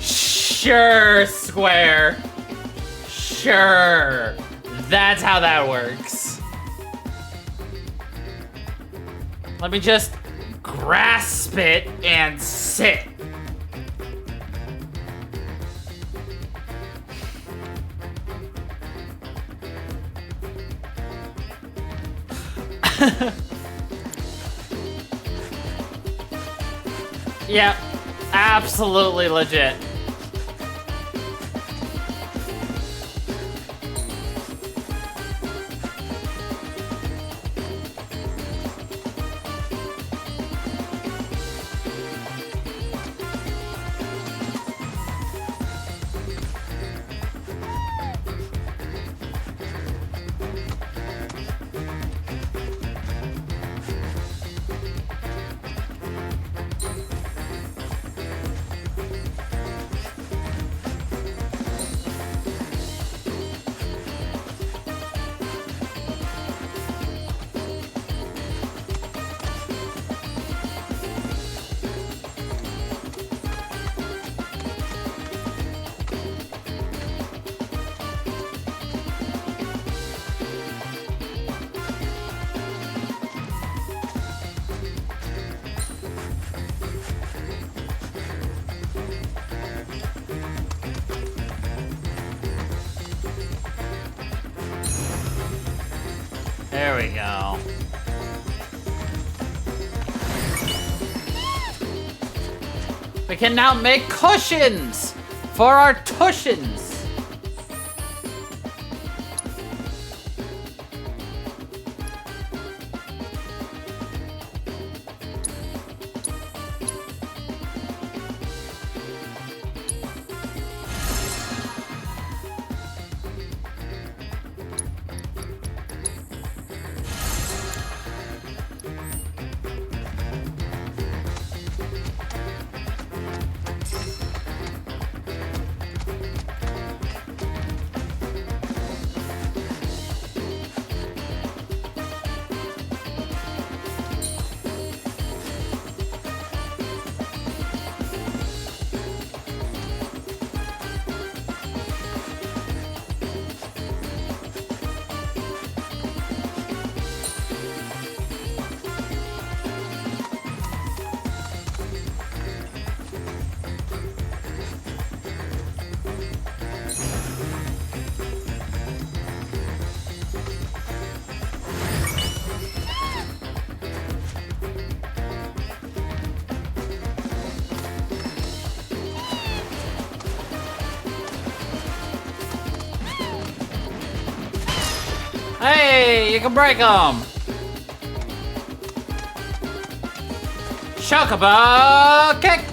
Sure, Square. Sure. That's how that works. Let me just grasp it and sit. Yep, absolutely legit. There we go. We can now make cushions for our tushions. Hey, you can break them. Chocobo kick.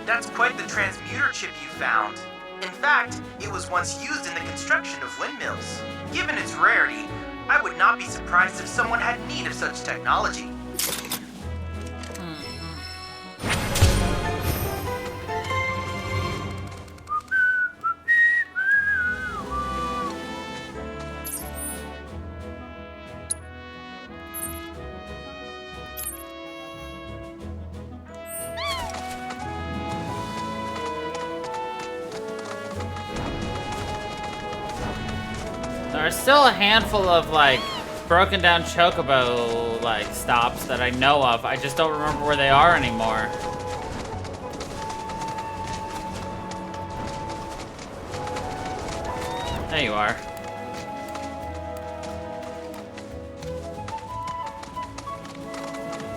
That's quite the transmuter chip you found. In fact, it was once used in the construction of windmills. Given its rarity, I would not be surprised if someone had need of such technology. There are still a handful of, like, broken down chocobo, like, stops that I know of. I just don't remember where they are anymore. There you are.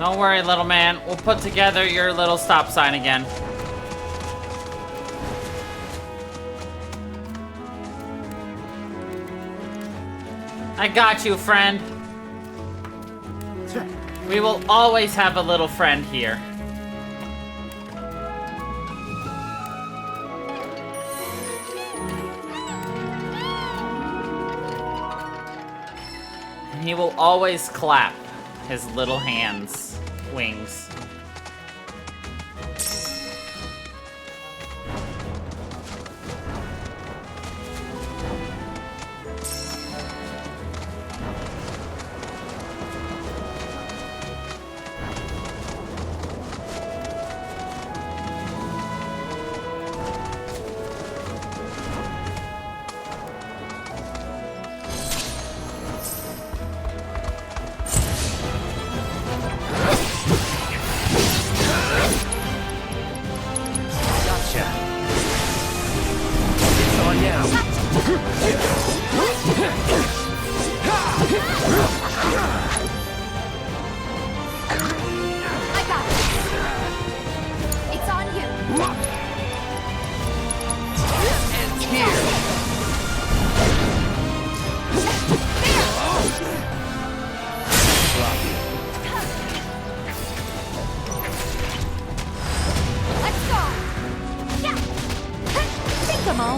Don't worry, little man. We'll put together your little stop sign again. I got you, friend. We will always have a little friend here. And he will always clap his little hands, wings.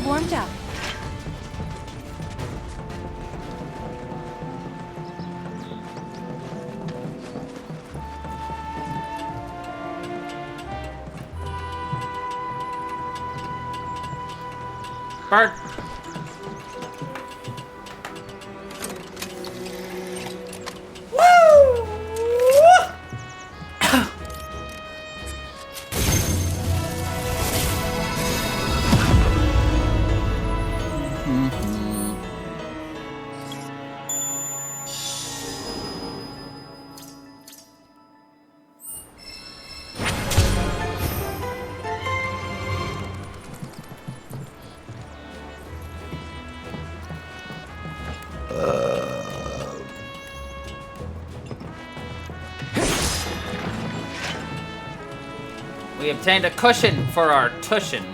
Warmed up. Bart. We obtained a cushion for our tushin.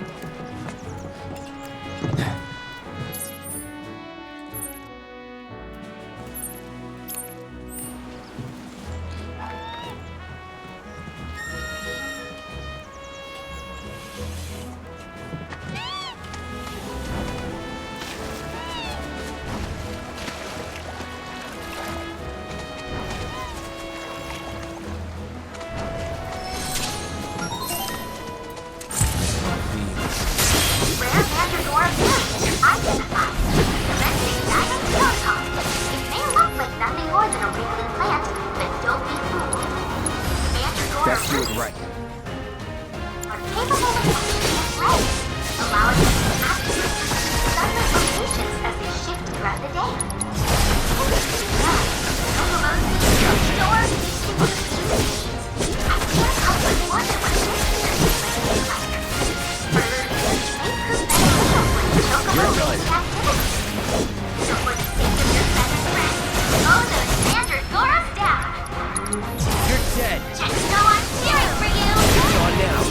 Let's do it right. Are capable of moving legs, allowing them to access sunlit locations as they shift throughout the day. Chocobos need to store these communications. I can't help but wonder what this experience would be like. Birds may prove beneficial when chocobos use activity. So for the sake of your best friend, slow those standard Goros down. You're dead. Just know I'm cheering for you. It's on now.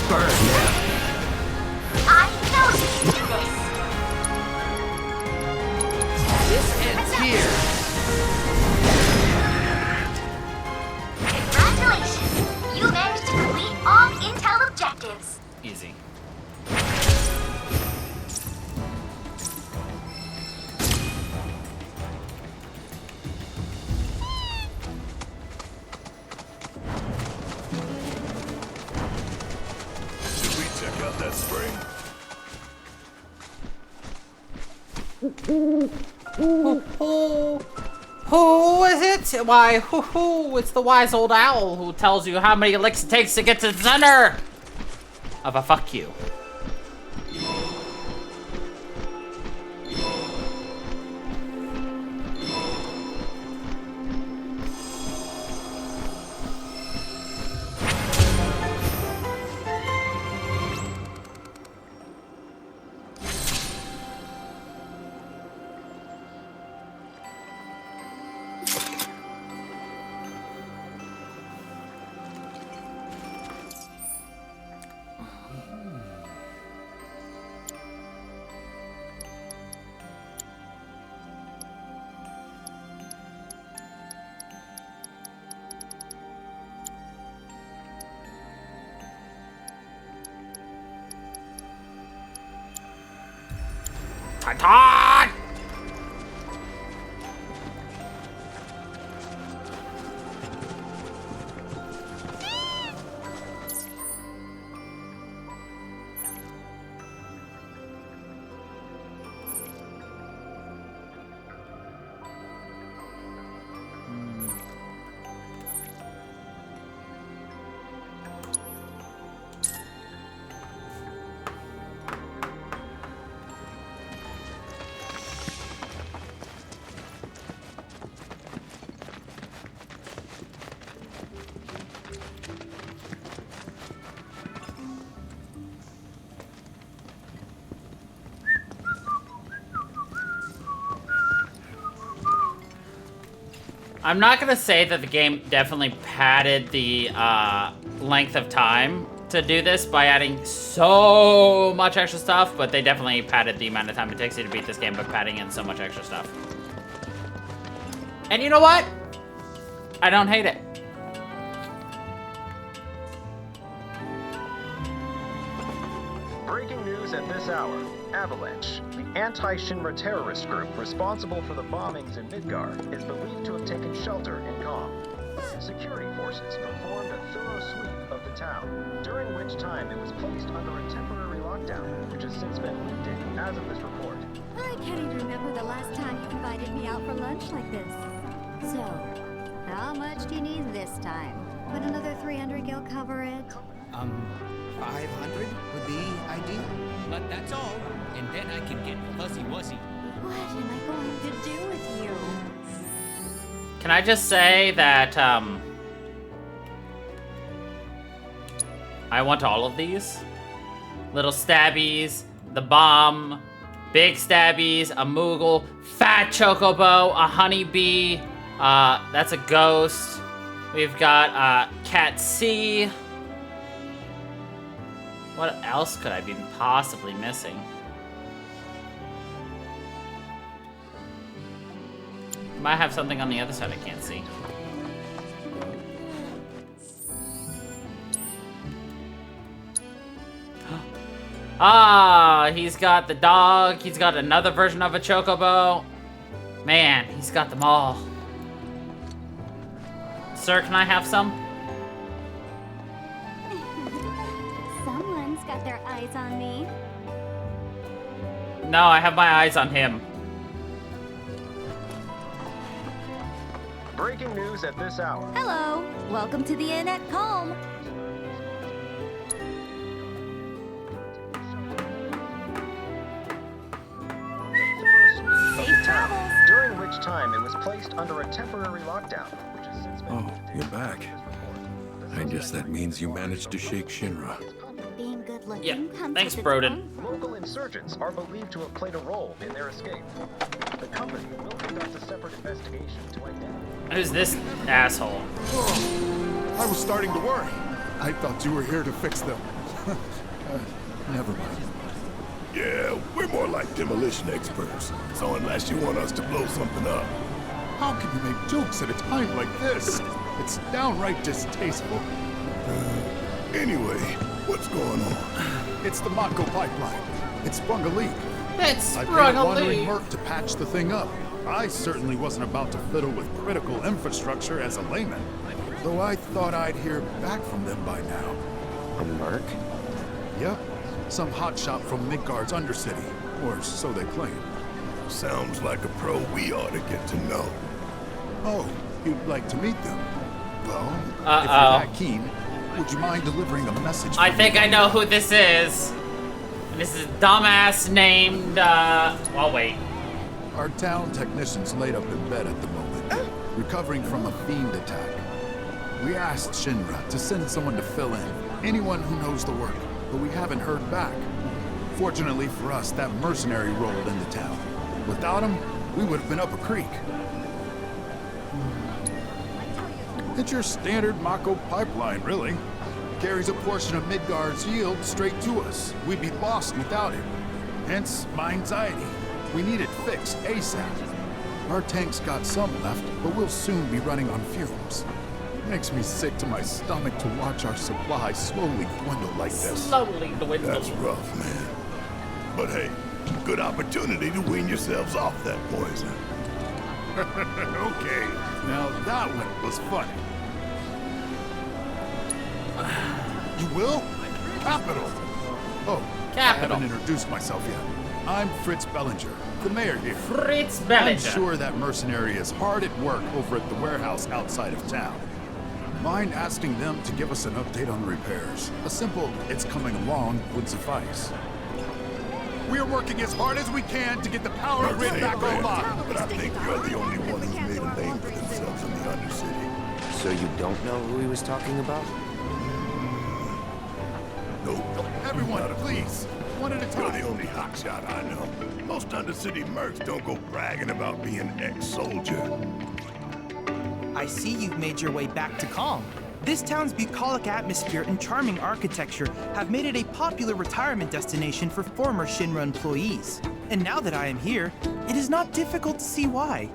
Burn now. I know you can do this. This ends here. Congratulations! You managed to complete all Intel objectives. Easy. Should we check out that spring? Who is it? Why, it's the wise old owl who tells you how many licks it takes to get to the center of a fuck you. Titan! I'm not gonna say that the game definitely padded the length of time to do this by adding so much extra stuff, but they definitely padded the amount of time it takes you to beat this game by padding in so much extra stuff. And you know what? I don't hate it. Breaking news at this hour. Avalanche, the anti-Shinra terrorist group responsible for the bombings in Midgar, is believed to have taken shelter in Calm. Security forces performed a thorough sweep of the town, during which time it was placed under a temporary lockdown, which has since been lifted as of this report. I can't even remember the last time you invited me out for lunch like this. So, how much do you need this time? Would another 300 gil cover it? 500 would be ideal. But that's all, and then I can get fuzzy-wuzzy. What am I going to do with you? Can I just say that, I want all of these. Little stabbies, the bomb, big stabbies, a Moogle, fat chocobo, a honeybee, that's a ghost. We've got, Cat C. What else could I be possibly missing? Might have something on the other side I can't see. Ah, he's got the dog. He's got another version of a chocobo. Man, he's got them all. Sir, can I have some? Someone's got their eyes on me. No, I have my eyes on him. Breaking news at this hour. Hello. Welcome to the inn at Calm. Safe travels. During which time it was placed under a temporary lockdown, which has since been Oh, you're back. I guess that means you managed to shake Shinra. Being good looking Yeah, comes thanks, with its Broden. own- Local insurgents are believed to have played a role in their escape. The company will conduct a separate investigation to identify. Who's this asshole? I was starting to worry. I thought you were here to fix them. Never mind. Yeah, we're more like demolition experts. So unless you want us to blow something up. How can you make jokes at a time like this? It's downright distasteful. Anyway, what's going on? It's the Mako pipeline. It sprung a leak. It I sprung paid a a wandering leak. merc to patch the thing up. I certainly wasn't about to fiddle with critical infrastructure as a layman. Though I thought I'd hear back from them by now. A merc? Yep. Some hotshot from Midgard's Undercity. Or so they claim. Sounds like a pro we ought to get to know. Oh, you'd like to meet them? Well, if you're Uh-oh. that keen, would you mind delivering a message? I from think me? I know who this is. And this is dumbass named, well, wait. Our town technician's laid up in bed at the moment, recovering from a fiend attack. We asked Shinra to send someone to fill in, anyone who knows the work, but we haven't heard back. Fortunately for us, that mercenary rolled into town. Without him, we would have been up a creek. It's your standard Mako pipeline, really. Carries a portion of Midgard's yield straight to us. We'd be lost without it. Hence, my anxiety. We need it fixed ASAP. Our tank's got some left, but we'll soon be running on fumes. Makes me sick to my stomach to watch our supply slowly dwindle like this. Slowly dwindle. That's rough, man. But hey, good opportunity to wean yourselves off that poison. Okay, now that one was funny. You will? Capital! Oh, I haven't introduced myself yet. I'm Fritz Bellinger, the mayor here. Fritz Bellinger. I'm sure that mercenary is hard at work over at the warehouse outside of town. Mind asking them to give us an update on repairs? A simple, it's coming along, would suffice. We are working as hard as we can to get the power grid back online. But I think you're the only one who's made a name for themselves in the Undercity. So you don't know who he was talking about? Nope. Everyone, please. One at a time. You're the only hotshot I know. Most Undercity mercs don't go bragging about being ex-soldier. I see you've made your way back to Calm. This town's bucolic atmosphere and charming architecture have made it a popular retirement destination for former Shinra employees. And now that I am here, it is not difficult to see why.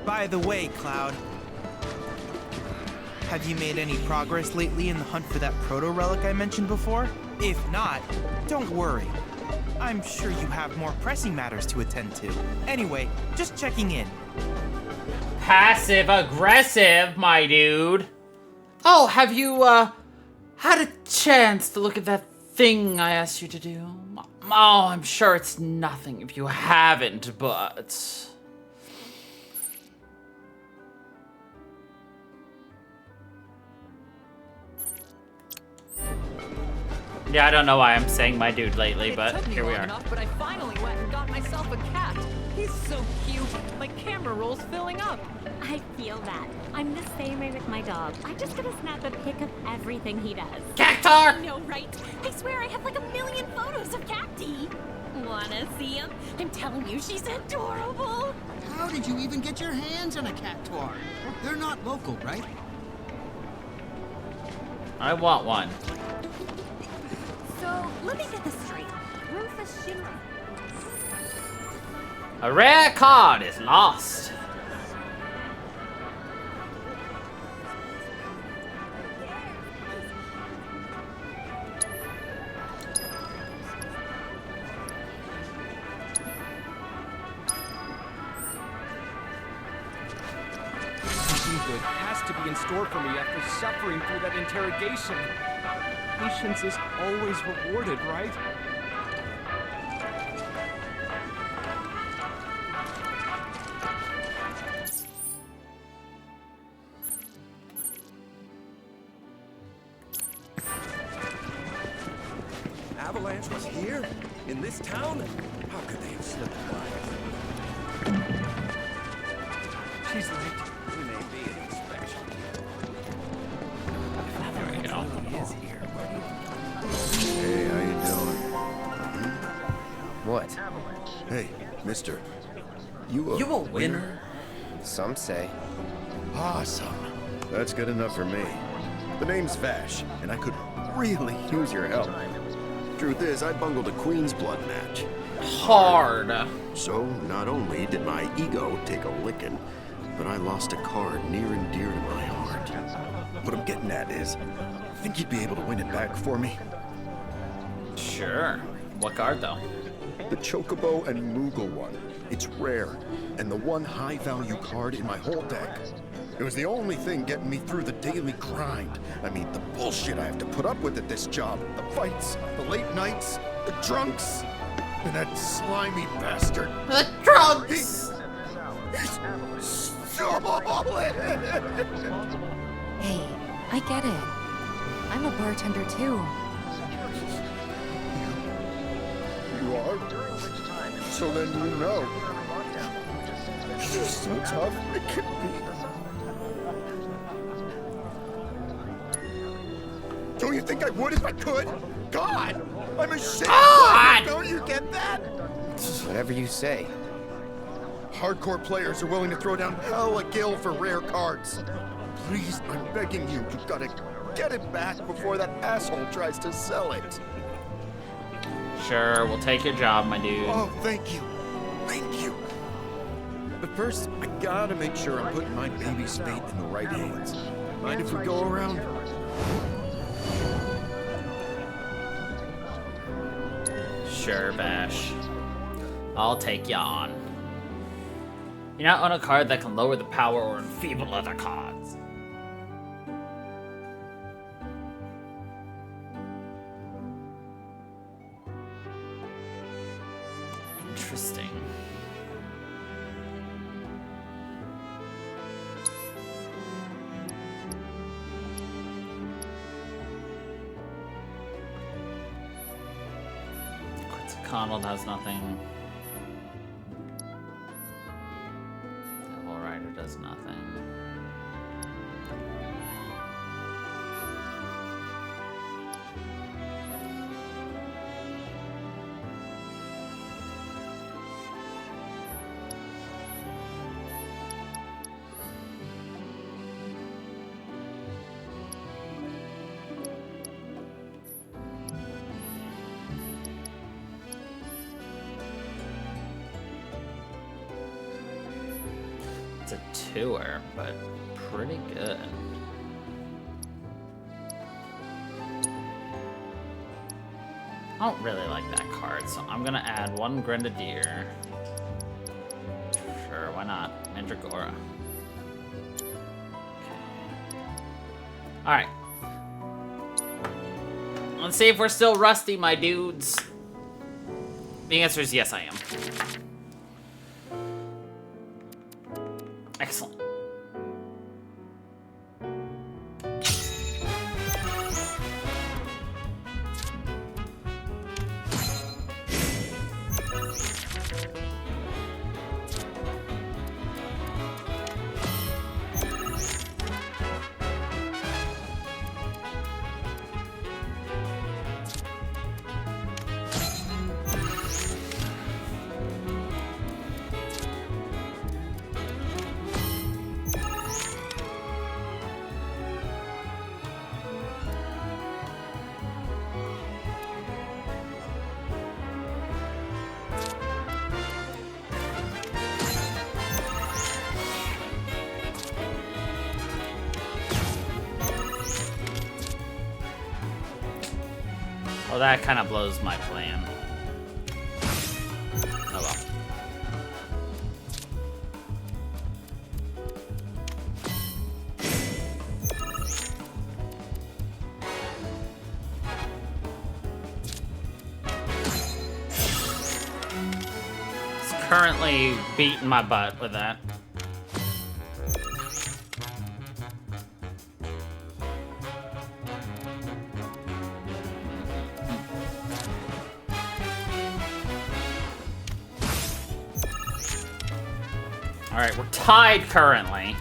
By the way, Cloud, have you made any progress lately in the hunt for that proto-relic I mentioned before? If not, don't worry. I'm sure you have more pressing matters to attend to. Anyway, just checking in. Passive aggressive, my dude. Oh, have you, had a chance to look at that thing I asked you to do? Oh, I'm sure it's nothing if you haven't, but... Yeah, I don't know why I'm saying my dude lately, but here we are. Enough, but I finally went and got myself a cat. He's so cute. My camera roll's filling up. I feel that. I'm the same way with my dog. I just gotta snap a pic of everything he does. Cactar! No, right? I swear I have like 1,000,000 photos of Cacti. Wanna see him? I'm telling you, she's adorable. How did you even get your hands on a cactuar? They're not local, right? I want one. So, let me get this straight. Rufus Shinra. A rare card is lost. Something good has to be in store for me after suffering through that interrogation. Patience is always rewarded, right? Avalanche was here? In this town? How could they have slipped by? She's late. We may be an inspection. There we go. He is here. Hey, how you doing? What? Hey, mister. You a winner? Some say. Awesome. That's good enough for me. The name's Vash, and I could really use your help. Truth is, I bungled a Queen's Blood match. Hard. So, not only did my ego take a licking, but I lost a card near and dear to my heart. What I'm getting at is, think you'd be able to win it back for me? Sure. What card, though? The Chocobo and Moogle one. It's rare, and the one high-value card in my whole deck. It was the only thing getting me through the daily grind. I mean, the bullshit I have to put up with at this job. The fights, the late nights, the drunks, and that slimy bastard. The drunks! He's solid! Hey, I get it. I'm a bartender too. You are? So then you know. You're so tough, it can be. Don't you think I would if I could? God! I'm a shit player, don't you get that? Whatever you say. Hardcore players are willing to throw down hell a gill for rare cards. Please, I'm begging you, you gotta get it back before that asshole tries to sell it. Sure, we'll take your job, my dude. Oh, thank you. Thank you. But first, I gotta make sure I'm putting my baby's fate in the right hands. Mind if we go around? Sure, Bash. I'll take ya on. You now own a card that can lower the power or enfeeble other cards. Interesting. Conald has nothing. Devil Rider does nothing. It's a tour, but pretty good. I don't really like that card, so I'm gonna add one Grenadier. Sure, why not? Mandragora. Okay. Alright. Let's see if we're still rusty, my dudes. The answer is yes, I am. Excellent. Well, that kind of blows my plan. Oh well. currently beating my butt with that. All right, we're tied currently.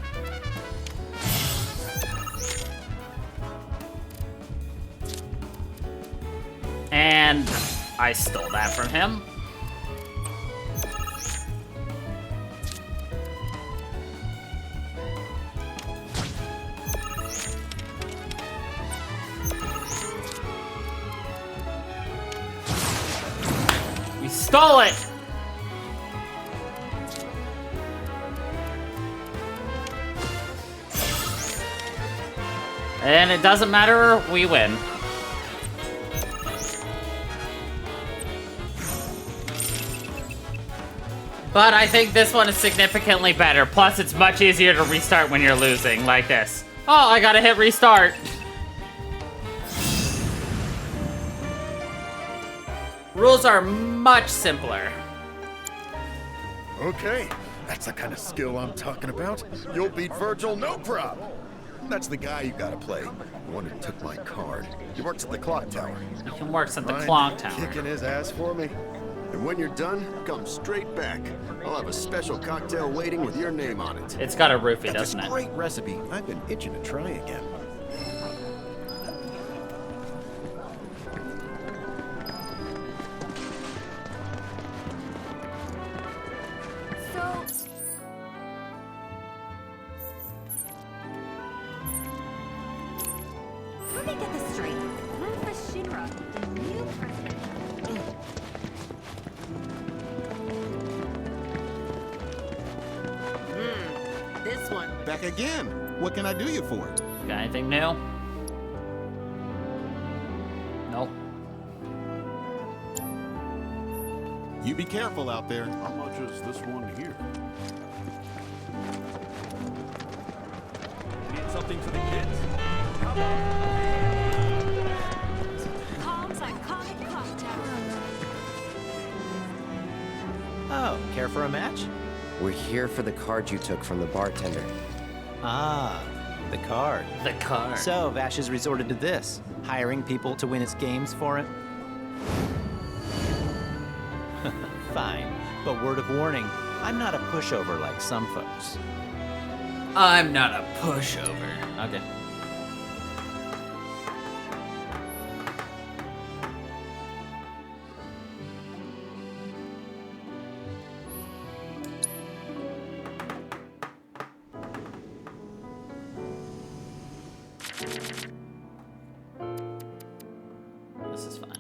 And I stole that from him. We stole it! And it doesn't matter, we win. But I think this one is significantly better. Plus, it's much easier to restart when you're losing, like this. Oh, I gotta hit restart. Rules are much simpler. Okay, that's the kind of skill I'm talking about. You'll beat Virgil, no problem. That's the guy you gotta play. The one who took my card. He works at the clock tower. He works at the clock tower. Kicking his ass for me. And when you're done, come straight back. I'll have a special cocktail waiting with your name on it. It's got a roofie, doesn't it? Great recipe. I've been itching to try again. Let me get this straight. Ruthless Shinra, the new president. This one. Back again. What can I do you for? Got anything new? Nope. You be careful out there. How much is this one here? Need something for the kids? Calm's iconic clock tower. Oh, care for a match? We're here for the card you took from the bartender. Ah, the card. The card. So, Vash has resorted to this, hiring people to win its games for it? Fine, but word of warning, I'm not a pushover like some folks. I'm not a pushover. Okay. This is fine.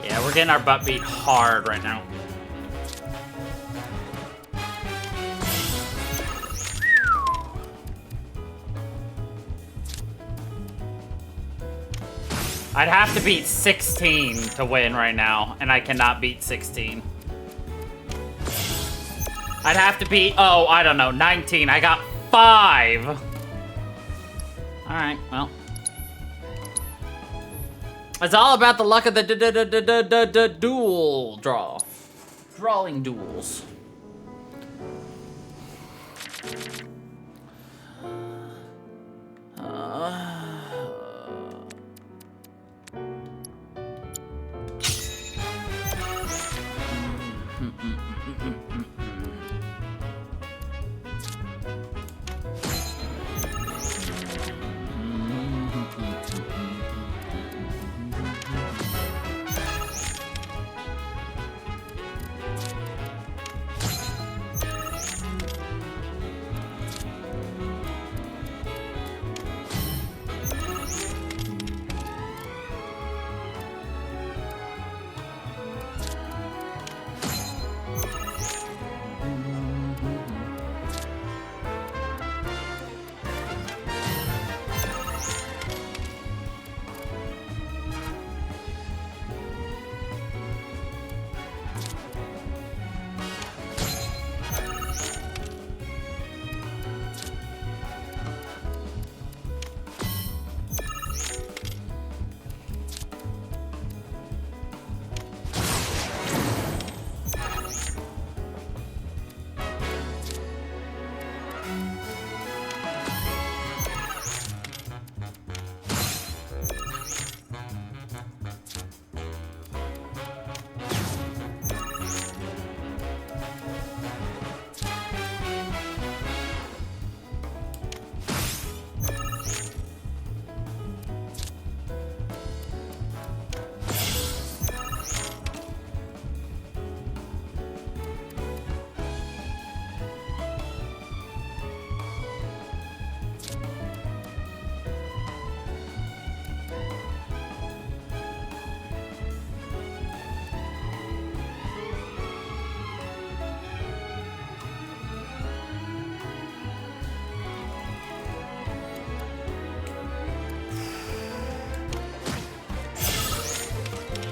Yeah, we're getting our butt beat hard right now. I'd have to beat 16 to win right now, and I cannot beat 16. I'd have to beat, oh, I don't know, 19. I got 5. All right, well. It's all about the luck of the duel draw. Brawling duels.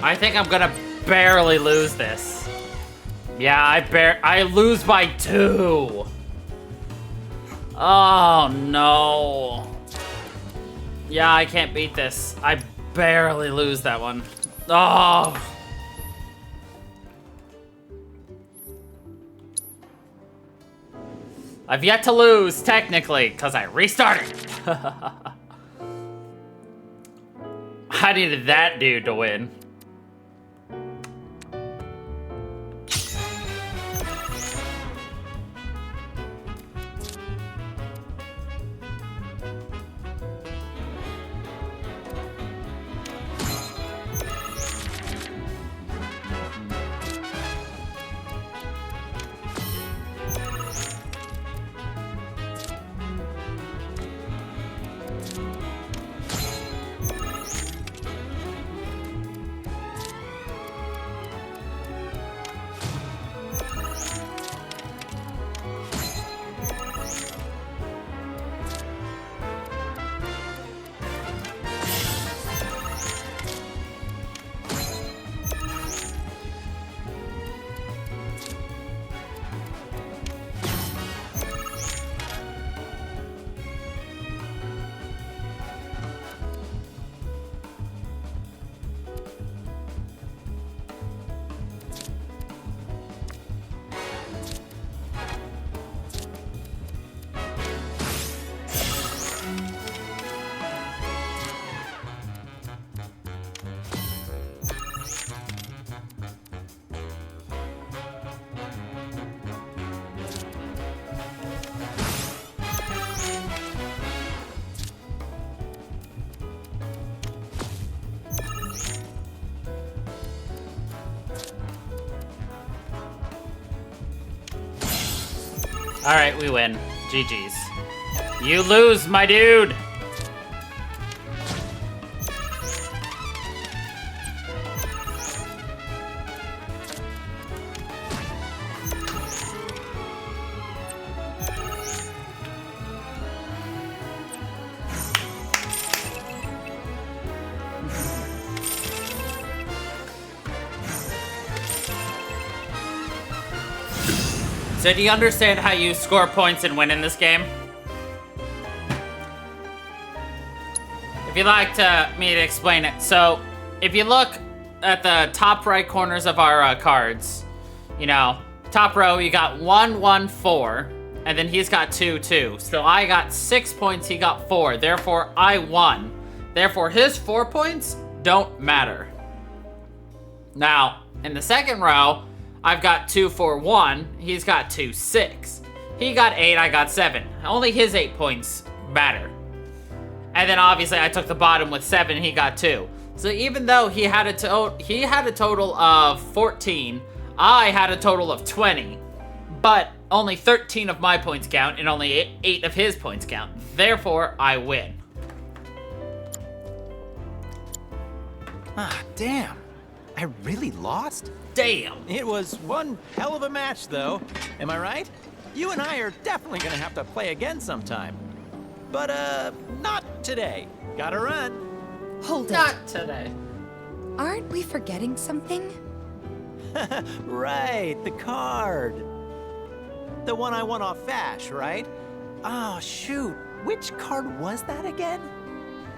I think I'm gonna barely lose this. Yeah, I lose by 2. Oh no. Yeah, I can't beat this. I barely lose that one. Oh. I've yet to lose, technically, because I restarted. I needed that dude to win. Alright, we win. GG's. You lose, my dude! So do you understand how you score points and win in this game? If you'd like me to explain it. So, if you look at the top right corners of our cards, you know, top row, you got 1, 1, 4, and then he's got 2, 2. So I got 6 points, he got 4. Therefore, I won. Therefore, his 4 points don't matter. Now, in the second row, I've got 2, 4, 1. He's got 2, 6. He got 8, I got 7. Only his 8 points matter. And then obviously I took the bottom with 7, he got 2. So even though he had a total of 14, I had a total of 20. But only 13 of my points count and only 8 of his points count. Therefore, I win. Ah, damn. I really lost? Damn. It was one hell of a match, though. Am I right? You and I are definitely gonna have to play again sometime. But, not today. Gotta run. Hold it. Not today. Aren't we forgetting something? Right, the card. The one I won off Vash, right? Oh, shoot. Which card was that again?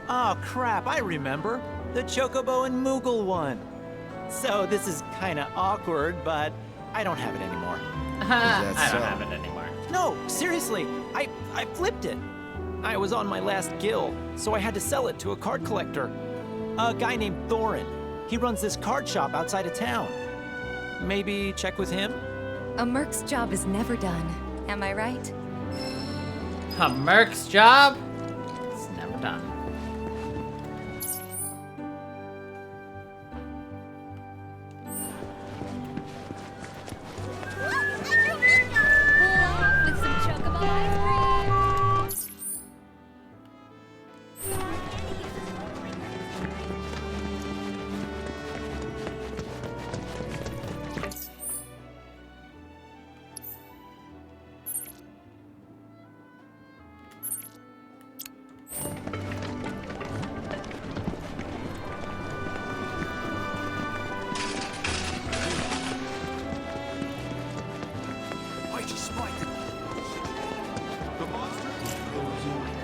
Oh, crap, I remember. The Chocobo and Moogle one. So this is kinda awkward, but I don't have it anymore. I don't have it anymore. No, seriously, I flipped it. I was on my last guild, so I had to sell it to a card collector. A guy named Thorin. He runs this card shop outside of town. Maybe check with him? A merc's job is never done. Am I right? A merc's job? It's never done. With some chocobo ice cream.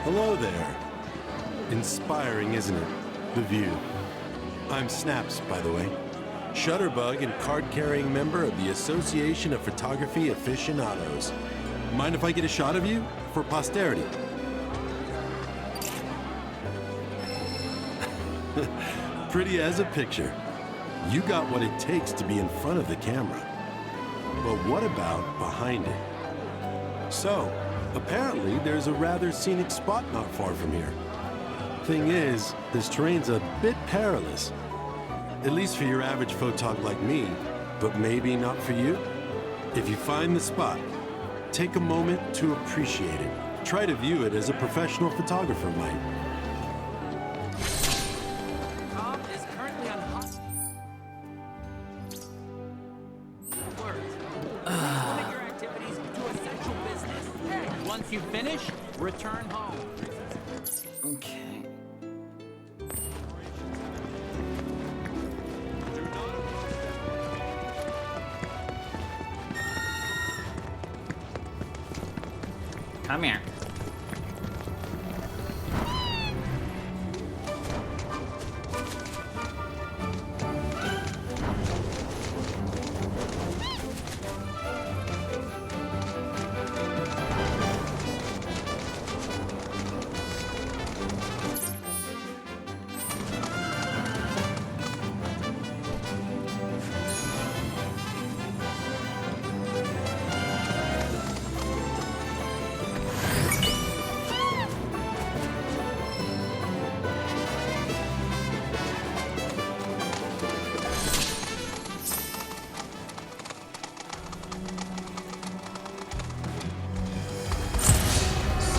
Hello there. Inspiring, isn't it? The view. I'm Snaps, by the way. Shutterbug and card-carrying member of the Association of Photography Aficionados. Mind if I get a shot of you? For posterity. Pretty as a picture. You got what it takes to be in front of the camera. But what about behind it? So, apparently there's a rather scenic spot not far from here. Thing is, this terrain's a bit perilous. At least for your average photog like me, but maybe not for you. If you find the spot, take a moment to appreciate it. Try to view it as a professional photographer might. Tom is currently on limit your activities to essential business. Once you finish, return home. Okay. Come here.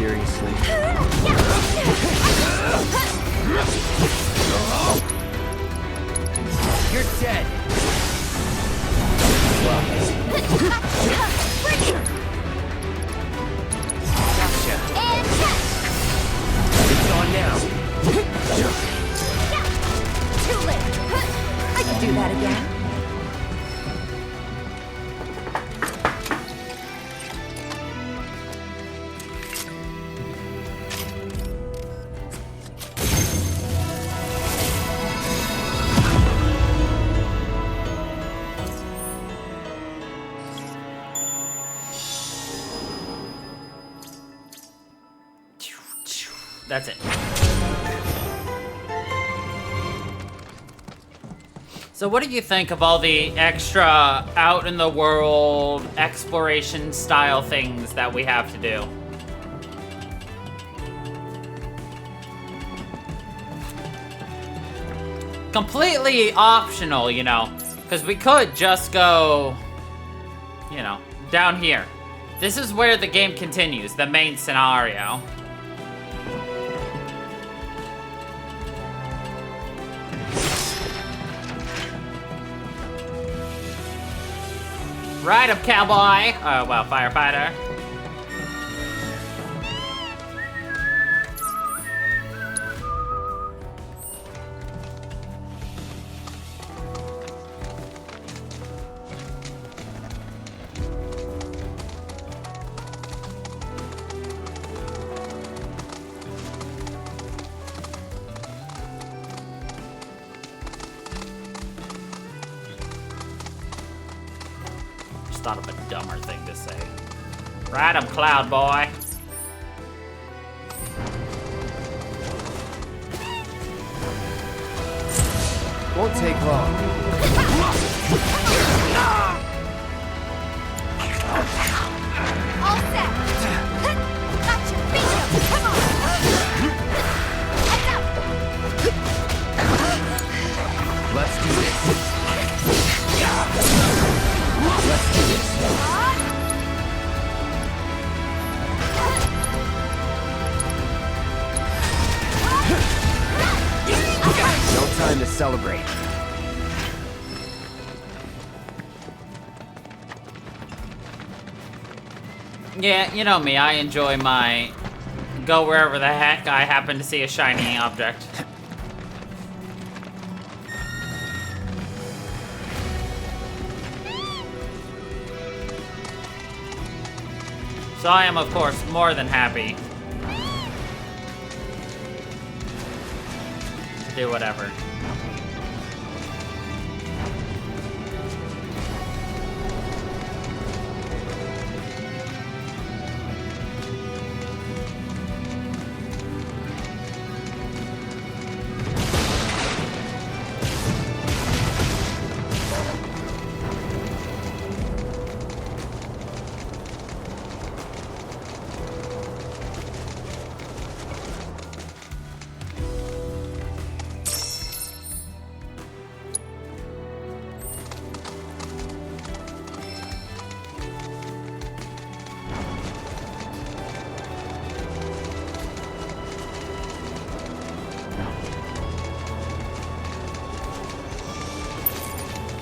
Seriously. You're dead. Gotcha. It's on now. Too late. I can do that again. That's it. So what do you think of all the extra out in the world exploration style things that we have to do? Completely optional, you know, because we could just go, you know, down here. This is where the game continues, the main scenario. Ride up, cowboy! Well, firefighter. Thought of a dumber thing to say. Ride 'em, Cloud Boy. Won't take long. All set. Gotcha. Bingo. Come on. Heads up. Let's do this. Let's do this. No time to celebrate. Yeah, you know me, I enjoy my go wherever the heck I happen to see a shiny object. So I am, of course, more than happy to do whatever.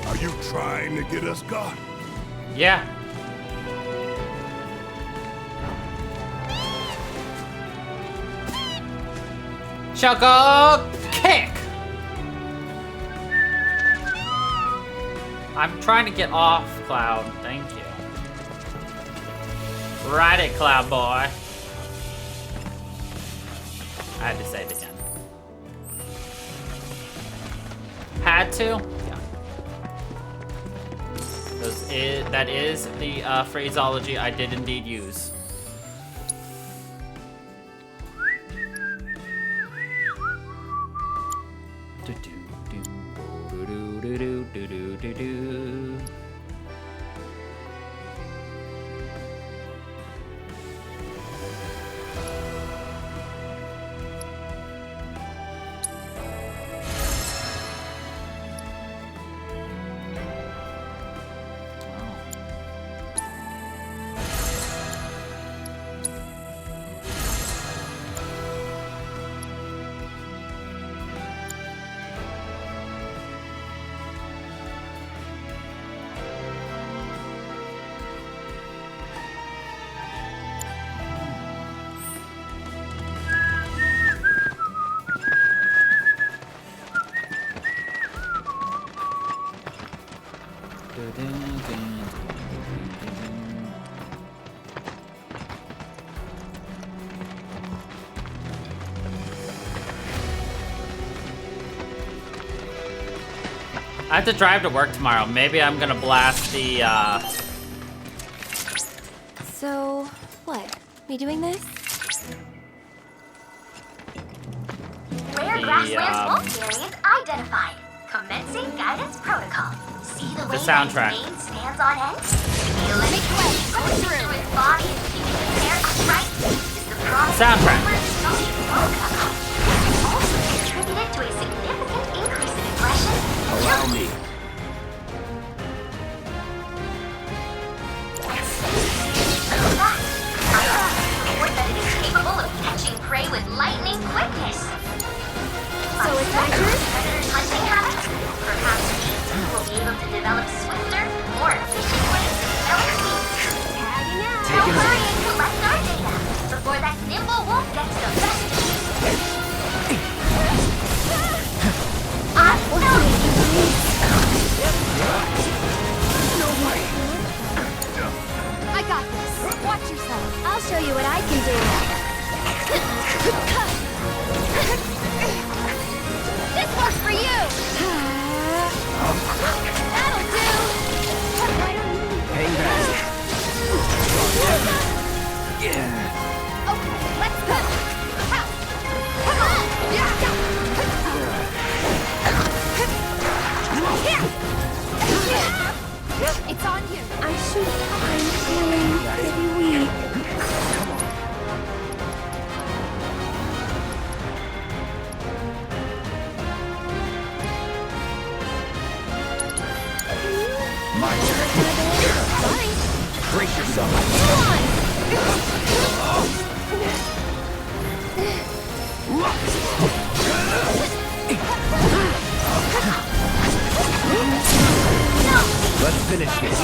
Are you trying to get us caught? Yeah. Choco kick! I'm trying to get off, Cloud. Thank you. Ride it, Cloud Boy. I had to say it again. Had to? Yeah. That is the phraseology I did indeed use. I have to drive to work tomorrow. Maybe I'm gonna blast the, So, what? We doing this? Grasslands Wolf variant identified. Commencing guidance protocol. See the way that his soundtrack. mane stands on end? Feel it going through his body and keeping his hair upright. Is the product Soundtrack. also contributed to a significant increase in aggression. Allow me. Report that it is capable of catching prey with lightning quickness. So it's my turn? Predators' hunting habits? Perhaps we too will be able to develop swifter, more efficient ways to sell its meat. Tagging out. So hurry and collect our data before that nimble wolf gets the best of you. I'm telling you. No way. I got this. Watch yourself. I'll show you what I can do. This one's for you. That'll do. Hang back. Okay, let's go. Come on. It's on you. I'm feeling pretty weak. My turn. Sorry. Brace yourself. Let's finish this.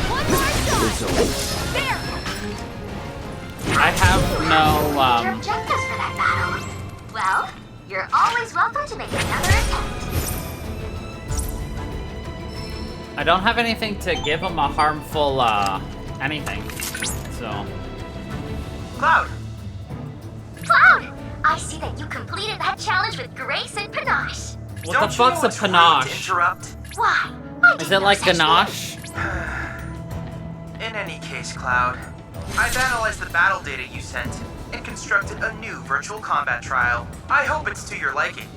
One more shot. There. I have no, Your objectives for that battle. Well, you're always welcome to make another attempt. I don't have anything to give him a harmful, anything. So. Cloud! Cloud! I see that you completed that challenge with grace and panache. What Don't the you know fuck's a it's rude to panache? interrupt? Why? Is it like ganache? In any case, Cloud, I've analyzed the battle data you sent and constructed a new virtual combat trial. I hope it's to your liking.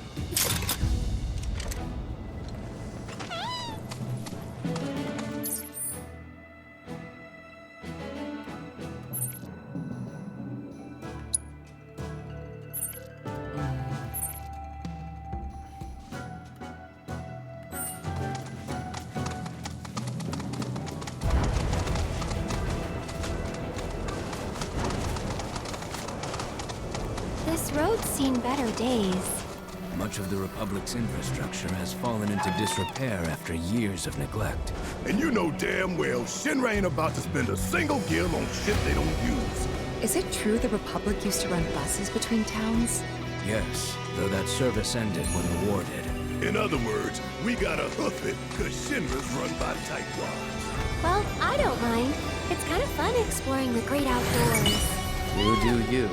This road's seen better days. Much of the Republic's infrastructure has fallen into disrepair after years of neglect. And you know damn well Shinra ain't about to spend a single gil on shit they don't use. Is it true the Republic used to run buses between towns? Yes, though that service ended when the war did. In other words, we gotta hoof it, cause Shinra's run by tightwads. Well, I don't mind. It's kind of fun exploring the great outdoors. You do you.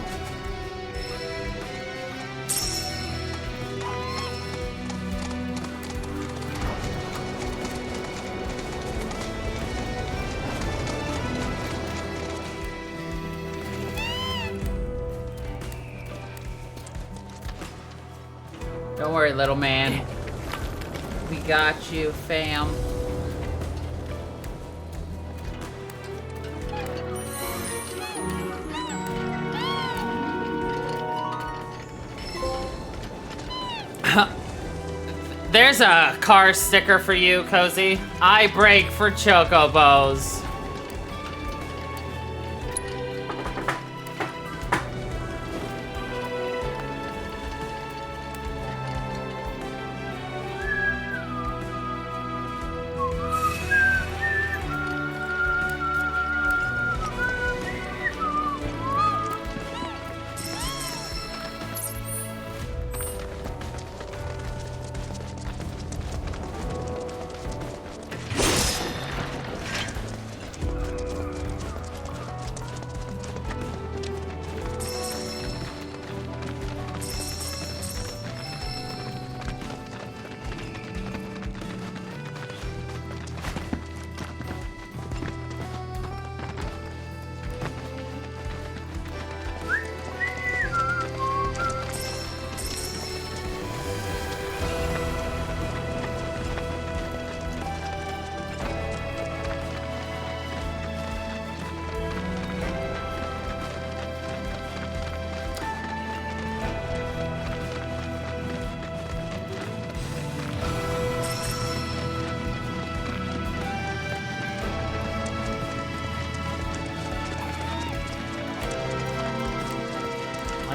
Don't worry, little man. We got you, fam. There's a car sticker for you, Cozy. I brake for chocobos.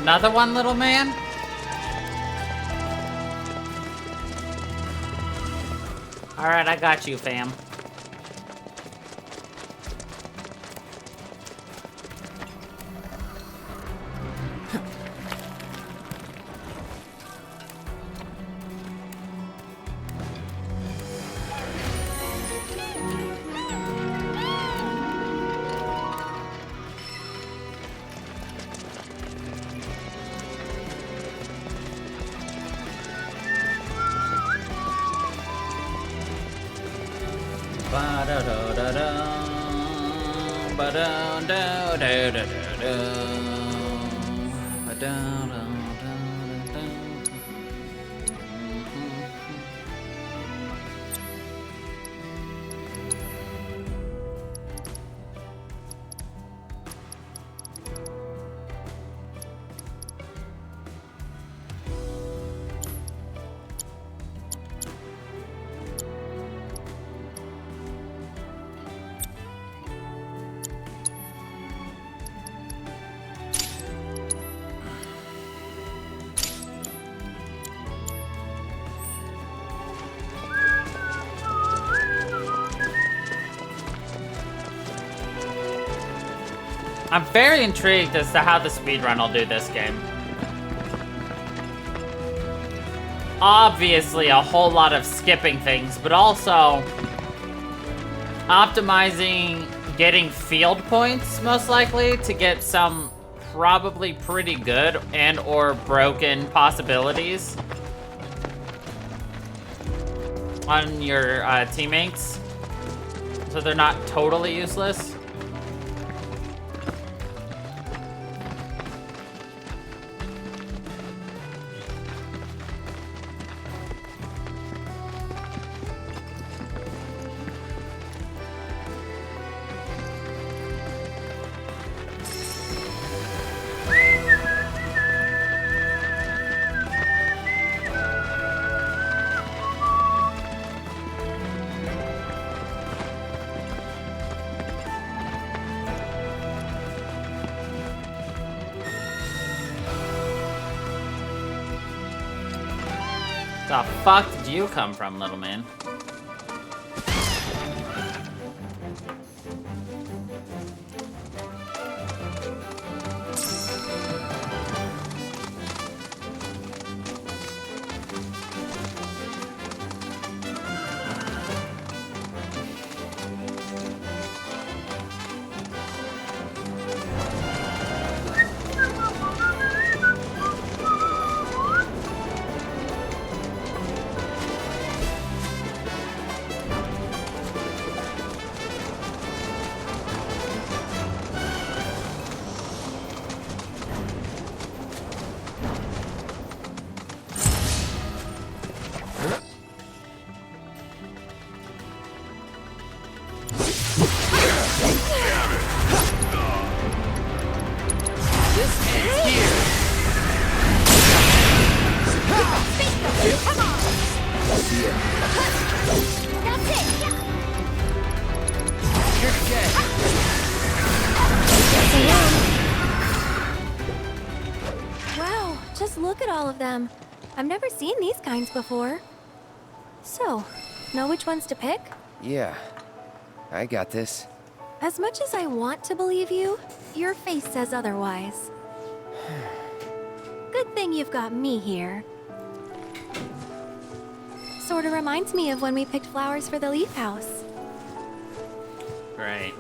Another one, little man? Alright, I got you, fam. I'm very intrigued as to how the speedrun will do this game. Obviously, a whole lot of skipping things, but also optimizing getting field points, most likely, to get some probably pretty good and or broken possibilities on your teammates, so they're not totally useless. The fuck did you come from, little man? Wow, just look at all of them. I've never seen these kinds before. So, know which ones to pick? Yeah, I got this. As much as I want to believe you, your face says otherwise. Good thing you've got me here. Sorta reminds me of when we picked flowers for the leaf house. Right.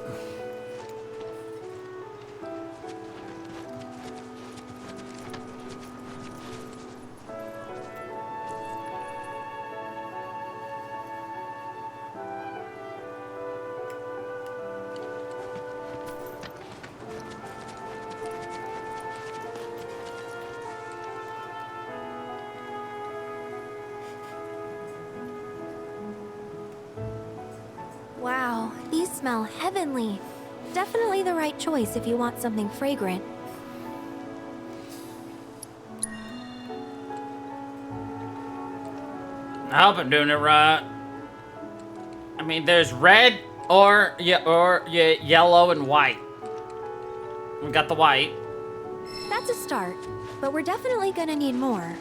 Wow, these smell heavenly. Definitely the right choice if you want something fragrant. I hope I'm doing it right. I mean, there's red or yellow and white. We got the white. That's a start, but we're definitely gonna need more.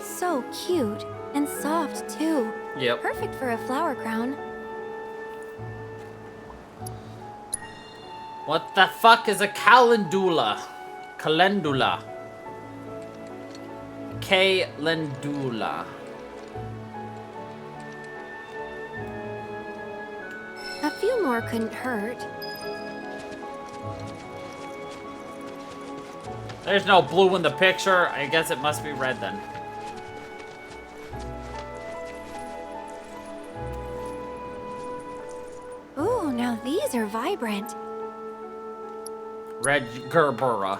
So cute and soft too. Yep. Perfect for a flower crown. What the fuck is a calendula? Calendula. Calendula. A few more couldn't hurt. There's no blue in the picture. I guess it must be red then. Ooh, now these are vibrant. Red Gerbera.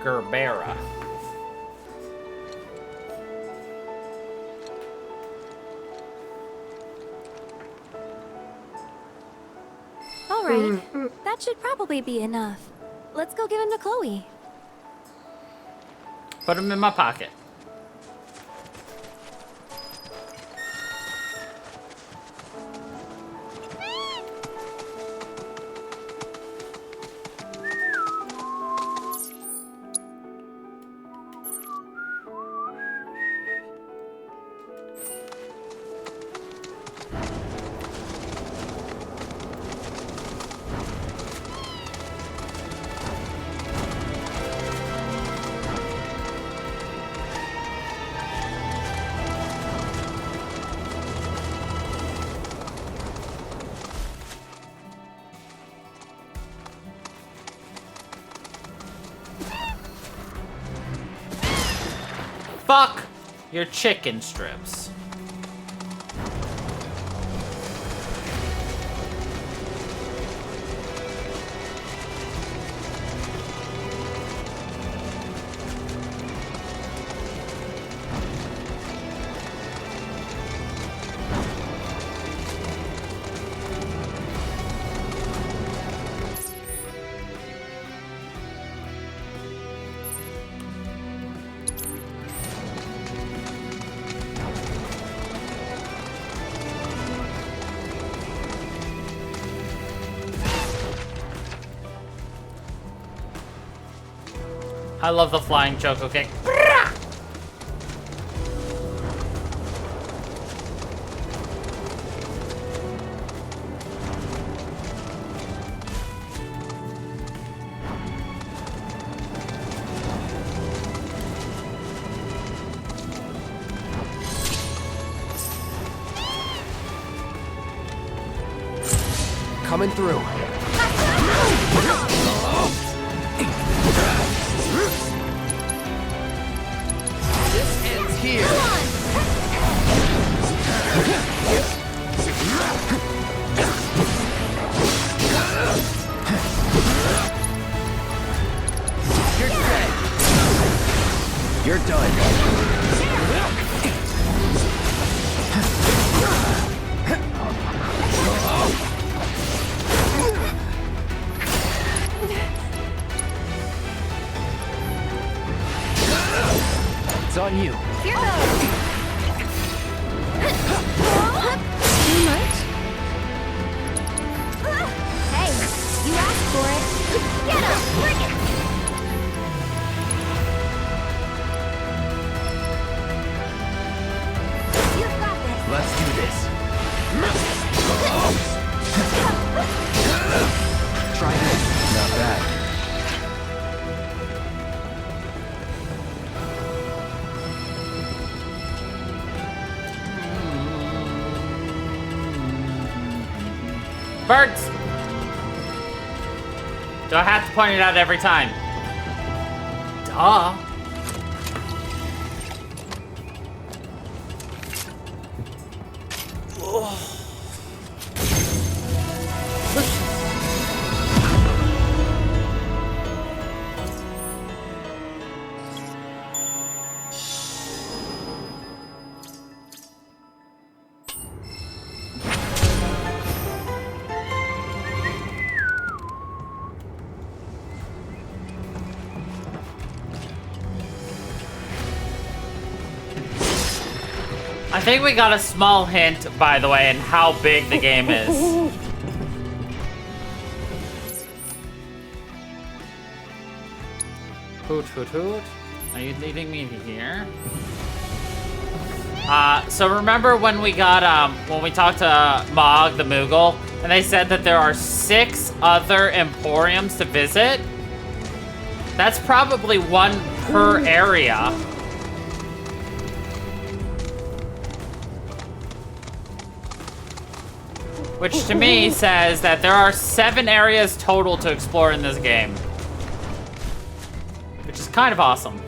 Gerbera. All right, that should probably be enough. Let's go give him to Chloe. Put them in my pocket. Fuck your chicken strips. I love the flying choco kick. Coming through. This ends here. You're dead. You're done. It's on you. Here goes. Too much? Hey, you asked for it. Get up, bring it. You've got this. Let's do this. Try this. Not bad. Birds! Do I have to point it out every time? Duh. I think we got a small hint, by the way, in how big the game is. Hoot, hoot, hoot. Are you leading me here? So remember when we got, when we talked to Mog the Moogle, and they said that there are 6 other emporiums to visit? That's probably one per area. Which to me says that there are 7 areas total to explore in this game. Which is kind of awesome.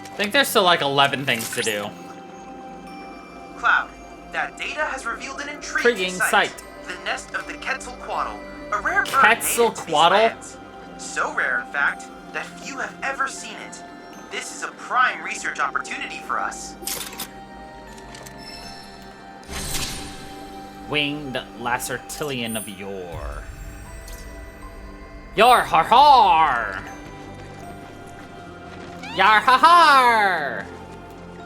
I think there's still like 11 things to do. Cloud, that data has revealed an intriguing sight. The nest of the Quetzalcoatl, a rare bird Quetzalcoatl? So rare, in fact, that few have ever seen it. This is a prime research opportunity for us. Winged Lacertilian of yore. Yar har har! Yar ha har!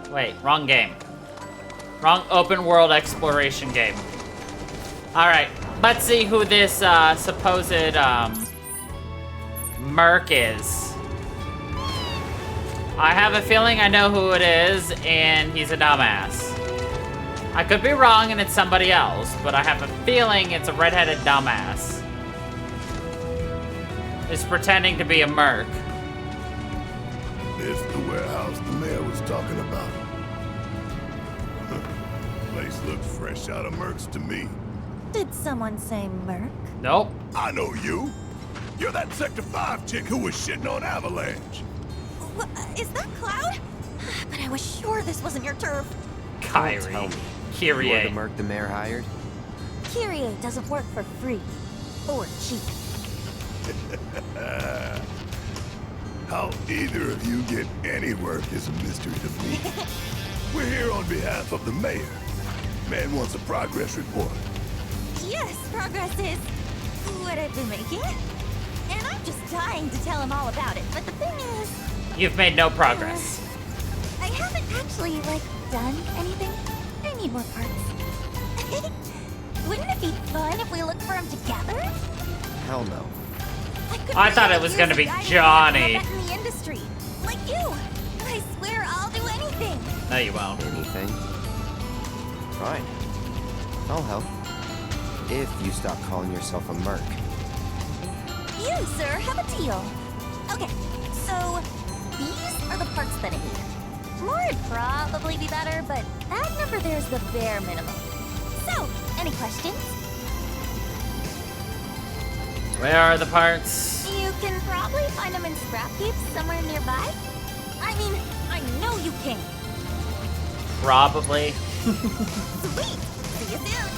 Wait, wrong game. Wrong open world exploration game. Alright, let's see who this supposed merc is. I have a feeling I know who it is, and he's a dumbass. I could be wrong and it's somebody else, but I have a feeling it's a redheaded dumbass. He's pretending to be a merc. It's the warehouse the mayor was talking about. Place looks fresh out of Mercs to me. Did someone say Merc? Nope. I know you. You're that Sector 5 chick who was shitting on Avalanche. Is that Cloud? But I was sure this wasn't your turf. Don't tell me. Kyrie. You are the merc the mayor hired? Kyrie doesn't work for free. Or cheap. How either of you get any work is a mystery to me. We're here on behalf of the mayor. Man wants a progress report. Yes, progress is what I've been making. And I'm just dying to tell him all about it. But the thing is... You've made no progress. I haven't actually, done anything. I need more parts. Wouldn't it be fun if we looked for them together? Hell no. I thought it was gonna be Johnny. In the industry, like you. I swear I'll do anything. No, you won't. Anything? Fine. I'll help. If you stop calling yourself a merc. You, sir, have a deal. Okay, so these are the parts that I need. More would probably be better, but that number there's the bare minimum. So, any questions? Where are the parts? You can probably find them in scrap heaps somewhere nearby. I mean, I know you can. Probably. Sweet! See you soon!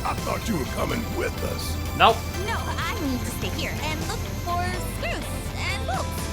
I thought you were coming with us. Nope. No, I need to stay here and look for screws and bolts.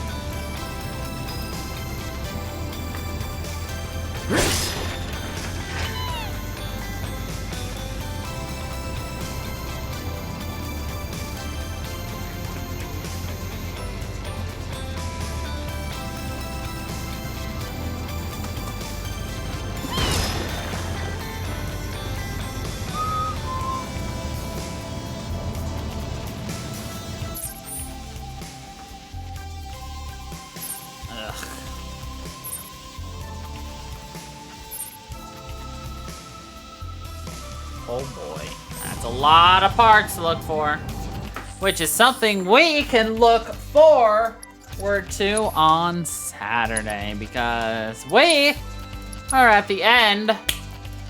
Oh boy. That's a lot of parts to look for. Which is something we can look for Word 2 on Saturday, because we are at the end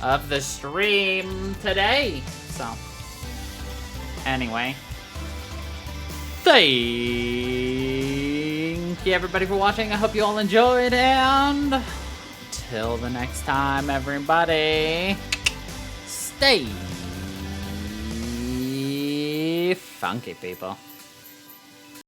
of the stream today. So, anyway, thank you everybody for watching. I hope you all enjoyed, and till the next time, everybody, stay funky, people.